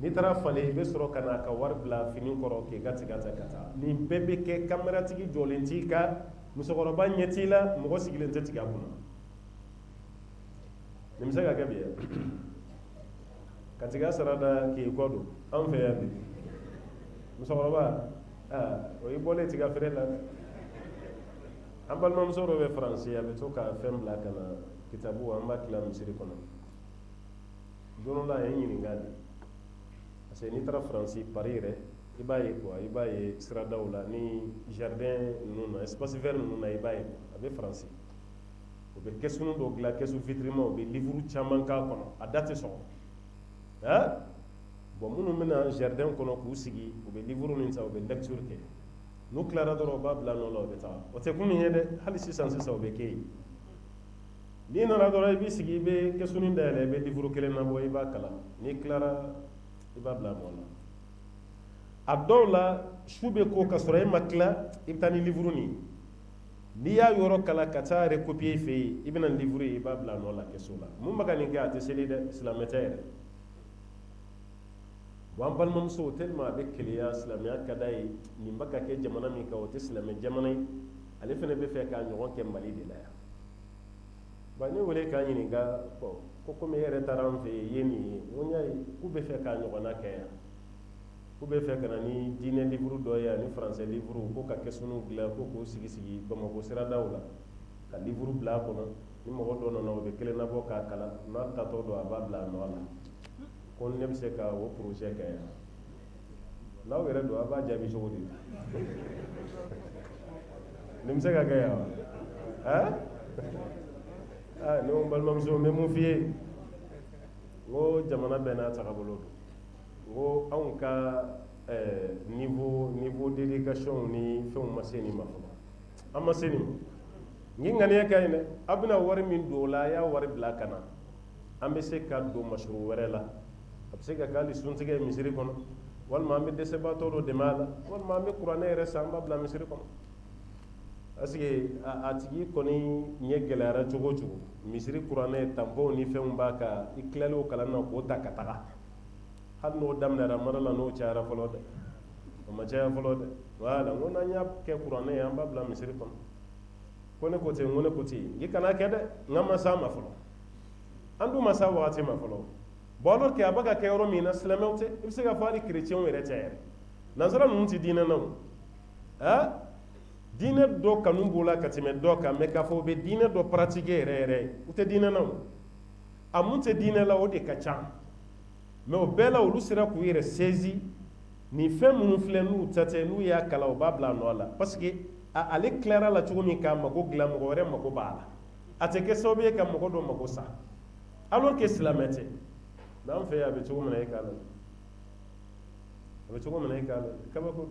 n'i taara falen i bɛ sɔrɔ ka na ka wari bila fini kɔrɔ k'i ka tiga ta ka taa nin bɛɛ bɛ kɛ kamaratigi jɔlen t'i ka musokɔrɔba ɲɛ t'i la mɔgɔ sigilen tɛ tiga kunna nin bɛ se ka kɛ bi ye ka tiga sara da k'i kɔ don an fɛ yan bi musokɔrɔba o y'i bɔlen tiga feere la an balimamuso dɔ bɛ faransi a bɛ to ka fɛn bila ka na kitabu an b'a tila misiri kɔnɔ don dɔ la a ye n ɲininka de parce que n'i taara faransi pari yɛrɛ i b'a ye quoi i b'a ye siradaw la ni jardin ninnu na espace vert ninnu na i b'a ye a bɛ faransi u bɛ kɛsunu dɔ dilan kɛsu vitrima u bɛ livre caman k'a kɔnɔ a da tɛ sɔgɔ bon minnu bɛna jardin kɔnɔ k'u sigi u bɛ livre min ta u bɛ lecture kɛ n'u tilara dɔrɔn u b'a bila nɔ la u bɛ taa o tɛ kun min ye dɛ hali sisan o bɛ kɛ yen n'i nana dɔrɔn i b'i sigi i bɛ kɛsuni dayɛlɛ i bɛ livre kelen labɔ i b'a kalan n'i tilara i b'a bila nɔ la a dɔw la su bɛ ko ka sɔrɔ e ma tila i bɛ taa ni livre nin n'i y'a yɔrɔ kalan ka taa recopier i fɛ yen i bɛna livre ye i b'a bila nɔ la kɛso la mun bɛ ka nin kɛ a tɛ seli dɛ silamɛ tɛ yɛrɛ an balimamuso tellement a bɛ keleya silamɛya ka d'a ye nin bɛ ka kɛ jamana min kan o tɛ silamɛ jamana ye ale fana bɛ fɛ k'a ɲɔgɔn kɛ mali de la yan bon ne wele k'a ɲininka ko komi e yɛrɛ taara an fɛ yen i ye nin ye n ko n y'a ye k'u bɛ fɛ k'a ɲɔgɔnna kɛ yan k'u bɛ fɛ ka na ni diinɛ livre dɔ ye ani faransɛ livre ko ka kɛsuniw dilan ko k'o sigi sigi bamakɔ siradaw la ka livre bila a kɔnɔ ni mɔgɔ dɔ nana o bɛ kelen labɔ k'a kalan n'a tatɔ don a b'a bila a nɔ la ko ne bɛ se ka o projet kɛ yan n'aw yɛrɛ don a b'a jaabi cogo di nin bɛ se ka kɛ yan wa ne ko n balimamuso n bɛ mun f'i ye n ko jamana bɛɛ n'a tagabolo don n ko anw ka niveau d'éducation ni fɛnw ma se nin ma fɔlɔ an ma se nin ma n ye ŋaniya kɛ yen dɛ a bɛna wari min don o la a y'a wari bila ka na an bɛ se ka don masuru wɛrɛ la a bɛ se ka kɛ hali suntigɛ ye misiri kɔnɔ walima an bɛ dɛsɛbaatɔ dɔ dɛmɛ a la walima an bɛ kuranɛ yɛrɛ san an b'a bila misiri kɔnɔ parce que a tigi kɔni ɲɛ gɛlɛyara cogo o cogo misiri kuranɛ tanpɔnw ni fɛnw b'a kan i tilalen o kalan na k'o ta ka taga hali n'o daminɛra mara la n'o cayara fɔlɔ dɛ o ma caya fɔlɔ dɛ voilà n ko n'an y'a kɛ kuranɛ ye an b'a bila misiri kɔnɔ ko ne ko ten n ko ne ko ten i kana kɛ dɛ n ka ma s'a ma fɔlɔ an dun ma s'a wagati ma fɔlɔ bon alors que a bɛ ka kɛ yɔrɔ min na silamɛw tɛ i bɛ se ka fɔ hali kerecɛnw yɛrɛ tɛ yɛrɛ nansara ninnu tɛ diinɛ na o diinɛ dɔ kanu b'o la ka tɛmɛ dɔ kan mɛ k'a fɔ u bɛ diinɛ dɔ pratiquer yɛrɛ yɛrɛ u tɛ diinɛ na o a mun tɛ diinɛ la o de ka ca mɛ o bɛɛ la olu sera k'u yɛrɛ saisi nin fɛn minnu filɛ n'u ta tɛ n'u y'a kalan u b'a bila a nɔ la parce que ale tilara la cogo min k'a mago dilan mɔgɔ wɛrɛ mago b'a la a tɛ kɛ sababu ye ka mɔgɔ dɔ mago sa alors que silamɛ tɛ mɛ an fɛ yen a bɛ cogo min na e k'a la a bɛ cogo min na e k'a la kabako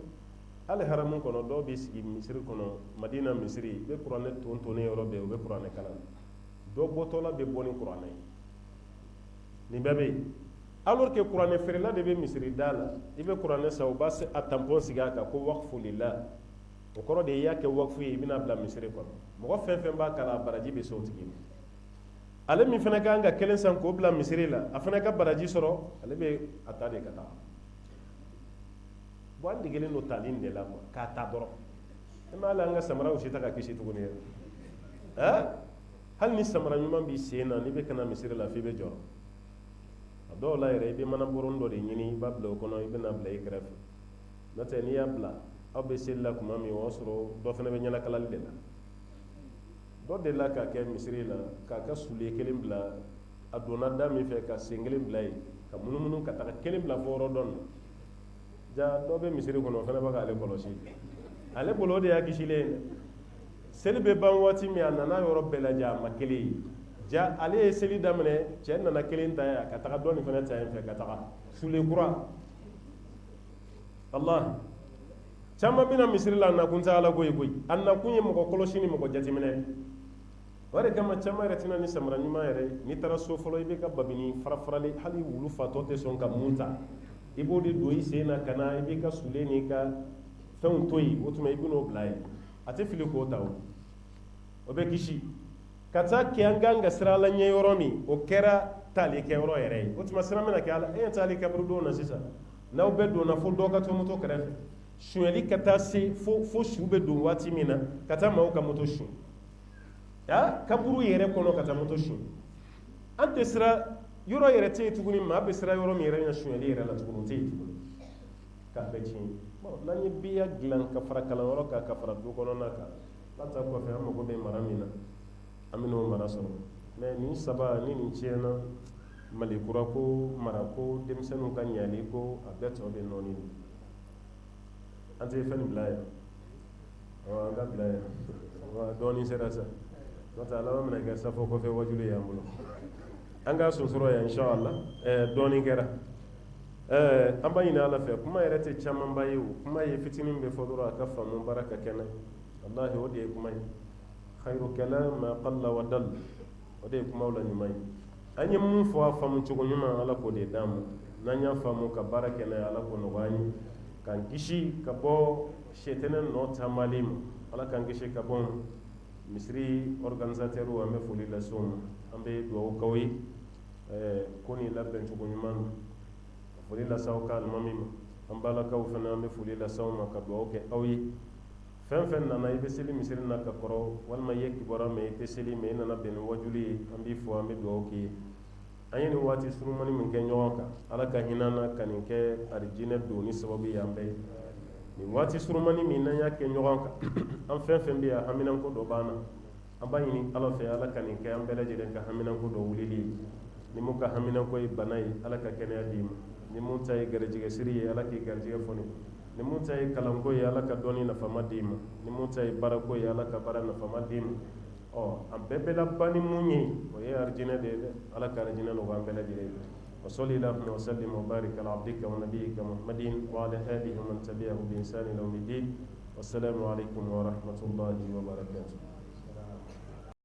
hali haramu kɔnɔ dɔw bɛ sigi misiri kɔnɔ madina misiri i bɛ kuranɛ tontonnen yɔrɔ bɛɛ u bɛ kuranɛ kalan dɔ bɔtɔla bɛ bɔ ni kuranɛ ye nin bɛɛ bɛ yen alors que kuranɛ feerela de bɛ misiri da la i bɛ kuranɛ san u b'a a tampon sigi a kan ko wakufu lillah o kɔrɔ de i y'a kɛ wakufu ye i bɛna bila misiri kɔnɔ mɔgɔ fɛn fɛn b'a kalan a baraji bɛ se o tigi ma ale min fana kan ka kelen san k'o bila misiri la a fana ka baraji sɔrɔ ale bɛ a ta de ka taa bon an degelen don tali nin de la k'a ta dɔrɔn e ma hali an ka samaraw si ta ka kisi tuguni yɛrɛ hali ni samara ɲuman b'i sen na n'i bɛ kana misiri la f'i bɛ jɔrɔ a dɔw la yɛrɛ i bɛ manaboron dɔ de ɲini i b'a bila o kɔnɔ i bɛna bila i kɛrɛfɛ n'o tɛ n'i y'a bila aw bɛ seli la tuma min o y'a sɔrɔ dɔ fana bɛ ɲɛnakalali de la dɔ de la k'a kɛ misiri la k'a ka suliye kelen bila a donna da min fɛ ka sen kelen bila yen ka munumunu ka taga kelen bila fo yɔrɔ dɔn na ja dɔ bɛ misiri kɔnɔ o fana bɛ k'ale kɔlɔsi ale bolo o de y'a kisilen ye seli bɛ ban waati min a nana yɔrɔ bɛɛ lajɛ a ma kelen ye ja ale ye seli daminɛ cɛ nana kelen ta yan ka taga dɔ nin fana ta yen fɛ ka taga sulen kura wallahi caman bɛna misiri la a nakun tɛ ala ko ye koyi a nakun ye mɔgɔ kɔlɔsi ni mɔgɔ jateminɛ o de kama caman yɛrɛ tɛna ni samara ɲuman yɛrɛ n'i taara so fɔlɔ i bɛ ka babini farafarali hali wulu fatɔ tɛ sɔn ka mun ta i b'o de don i sen na ka na i b'i ka sulen n'i ka fɛnw to yen o tuma i bɛn'o bila yen a tɛ fili k'o ta o bɛ kisi ka taa kɛ an kan ka siran ala ɲɛ yɔrɔ min o kɛra taali kɛ yɔrɔ yɛrɛ ye o tuma siran bɛna kɛ ala e ye taali kaburu don na sisan n'aw bɛɛ donna fo dɔ ka to moto kɛrɛfɛ suɲɛli ka taa se fo su bɛ don waati min na ka taa maaw ka moto suɲɛ kaburu yɛrɛ kɔnɔ ka taa moto suɲɛ an tɛ siran yɔrɔ yɛrɛ tɛ yen tuguni maa bɛ siran yɔrɔ min yɛrɛ ɲɛ suɲɛli yɛrɛ la tuguni o tɛ yen tuguni k'a bɛɛ tiɲɛ n'an ye biya dilan ka fara kalanyɔrɔ kan ka fara du kɔnɔna kan ala ta kɔfɛ an mago bɛ mara min na an bɛn'o mara sɔrɔ mɛ nin saba ni nin tiɲɛna malikura ko mara ko denmisɛnninw ka ɲali ko a bɛɛ tɔ bɛ nɔɔni an tɛ fɛn nin bila yan an ka bila yan dɔɔnin sera sa n'o tɛ ala bɛna kɛ safo kɔfɛ wajulu y'an bolo an ka sosɔrɔ yan inshallah dɔɔnin kɛra an b'a ɲini ala fɛ kuma yɛrɛ tɛ camanba ye o kuma ye fitinin bɛ fɔ dɔrɔn a ka faamu baara ka kɛnɛ wallahi o de ye kuma ye khairu kalam ma qalla wa dal o de ye kumaw la ɲuman ye an ye mun fɔ a faamu cogo ɲuman ala k'o de d'an ma n'an y'a faamu ka baara kɛnɛ ala k'o nɔgɔya an ye k'an kisi ka bɔ sɛtɛnɛ nɔ taamali ma ala k'an kisi ka bɔ misiri organisatɛrw an bɛ foli lase u ma an bɛ dugawu k'aw ye ko nin labɛn cogo ɲuman na foli lasaw ka alimami ma an balakaw fana an bɛ foli lasaw ma ka dugawu kɛ aw ye fɛn fɛn nana i bɛ seli misiri na ka kɔrɔ walima i ye kibaruya mɛn i tɛ seli mɛ i nana bɛn ni wajuli ye an b'i fɔ an bɛ dugawu k'i ye an ye nin waati surumani min kɛ ɲɔgɔn kan ala ka hinɛ an na ka nin kɛ arijinɛ don ni sababu ye an bɛɛ ye nin waati surumani min n'an y'a kɛ ɲɔgɔn kan an fɛn fɛn bɛ yan haminanko dɔ b'an na an b'a ɲini ala fɛ ala ka nin kɛ an bɛɛ lajɛlen ka haminanko dɔ wulili ye ni mun ka haminanko ye bana ye ala ka kɛnɛya d'i ma ni mun ta ye garijɛgɛ siri ye ala k'i garijɛgɛ fɔni ni mun ta ye kalanko ye ala ka dɔnni nafama d'i ma ni mun ta ye baarako ye ala ka baara nafama d'i ma an bɛɛ bɛ laban ni mun ye o ye arijinɛ de ye dɛ ala ka arijinɛ nɔgɔya an bɛɛ lajɛlen ye وصلي اللهم وسلم وبارك على عبدك ونبيك محمد وعلى آله ومن تبعه بإحسان إلى يوم الدين والسلام عليكم ورحمة الله وبركاته